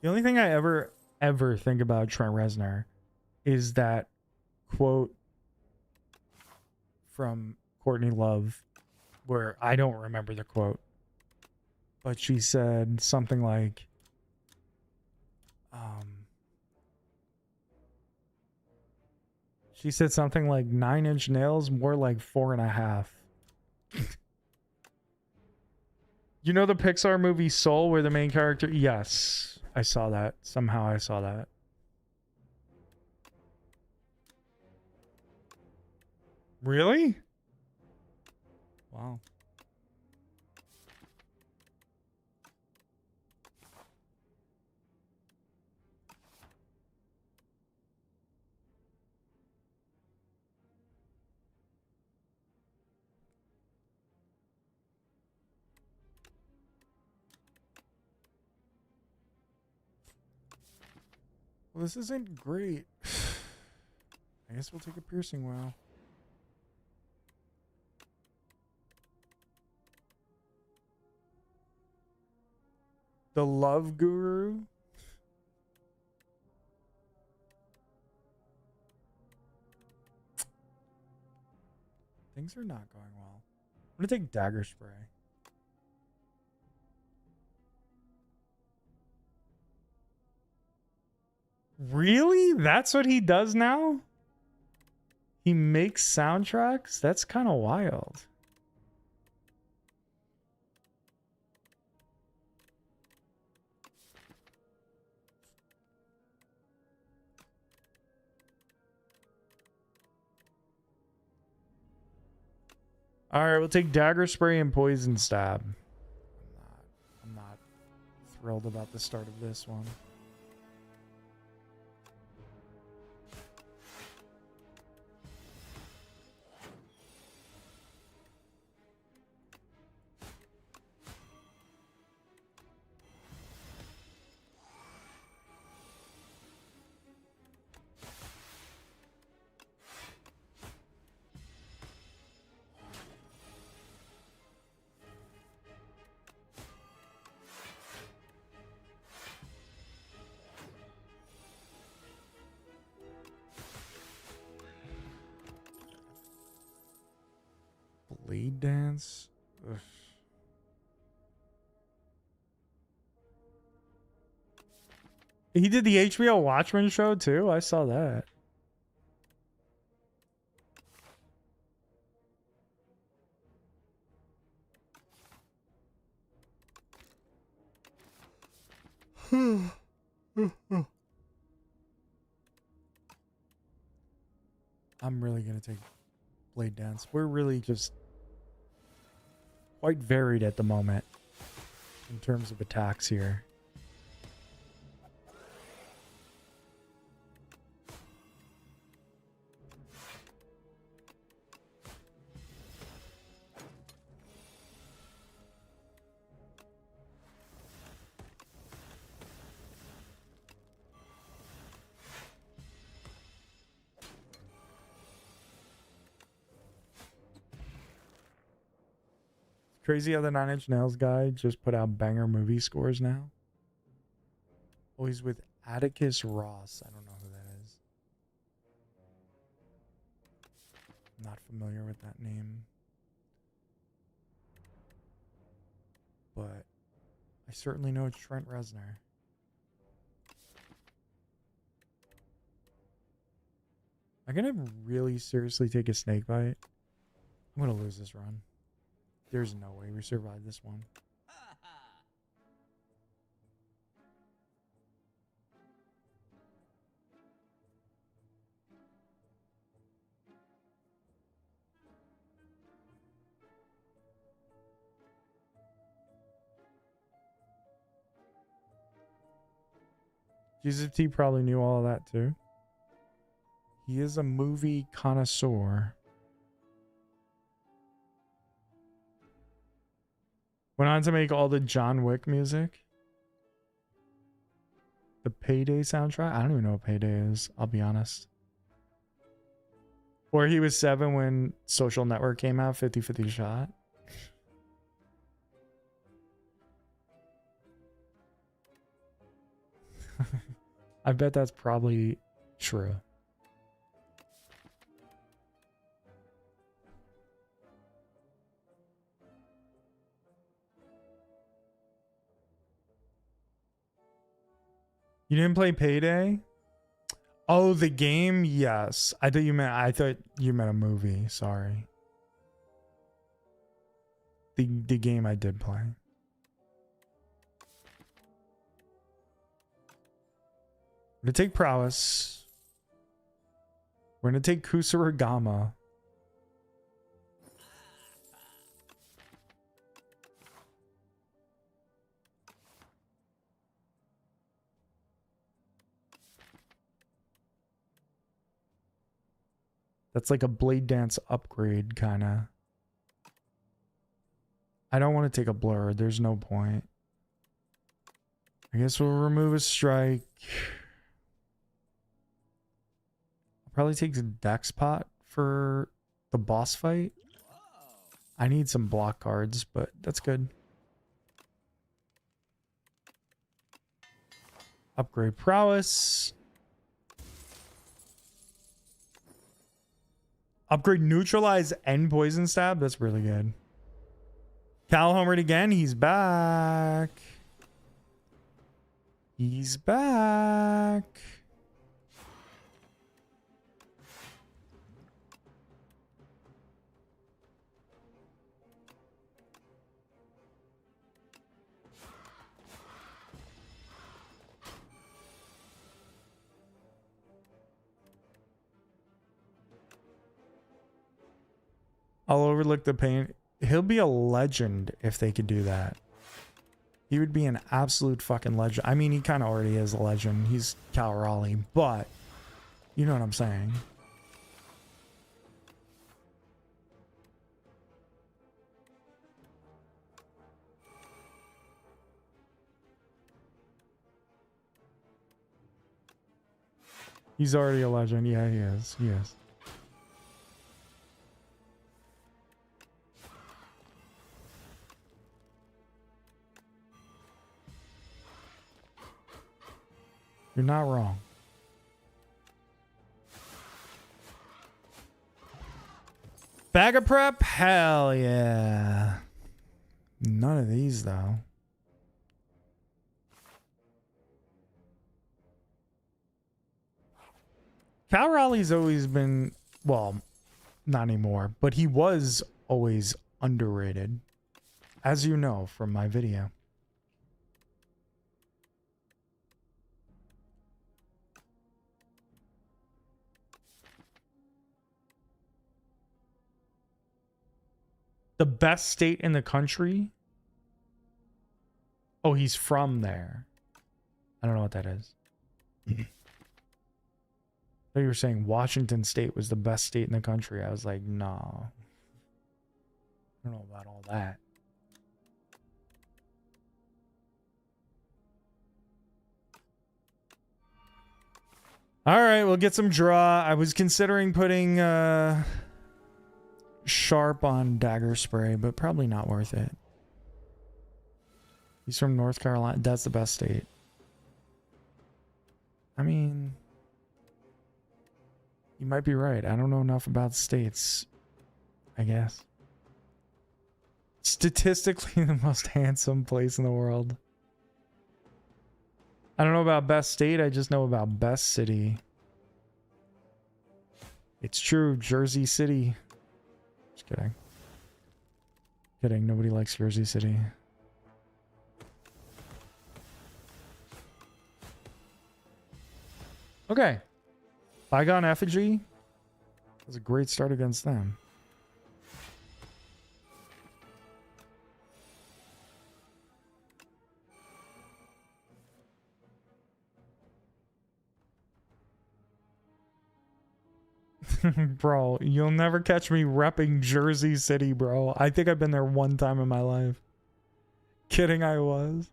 The only thing I ever think about Trent Reznor is that quote from Courtney Love, where I don't remember the quote, but she said something like, she said something like 9-inch nails, more like 4.5. You know the Pixar movie Soul where the main character... Yes, I saw that. Somehow I saw that. Really? Wow. Well, this isn't great. I guess we'll take a piercing wow. The Love Guru? Things are not going well. I'm gonna take Dagger Spray. Really? That's what he does now? He makes soundtracks? That's kind of wild. Alright, we'll take Dagger Spray and Poison Stab. I'm not thrilled about the start of this one. Blade Dance? Ugh. He did the HBO Watchmen show too? I saw that. I'm really gonna take Blade Dance. We're really just quite varied at the moment in terms of attacks here. Crazy how the 9-Inch Nails guy just put out banger movie scores now. Oh, he's with Atticus Ross. I don't know who that is. I'm not familiar with that name. But I certainly know it's Trent Reznor. I'm gonna really seriously take a snake bite. I'm gonna lose this run. There's no way we survive this one. Jesus T probably knew all of that too. He is a movie connoisseur. Went on to make all the John Wick music. The Payday soundtrack. I don't even know what Payday is. I'll be honest. Or he was 7 when Social Network came out. 50-50 Shot. I bet that's probably true. You didn't play Payday? Oh, the game? Yes. I thought you meant a movie. Sorry. The game I did play. We're gonna take Prowess. We're gonna take Kusarigama. That's like a Blade Dance upgrade, kind of. I don't want to take a Blur. There's no point. I guess we'll remove a strike. I'll probably take the Dex Pot for the boss fight. I need some block cards, but that's good. Upgrade Prowess. Upgrade Neutralize and Poison Stab. That's really good. Cal homered again. He's back. He's back. I'll overlook the pain. He'll be a legend if they could do that. He would be an absolute fucking legend. I mean, he kind of already is a legend. He's Cal Raleigh, but you know what I'm saying. He's already a legend. Yeah, he is. He is. You're not wrong. Bag of prep? Hell yeah. None of these, though. Cal Raleigh's always been, well, not anymore, but he was always underrated, as you know from my video. The best state in the country? Oh, he's from there. I don't know what that is. I thought you were saying Washington State was the best state in the country. I was like, no. I don't know about all that. All right, we'll get some draw. I was considering putting Sharp on Dagger Spray, but probably not worth it. He's from North Carolina. That's the best state. I mean, you might be right. I don't know enough about states, I guess. Statistically, the most handsome place in the world. I don't know about best state. I just know about best city. It's true. Jersey City. Just kidding. Kidding. Nobody likes Jersey City. Okay. Bygone Effigy. That was a great start against them. Bro, you'll never catch me repping Jersey City, bro. I think I've been there one time in my life. Kidding, I was.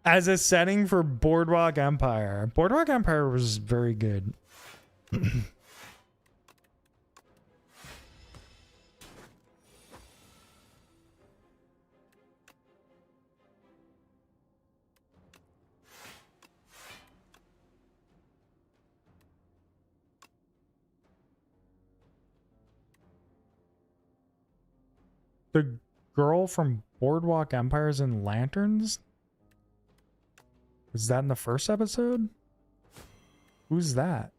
As a setting for Boardwalk Empire. Boardwalk Empire was very good. The girl from Boardwalk Empires and Lanterns? Was that in the first episode? Who's that?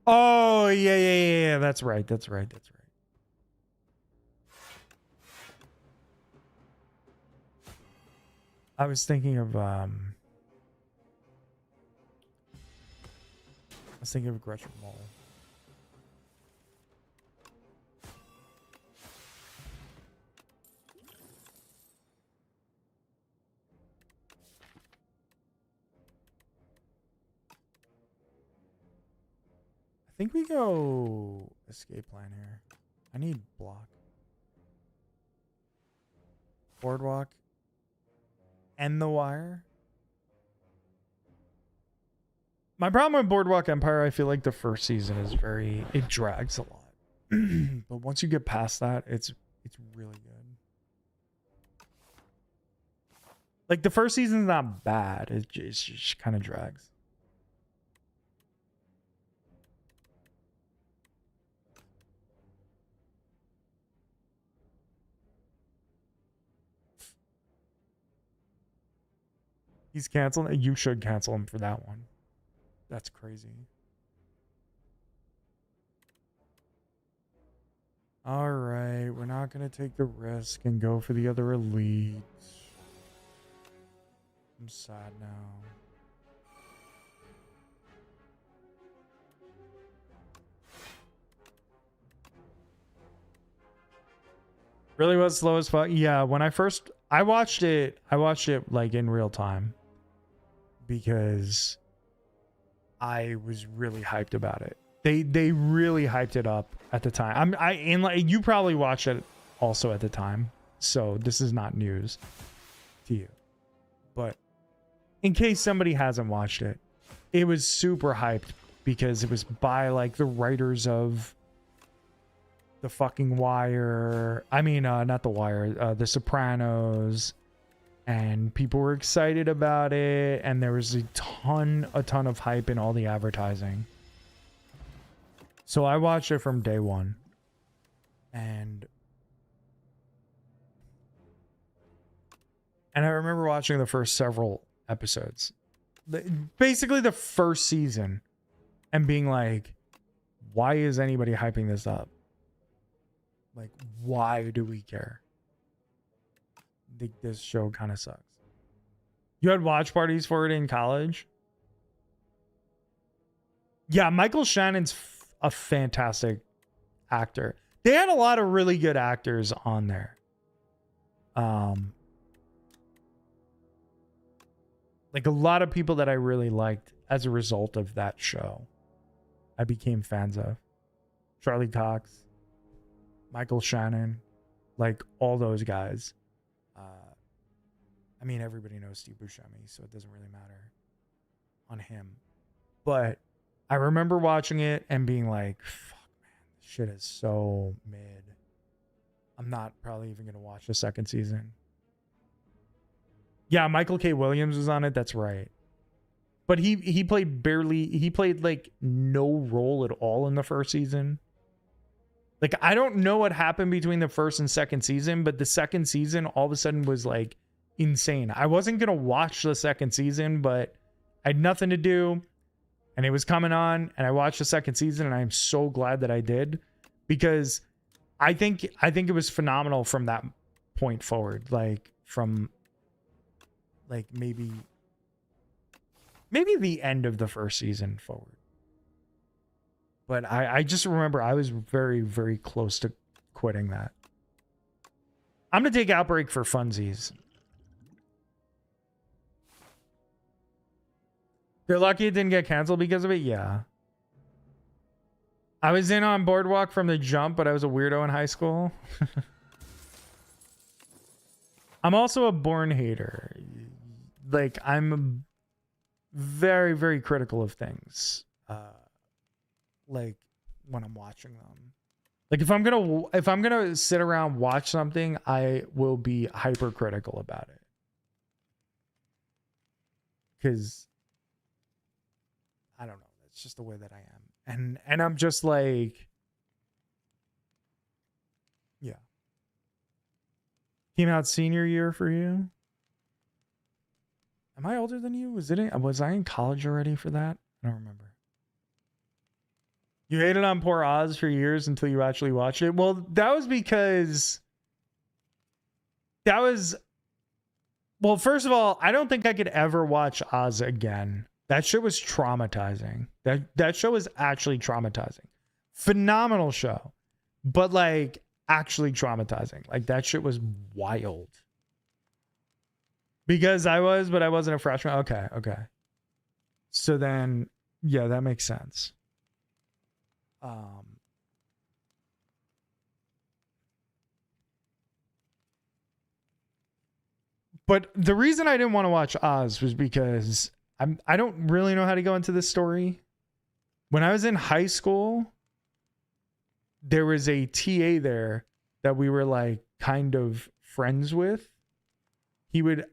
Oh, yeah. That's right. I was thinking of Gretchen Mol. I think we go escape plan here. I need block. Boardwalk. End the wire. My problem with Boardwalk Empire, I feel like the first season is it drags a lot. But once you get past that, it's really good. Like the first season's not bad. It just kind of drags. He's canceled. You should cancel him for that one. That's crazy. All right, we're not going to take the risk and go for the other elites. I'm sad now. Really was slow as fuck. Yeah, when I watched it like in real time because I was really hyped about it. They really hyped it up at the time. You probably watched it also at the time, so this is not news to you. But in case somebody hasn't watched it, it was super hyped because it was by like the writers of The fucking Wire. I mean, not The Wire, The Sopranos. And people were excited about it, and there was a ton of hype in all the advertising. So I watched it from day one. And I remember watching the first several episodes. Basically the first season. And being like, why is anybody hyping this up? Like, why do we care? This show kind of sucks. You had watch parties for it in college? Yeah, Michael Shannon's a fantastic actor. They had a lot of really good actors on there. Like a lot of people that I really liked as a result of that show. I became fans of. Charlie Cox, Michael Shannon, like all those guys. I mean, everybody knows Steve Buscemi, so it doesn't really matter on him. But I remember watching it and being like, fuck, man, this shit is so mid. I'm not probably even going to watch the second season. Yeah, Michael K. Williams was on it. That's right. But he played like no role at all in the first season. Like, I don't know what happened between the first and second season, but the second season all of a sudden was like insane. I wasn't going to watch the second season, but I had nothing to do and it was coming on and I watched the second season and I'm so glad that I did because I think it was phenomenal from that point forward. Like from like maybe the end of the first season forward. But I just remember I was very, very close to quitting that. I'm going to take Outbreak for funsies. They're lucky it didn't get canceled because of it. Yeah. I was in on Boardwalk from the jump, but I was a weirdo in high school. I'm also a born hater. Like, I'm very, very critical of things. Like when I'm watching them. Like if I'm gonna sit around watch something, I will be hypercritical about it. Cause I don't know. That's just the way that I am. And I'm just like, yeah. Came out senior year for you? Am I older than you? Was I in college already for that? I don't remember. You hated on Poor Oz for years until you actually watched it. Well, that was because well, first of all, I don't think I could ever watch Oz again. That shit was traumatizing. That show was actually traumatizing. Phenomenal show, but like actually traumatizing. Like that shit was wild. Because I wasn't a freshman. Okay. So then, yeah, that makes sense. But the reason I didn't want to watch Oz was because I don't really know how to go into this story. When I was in high school, there was a TA there that we were like kind of friends with. We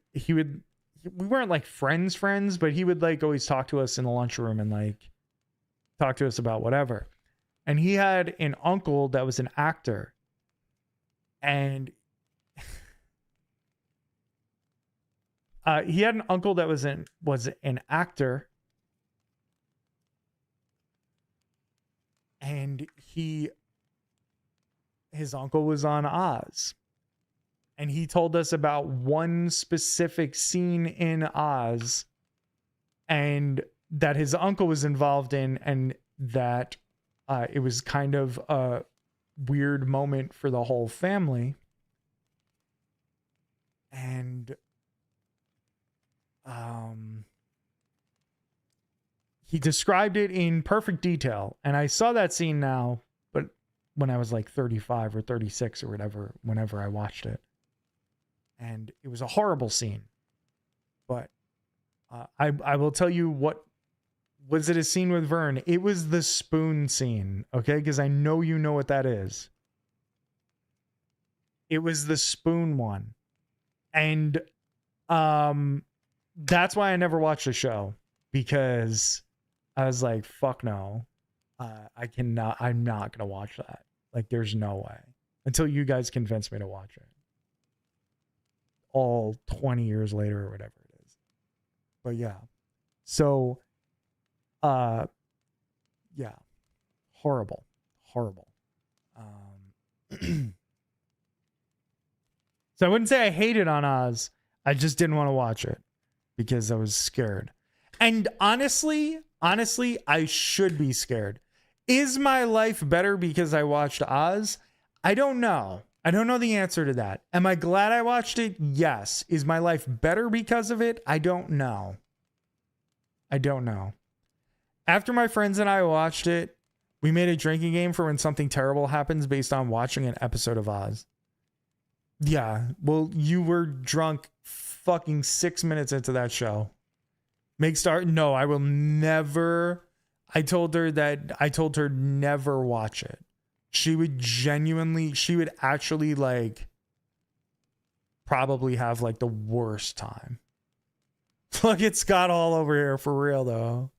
weren't like friends, but he would like always talk to us in the lunchroom and like talk to us about whatever. And he had an uncle that was an actor. And he had an uncle that was an actor. And his uncle was on Oz. And he told us about one specific scene in Oz and that his uncle was involved in, and that it was kind of a weird moment for the whole family. And he described it in perfect detail. And I saw that scene now, but when I was like 35 or 36 or whatever, whenever I watched it. And it was a horrible scene. But I will tell you what was it a scene with Vern? It was the spoon scene, okay? Because I know you know what that is. It was the spoon one. And that's why I never watched the show. Because I was like, fuck no. I'm not going to watch that. Like, there's no way. Until you guys convince me to watch it. All 20 years later or whatever it is. But yeah. So, yeah. Horrible. So I wouldn't say I hated on Oz. I just didn't want to watch it because I was scared. And honestly, I should be scared. Is my life better because I watched Oz? I don't know. I don't know the answer to that. Am I glad I watched it? Yes. Is my life better because of it? I don't know. After my friends and I watched it, we made a drinking game for when something terrible happens based on watching an episode of Oz. Yeah. Well, you were drunk fucking 6 minutes into that show. No, I will never. I told her never watch it. She would actually like probably have like the worst time. Look at Scott all over here for real though.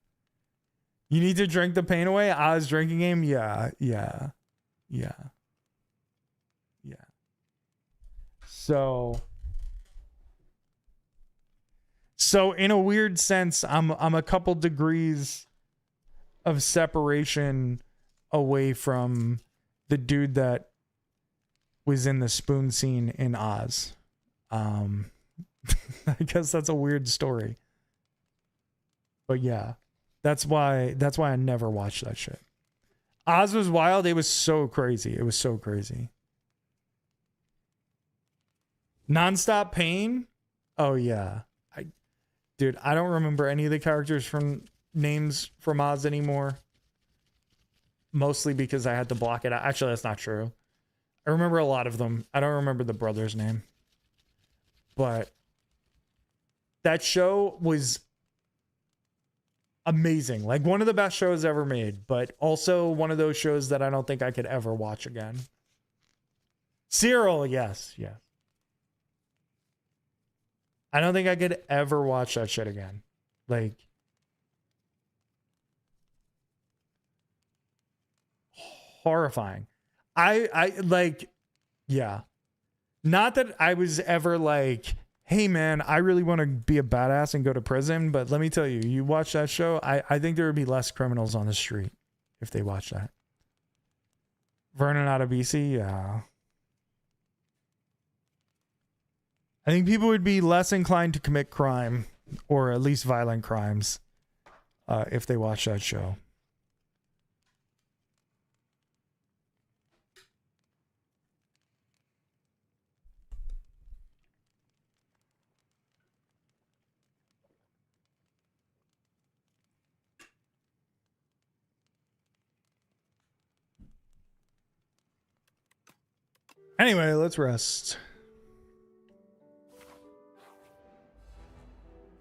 You need to drink the pain away? Oz drinking game? Yeah. So in a weird sense, I'm a couple degrees of separation away from the dude that was in the spoon scene in Oz. I guess that's a weird story. But yeah, that's why I never watched that shit. Oz was wild. It was so crazy. Nonstop pain. Oh yeah. Dude, I don't remember any of the characters from names from Oz anymore. Mostly because I had to block it out. Actually, that's not true. I remember a lot of them. I don't remember the brother's name. But that show was amazing. Like one of the best shows ever made, but also one of those shows that I don't think I could ever watch again. Cyril, yes, yes. I don't think I could ever watch that shit again. Like, horrifying. I like, yeah. Not that I was ever like, hey man, I really want to be a badass and go to prison, but let me tell you, you watch that show, I think there would be less criminals on the street if they watched that. Vernon out of BC, yeah. I think people would be less inclined to commit crime, or at least violent crimes, if they watched that show. Anyway, let's rest.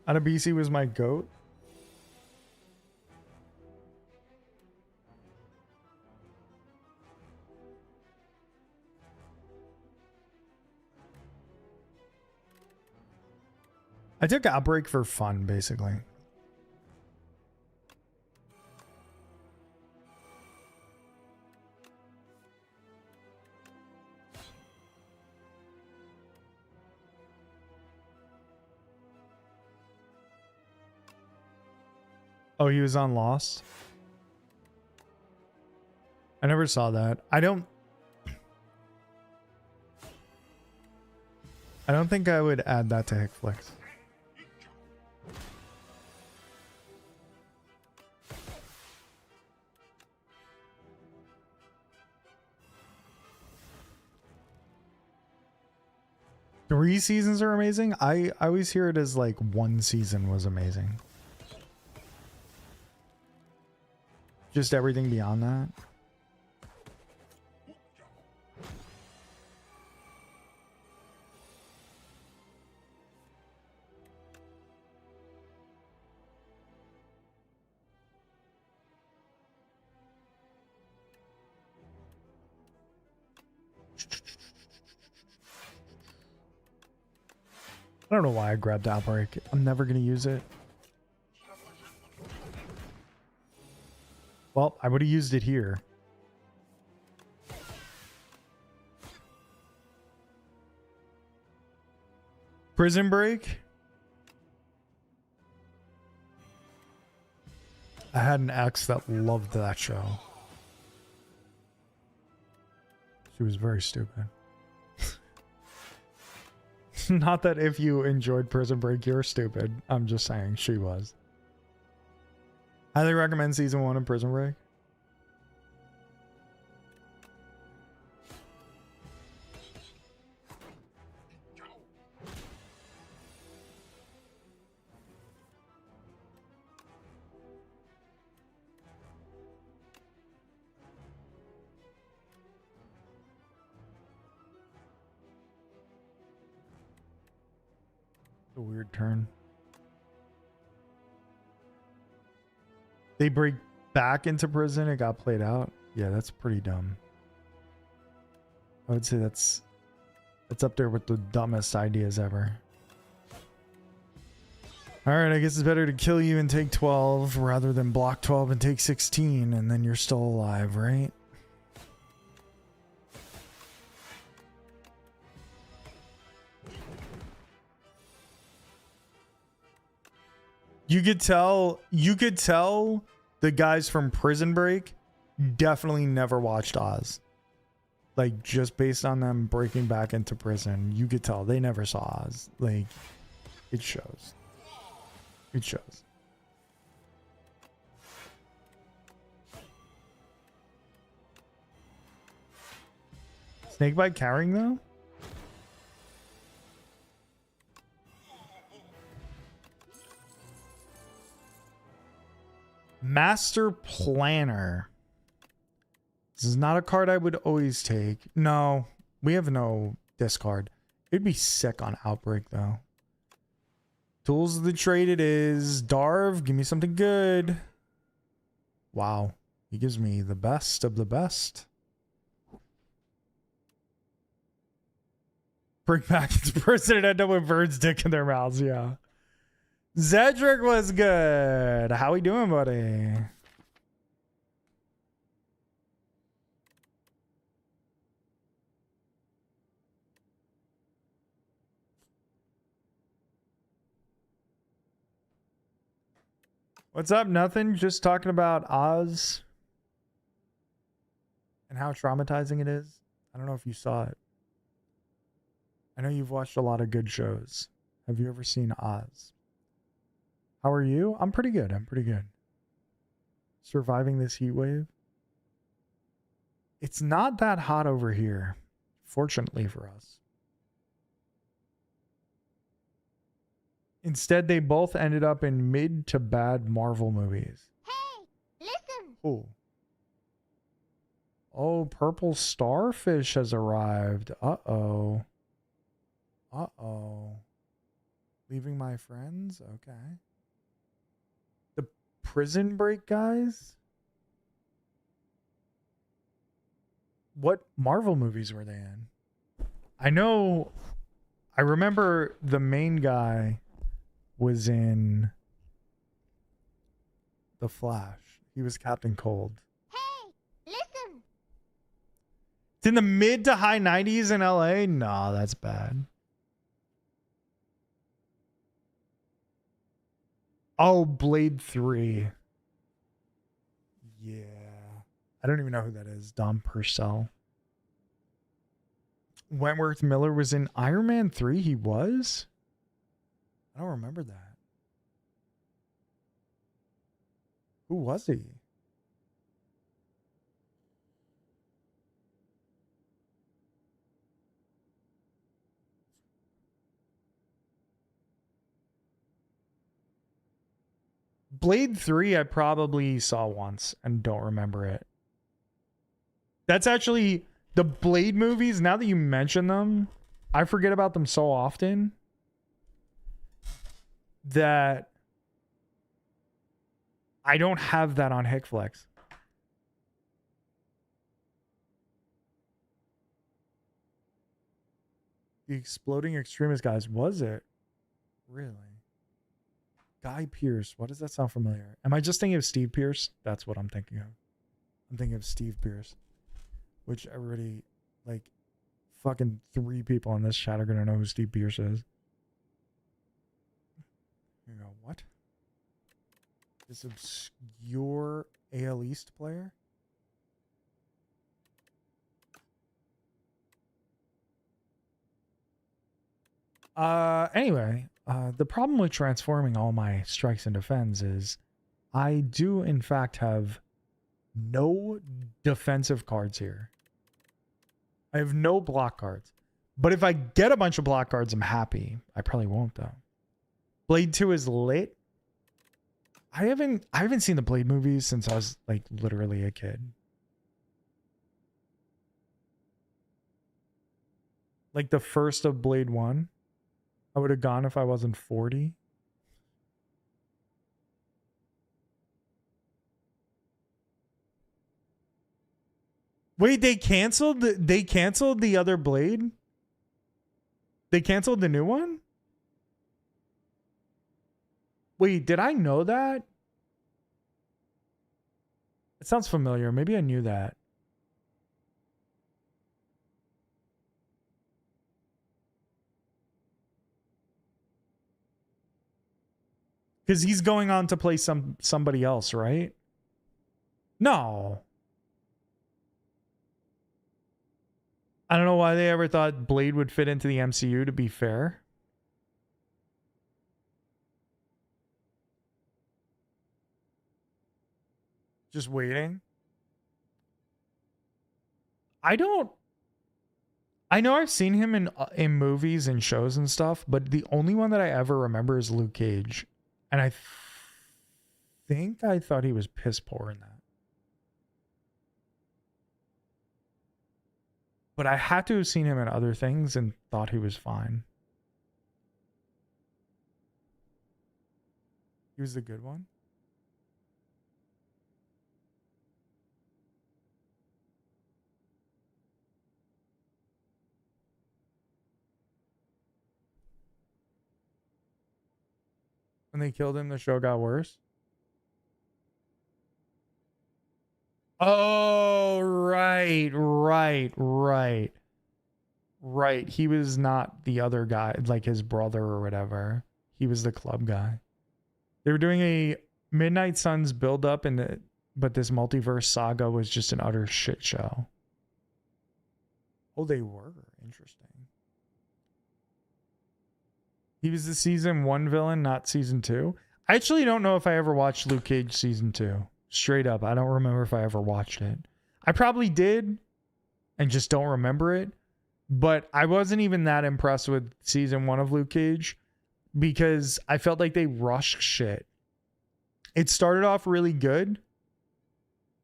Out of BC was my goat. I took Outbreak for fun, basically. Oh, he was on Lost? I never saw that. I don't think I would add that to Hickflix. Three seasons are amazing? I always hear it as like one season was amazing. Just everything beyond that. I don't know why I grabbed Outbreak. I'm never going to use it. Well, I would have used it here. Prison Break. I had an ex that loved that show. She was very stupid. Not that if you enjoyed Prison Break, you're stupid. I'm just saying she was. Highly recommend season 1 of Prison Break. A weird turn. They break back into prison. It got played out. Yeah, that's pretty dumb. I would say that's up there with the dumbest ideas ever. All right, I guess it's better to kill you and take 12 rather than block 12 and take 16, and then you're still alive, right? You could tell the guys from Prison Break definitely never watched Oz. Like, just based on them breaking back into prison, you could tell they never saw Oz. Like, it shows. It shows. Snakebite carrying though? Master Planner. This is not a card I would always take. No, we have no discard. It'd be sick on Outbreak, though. Tools of the trade it is. Darv, give me something good. Wow. He gives me the best of the best. Bring back the person and end up with Bird's dick in their mouths, yeah. Zedric was good. How we doing, buddy? What's up? Nothing. Just talking about Oz and how traumatizing it is. I don't know if you saw it. I know you've watched a lot of good shows. Have you ever seen Oz? How are you? I'm pretty good. I'm pretty good. Surviving this heat wave. It's not that hot over here, fortunately for us. Instead, they both ended up in mid to bad Marvel movies. Hey, listen. Oh. Oh, purple starfish has arrived. Uh-oh. Uh-oh. Leaving my friends? Okay. The Prison Break guys? What Marvel movies were they in? I remember the main guy was in The Flash. He was Captain Cold. Hey, listen. It's in the mid to high 90s in LA? No, that's bad. Oh, Blade 3. Yeah. I don't even know who that is. Dom Purcell. Wentworth Miller was in Iron Man 3? He was? I don't remember that. Who was he? Blade 3 I probably saw once and don't remember it. That's actually the Blade movies, now that you mention them, I forget about them so often that I don't have that on Hickflex. The Exploding Extremist guys, was it? Really? Guy Pearce. What does that sound familiar? Am I just thinking of Steve Pierce? That's what I'm thinking of. I'm thinking of Steve Pierce. Which everybody, like, fucking 3 people in this chat are going to know who Steve Pierce is. You go, what? This obscure AL East player? Anyway, the problem with transforming all my strikes into fens is I do, in fact, have no defensive cards here. I have no block cards. But if I get a bunch of block cards, I'm happy. I probably won't, though. Blade 2 is lit. I haven't seen the Blade movies since I was, like, literally a kid. Like the first of Blade 1. I would have gone if I wasn't 40. Wait, they canceled the other Blade? They canceled the new one? Wait, did I know that? It sounds familiar. Maybe I knew that. Because he's going on to play somebody else, right? No. I don't know why they ever thought Blade would fit into the MCU, to be fair. Just waiting. I know I've seen him in movies and shows and stuff, but the only one that I ever remember is Luke Cage. And I think I thought he was piss poor in that. But I had to have seen him in other things and thought he was fine. He was the good one? When they killed him, the show got worse? Oh, right. Right. He was not the other guy, like his brother or whatever. He was the club guy. They were doing a Midnight Suns build up but this multiverse saga was just an utter shit show. Oh, they were. Interesting. He was the season 1 villain, not season 2. I actually don't know if I ever watched Luke Cage season 2. Straight up, I don't remember if I ever watched it. I probably did and just don't remember it. But I wasn't even that impressed with season 1 of Luke Cage because I felt like they rushed shit. It started off really good.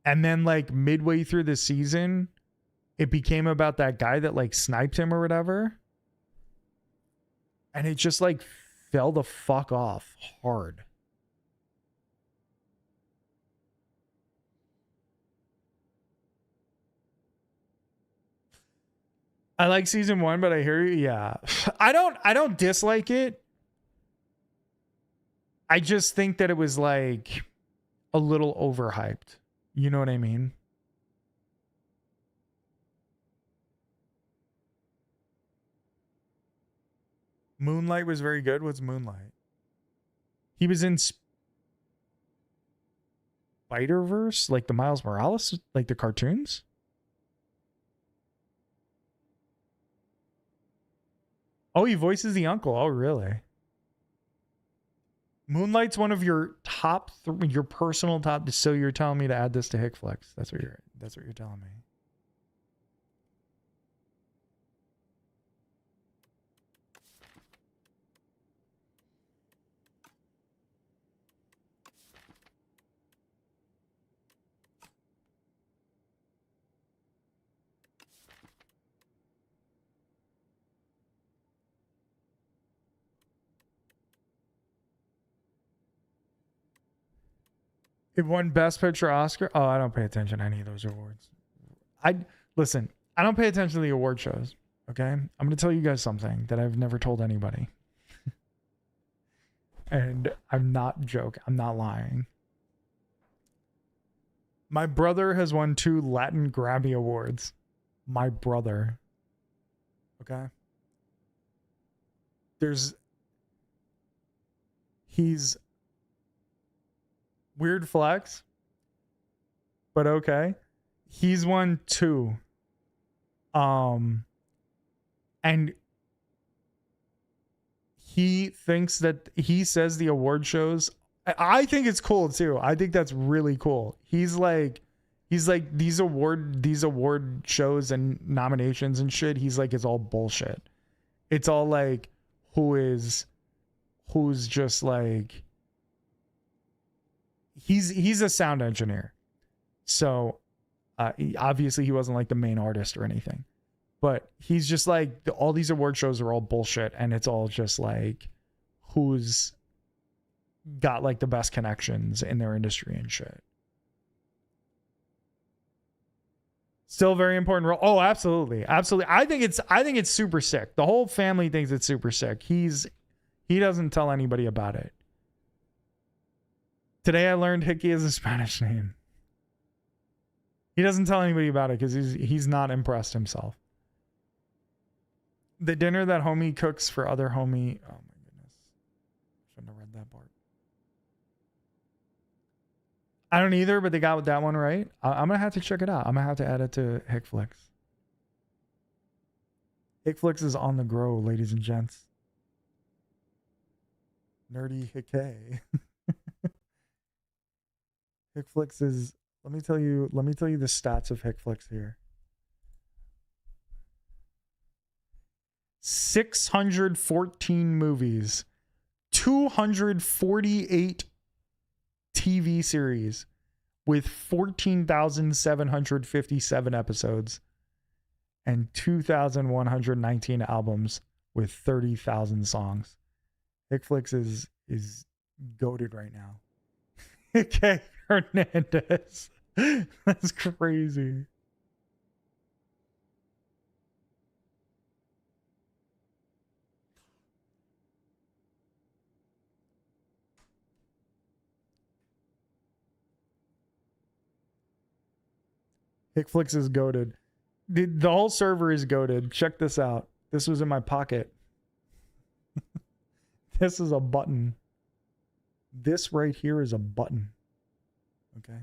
And then like midway through the season, it became about that guy that like sniped him or whatever. And it just like fell the fuck off hard. I like season 1, but I hear you. Yeah. I don't dislike it. I just think that it was like a little overhyped. You know what I mean? Moonlight was very good. What's Moonlight? He was in Spider-Verse, like the Miles Morales, like the cartoons. Oh, he voices the uncle. Oh, really? Moonlight's one of your top three, your personal top. So you're telling me to add this to Hickflex? That's what you're telling me. It won Best Picture Oscar. Oh, I don't pay attention to any of those awards. Listen, I don't pay attention to the award shows. Okay. I'm going to tell you guys something that I've never told anybody. And I'm not joking. I'm not lying. My brother has won 2 Latin Grammy Awards. My brother. Okay. He's weird flex, but okay. He's won 2. And he thinks that he says the award shows. I think it's cool too. I think that's really cool. He's like these award shows and nominations and shit. He's like, it's all bullshit. It's all like who's just like, he's a sound engineer. So obviously he wasn't like the main artist or anything, but he's just like, all these award shows are all bullshit. And it's all just like, who's got like the best connections in their industry and shit. Still very important role. Oh, absolutely. Absolutely. I think it's super sick. The whole family thinks it's super sick. He doesn't tell anybody about it. Today I learned Hickey is a Spanish name. He doesn't tell anybody about it because he's not impressed himself. The dinner that homie cooks for other homie. Oh my goodness. Shouldn't have read that part. I don't either, but they got that one right. I'm going to have to check it out. I'm going to have to add it to Hickflix. Hickflix is on the grow, ladies and gents. Nerdy Hickey. Hickflix is, let me tell you the stats of Hickflix here. 614 movies, 248 TV series with 14,757 episodes and 2,119 albums with 30,000 songs. HickFlix is goated right now. Okay, Hernandez. That's crazy. HickFlix is goated. The whole server is goated. Check this out. This was in my pocket. This is a button. This right here is a button. Okay.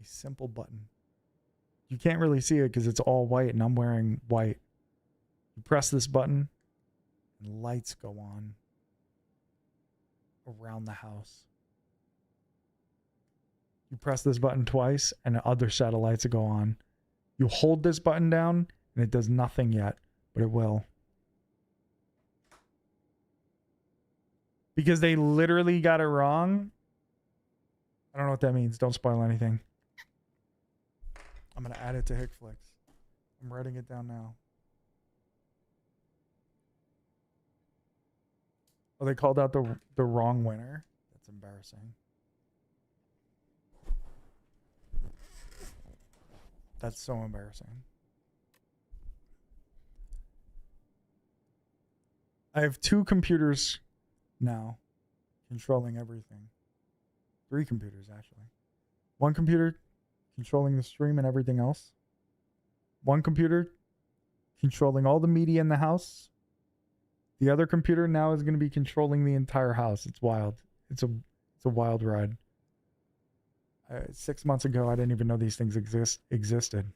A simple button. You can't really see it because it's all white and I'm wearing white. You press this button and lights go on around the house. You press this button twice and other satellites go on. You hold this button down and it does nothing yet, but it will. Because they literally got it wrong. I don't know what that means. Don't spoil anything. I'm going to add it to HickFlix. I'm writing it down now. Oh, they called out the wrong winner? That's embarrassing. That's so embarrassing. I have 2 computers now controlling everything. 3 computers, actually. 1 computer controlling the stream and everything else. 1 computer controlling all the media in the house. The other computer now is going to be controlling the entire house. It's wild. It's a wild ride. 6 months ago, I didn't even know these things existed.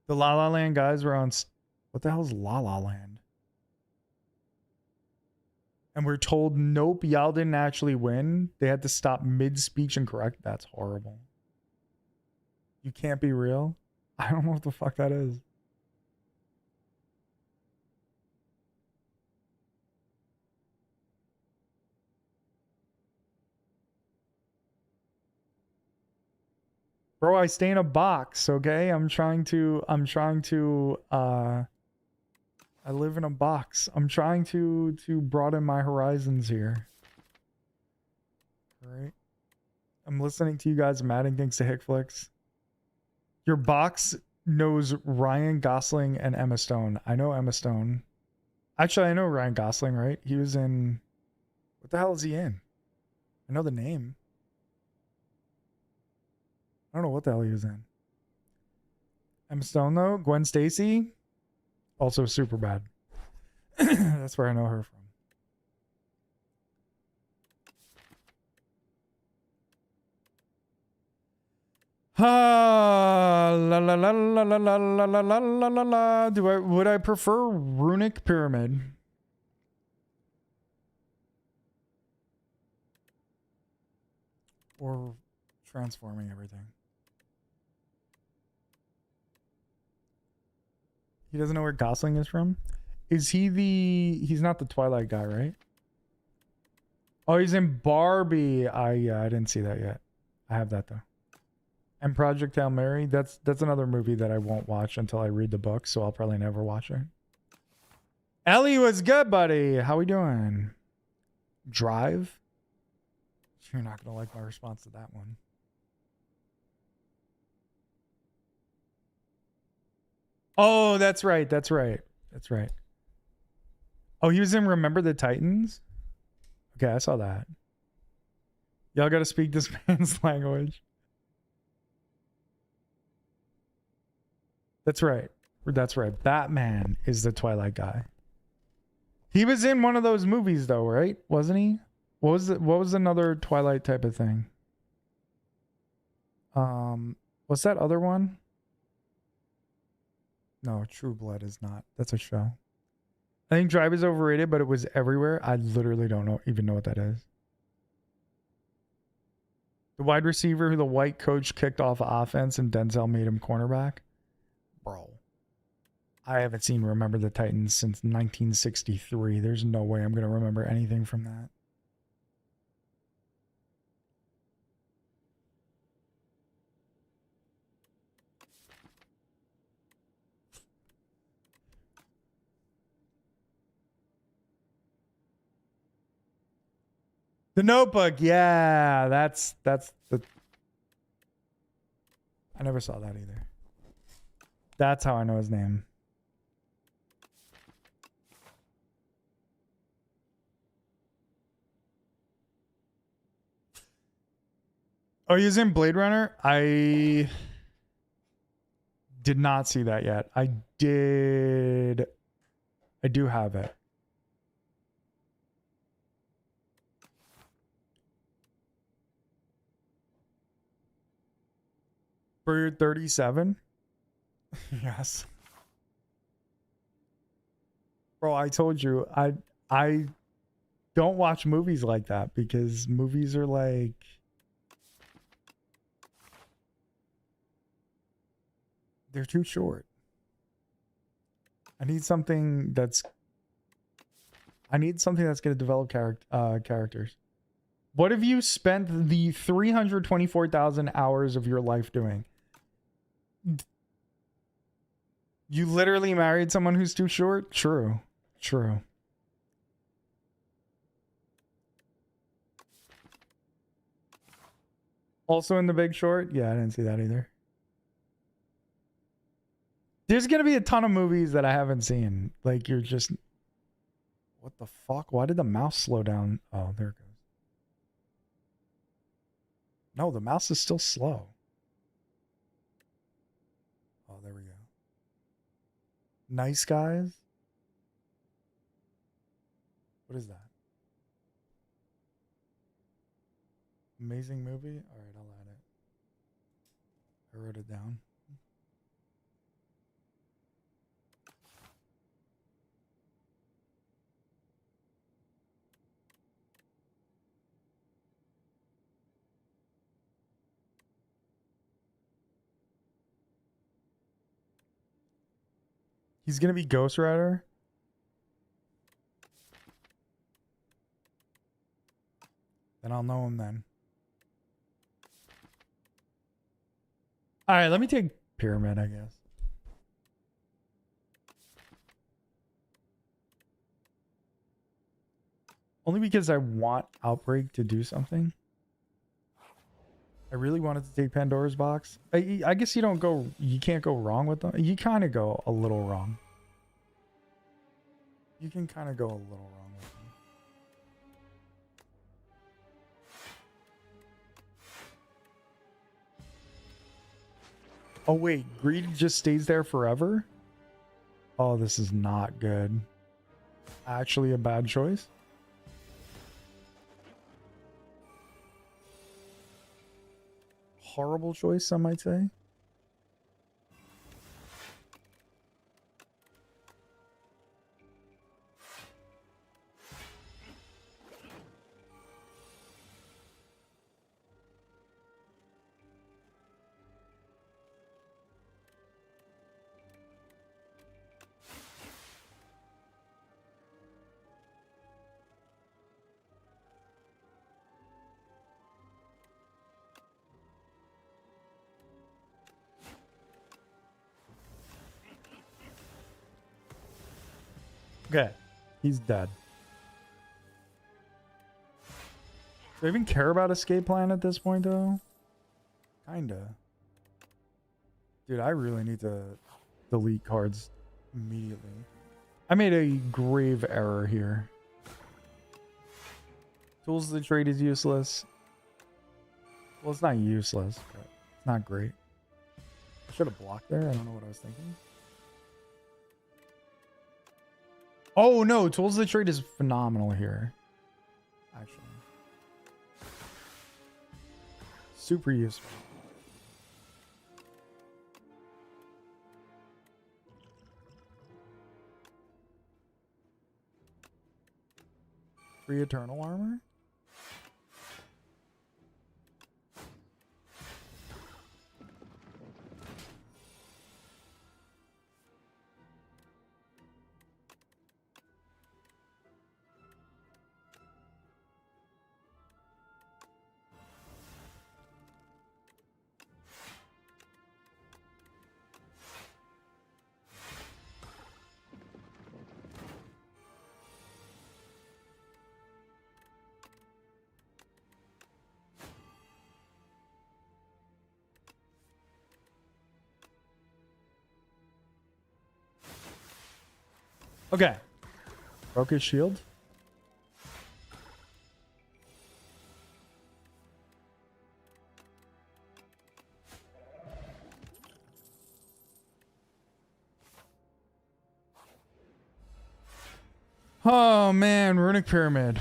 The La La Land guys were on... What the hell is La La Land? And we're told, nope, y'all didn't actually win. They had to stop mid-speech and correct. That's horrible. You can't be real? I don't know what the fuck that is. Bro, I stay in a box, okay? I live in a box. I'm trying to broaden my horizons here. All right. I'm listening to you guys. I'm adding things to HickFlix. Your box knows Ryan Gosling and Emma Stone. I know Emma Stone. Actually, I know Ryan Gosling, right? He was in... What the hell is he in? I know the name. I don't know what the hell he was in. Emma Stone, though. Gwen Stacy. Also super bad. That's where I know her from. La la la la la la la la la la la la. Would I prefer Runic Pyramid? Or transforming everything? He doesn't know where Gosling is from? Is he he's not the Twilight guy, right? Oh, he's in Barbie. I didn't see that yet. I have that though. And Project Hail Mary, that's another movie that I won't watch until I read the book, so I'll probably never watch it. Ellie, what's good, buddy? How we doing? Drive? You're not gonna like my response to that one. Oh, that's right. That's right. That's right. Oh, he was in Remember the Titans? Okay, I saw that. Y'all got to speak this man's language. That's right. That's right. Batman is the Twilight guy. He was in one of those movies though, right? Wasn't he? What was another Twilight type of thing? What's that other one? No, True Blood is not. That's a show. I think Drive is overrated, but it was everywhere. I literally don't even know what that is. The wide receiver who the white coach kicked off offense and Denzel made him cornerback. Bro. I haven't seen Remember the Titans since 1963. There's no way I'm going to remember anything from that. The Notebook. Yeah, that's the. I never saw that either. That's how I know his name. Oh, he's in Blade Runner? I did not see that yet. I do have it. For 37? Yes. Bro, I told you I don't watch movies like that because movies are like they're too short. I need something that's going to develop characters. What have you spent the 324,000 hours of your life doing? You literally married someone who's too short? True. True. Also in The Big Short? Yeah, I didn't see that either. There's going to be a ton of movies that I haven't seen. Like, you're just... What the fuck? Why did the mouse slow down? Oh, there it goes. No, the mouse is still slow. Oh, there we go. Nice Guys? What is that? Amazing movie? Alright, I'll add it. I wrote it down. He's gonna be Ghost Rider? Then I'll know him then. Alright, let me take Pyramid, I guess. Only because I want Outbreak to do something. I really wanted to take Pandora's Box. I guess you can't go wrong with them. You kind of go a little wrong. You can kind of go a little wrong with them. Oh wait, greed just stays there forever? Oh, this is not good. Actually a bad choice. Horrible choice, some might say. Okay, he's dead. Do I even care about escape plan at this point, though? Kinda. Dude, I really need to delete cards immediately. I made a grave error here. Tools of the trade is useless. Well, it's not useless, but it's not great. I should have blocked there. I don't know what I was thinking. Oh no, Tools of the Trade is phenomenal here. Actually. Super useful. Free Eternal Armor? Okay. Broke his shield. Oh man, runic pyramid.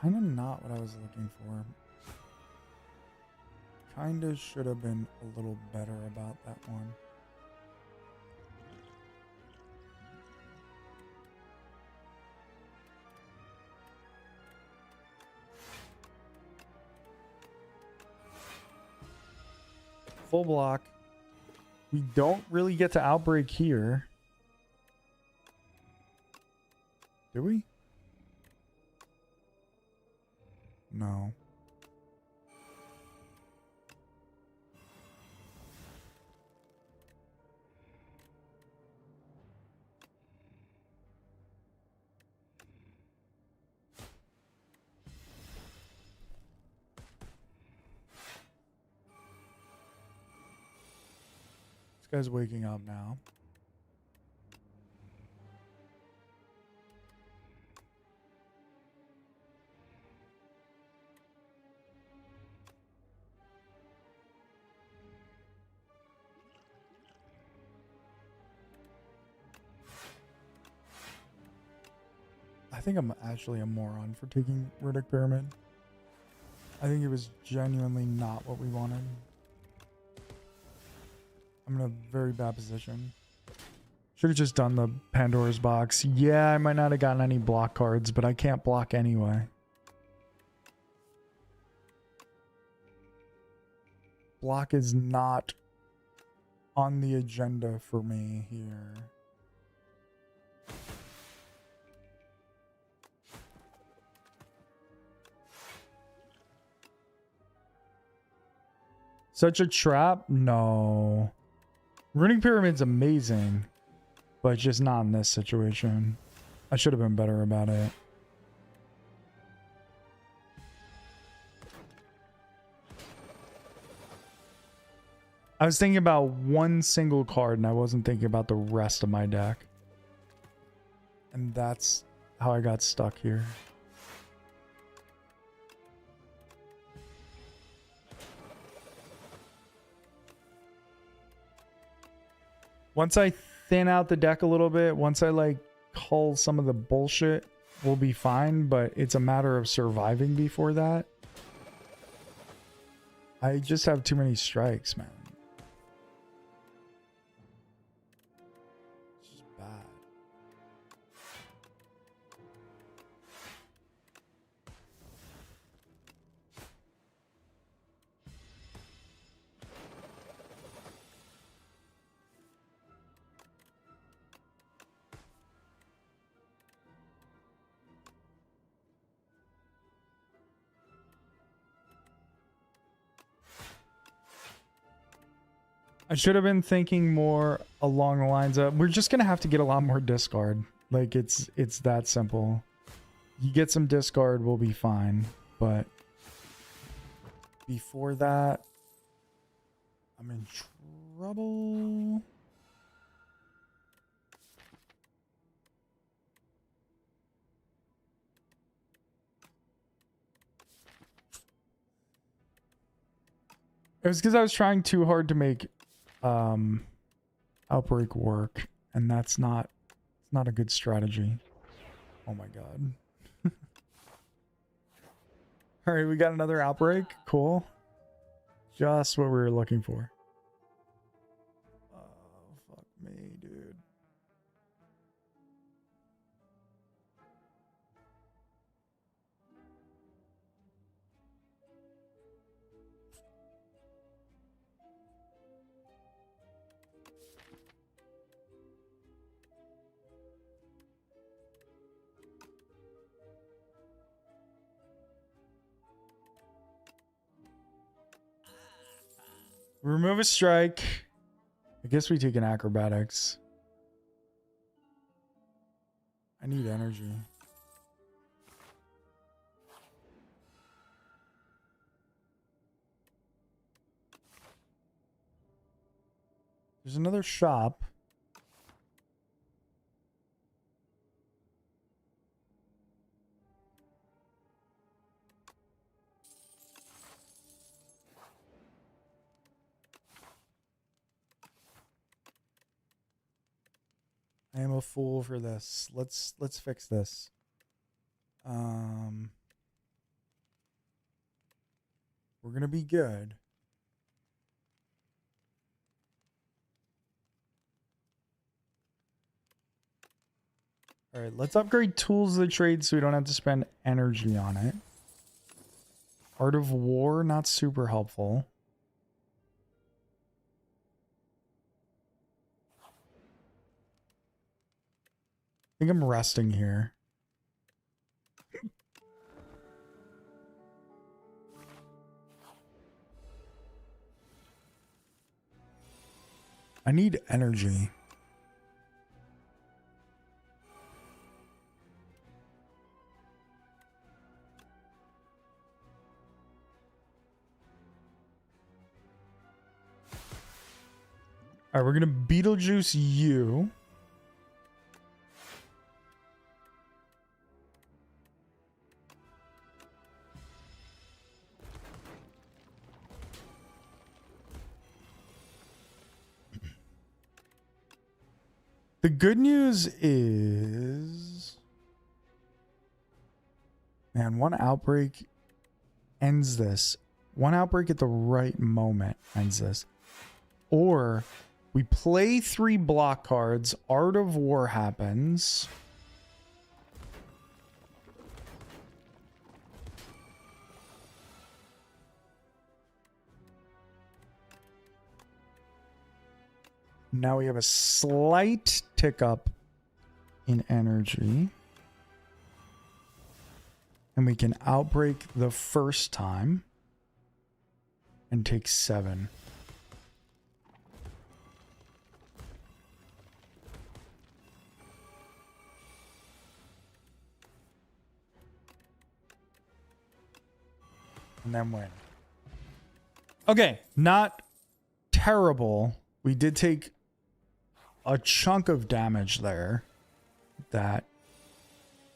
Kind of not what I was looking for. Kind of should have been a little better about that one. Full block. We don't really get to outbreak here. Do we? No. This guy's waking up now. I think I'm actually a moron for taking Runic Pyramid. I think it was genuinely not what we wanted. I'm in a very bad position. Should have just done the Pandora's box. Yeah, I might not have gotten any block cards, but I can't block anyway. Block is not on the agenda for me here. Such a trap? No. Runic Pyramid's amazing, but just not in this situation. I should have been better about it. I was thinking about one single card and I wasn't thinking about the rest of my deck. And that's how I got stuck here. Once I thin out the deck a little bit, once I like cull some of the bullshit, we'll be fine, but it's a matter of surviving before that. I just have too many strikes, man. It's just bad. I should have been thinking more along the lines of, we're just going to have to get a lot more discard. Like, it's that simple. You get some discard, we'll be fine. But before that, I'm in trouble. It was because I was trying too hard to make outbreak work, and that's not a good strategy. Oh my god. All right, we got another outbreak. Cool. Just what we were looking for. Oh, fuck me, dude. Remove a strike. I guess we take an acrobatics. I need energy. There's another shop. I am a fool for this. Let's fix this. We're gonna be good. All right, let's upgrade tools of the trade so we don't have to spend energy on it. Art of War, not super helpful. I think I'm resting here. I need energy. All right, we're gonna Beetlejuice you. The good news is, man, one outbreak ends this. One outbreak at the right moment ends this. Or we play 3 block cards, Art of War happens. Now we have a slight tick up in energy. And we can outbreak the first time and take 7. And then win. Okay, not terrible. We did take a chunk of damage there that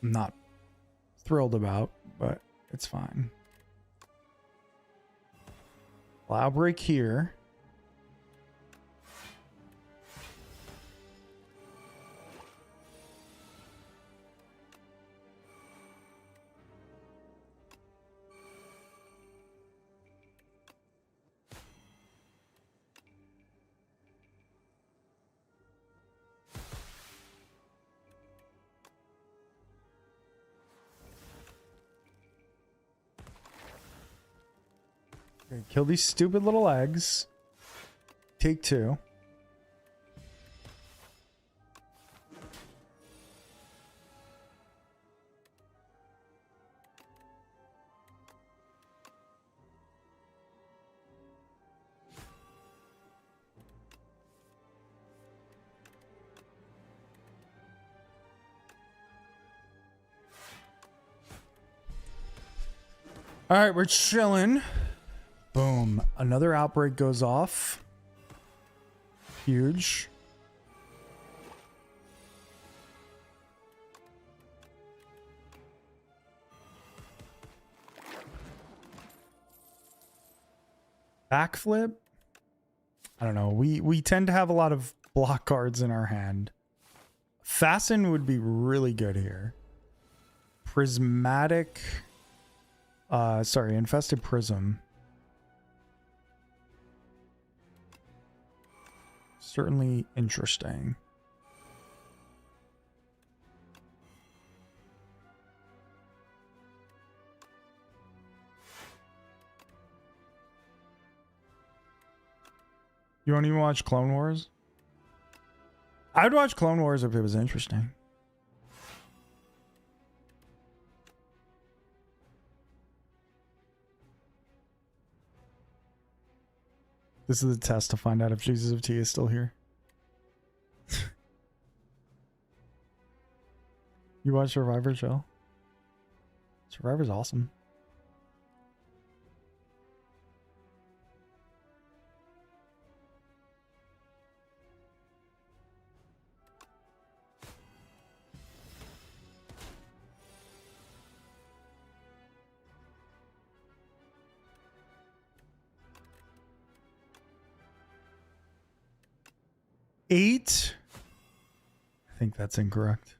I'm not thrilled about, but it's fine. Well, I'll break here. Okay, kill these stupid little eggs. Take 2. All right, we're chilling. Boom. Another outbreak goes off. Huge. Backflip? I don't know. We tend to have a lot of block cards in our hand. Fasten would be really good here. Prismatic. Sorry, Infested Prism. Certainly interesting. You want to even watch Clone Wars? I'd watch Clone Wars if it was interesting. This is the test to find out if Jesus of T is still here. You watch Survivor show? Survivor's awesome. Eight. I think that's incorrect.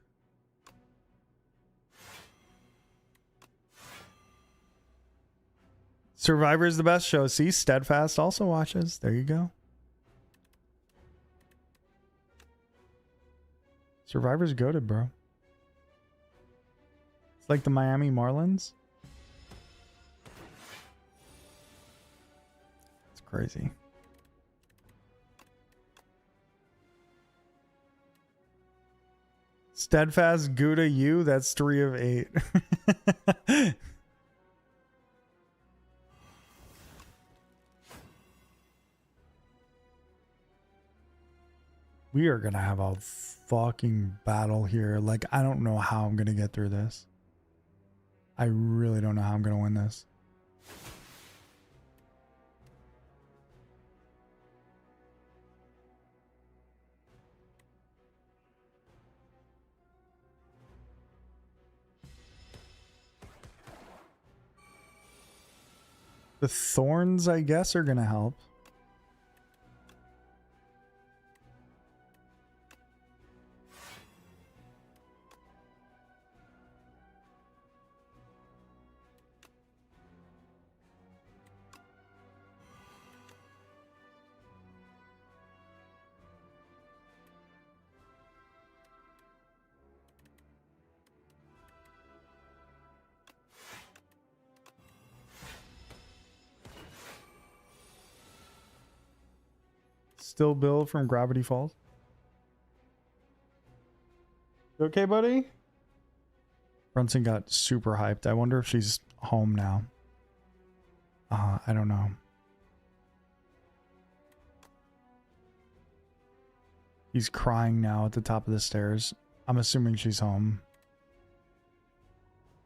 Survivor is the best show. See, Steadfast also watches. There you go. Survivor's goated, bro. It's like the Miami Marlins. It's crazy. Steadfast Gouda U, that's 3 of 8. We are gonna have a fucking battle here. Like, I don't know how I'm gonna get through this. I really don't know how I'm gonna win this. The thorns, I guess, are gonna help. Still Bill from Gravity Falls. You okay, buddy? Brunson got super hyped. I wonder if she's home now. I don't know. He's crying now at the top of the stairs. I'm assuming she's home.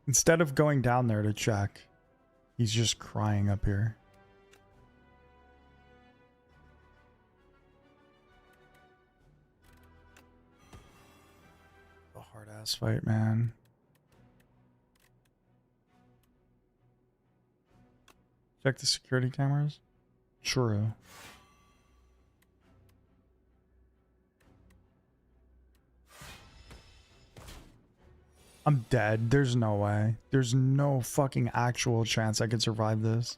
Instead of going down there to check, he's just crying up here. A hard ass fight, man. Check the security cameras. True. I'm dead. There's no way. There's no fucking actual chance I could survive this.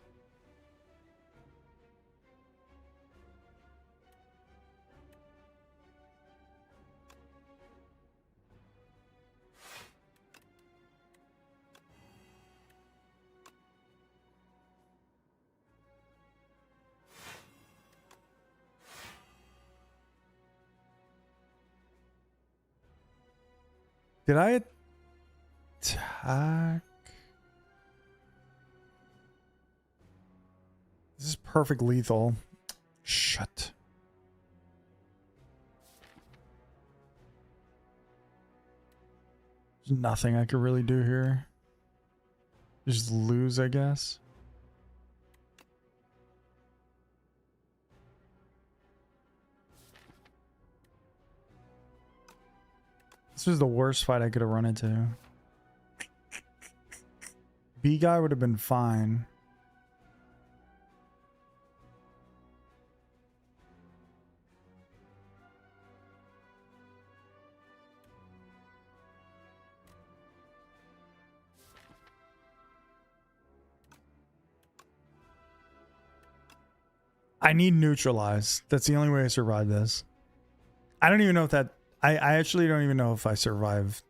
Did I attack? This is perfect lethal. Shit. There's nothing I could really do here. Just lose, I guess. This was the worst fight I could have run into. B guy would have been fine. I need neutralize. That's the only way I survive this. I don't even know if that... I actually don't even know if I survive,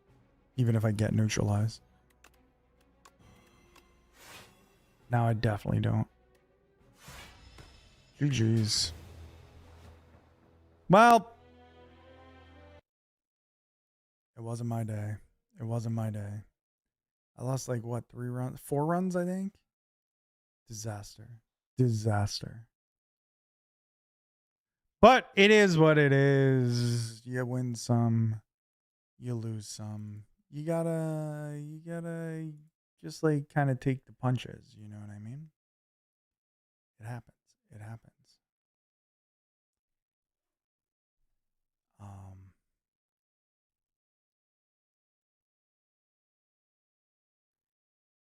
even if I get neutralized. Now I definitely don't. GG's. Well, it wasn't my day. It wasn't my day. I lost like what, 3 runs? 4 runs, I think. Disaster. Disaster. But it is what it is. You win some, you lose some. You gotta just like kind of take the punches, you know what I mean? It happens. It happens.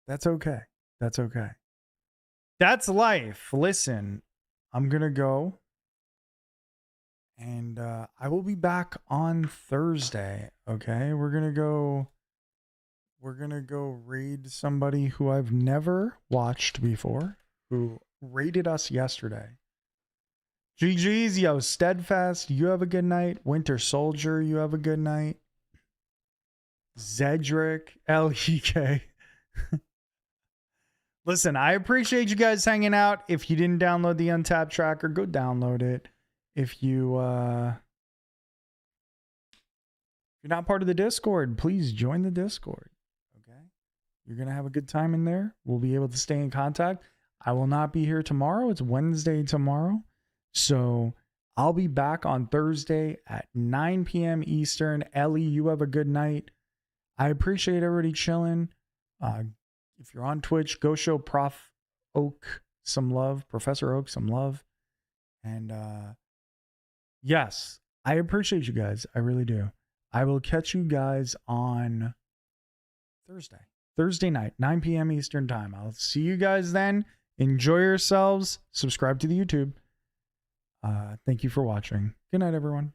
That's okay. That's okay. That's life. Listen, I'm gonna go. And And I will be back on Thursday. Okay, we're gonna go raid somebody who I've never watched before, who raided us yesterday. GG's, yo, Steadfast, you have a good night. Winter Soldier, you have a good night. Zedric, LEK. Listen, I appreciate you guys hanging out. If you didn't download the Untapped tracker, go download it. If you're not part of the Discord, please join the Discord. Okay? You're going to have a good time in there. We'll be able to stay in contact. I will not be here tomorrow. It's Wednesday tomorrow. So I'll be back on Thursday at 9 p.m. Eastern. Ellie, you have a good night. I appreciate everybody chilling. If you're on Twitch, go show Prof Oak some love, Professor Oak some love. And yes, I appreciate you guys. I really do. I will catch you guys on Thursday night, 9 p.m. Eastern time. I'll see you guys then. Enjoy yourselves. Subscribe to the YouTube. Thank you for watching. Good night, everyone.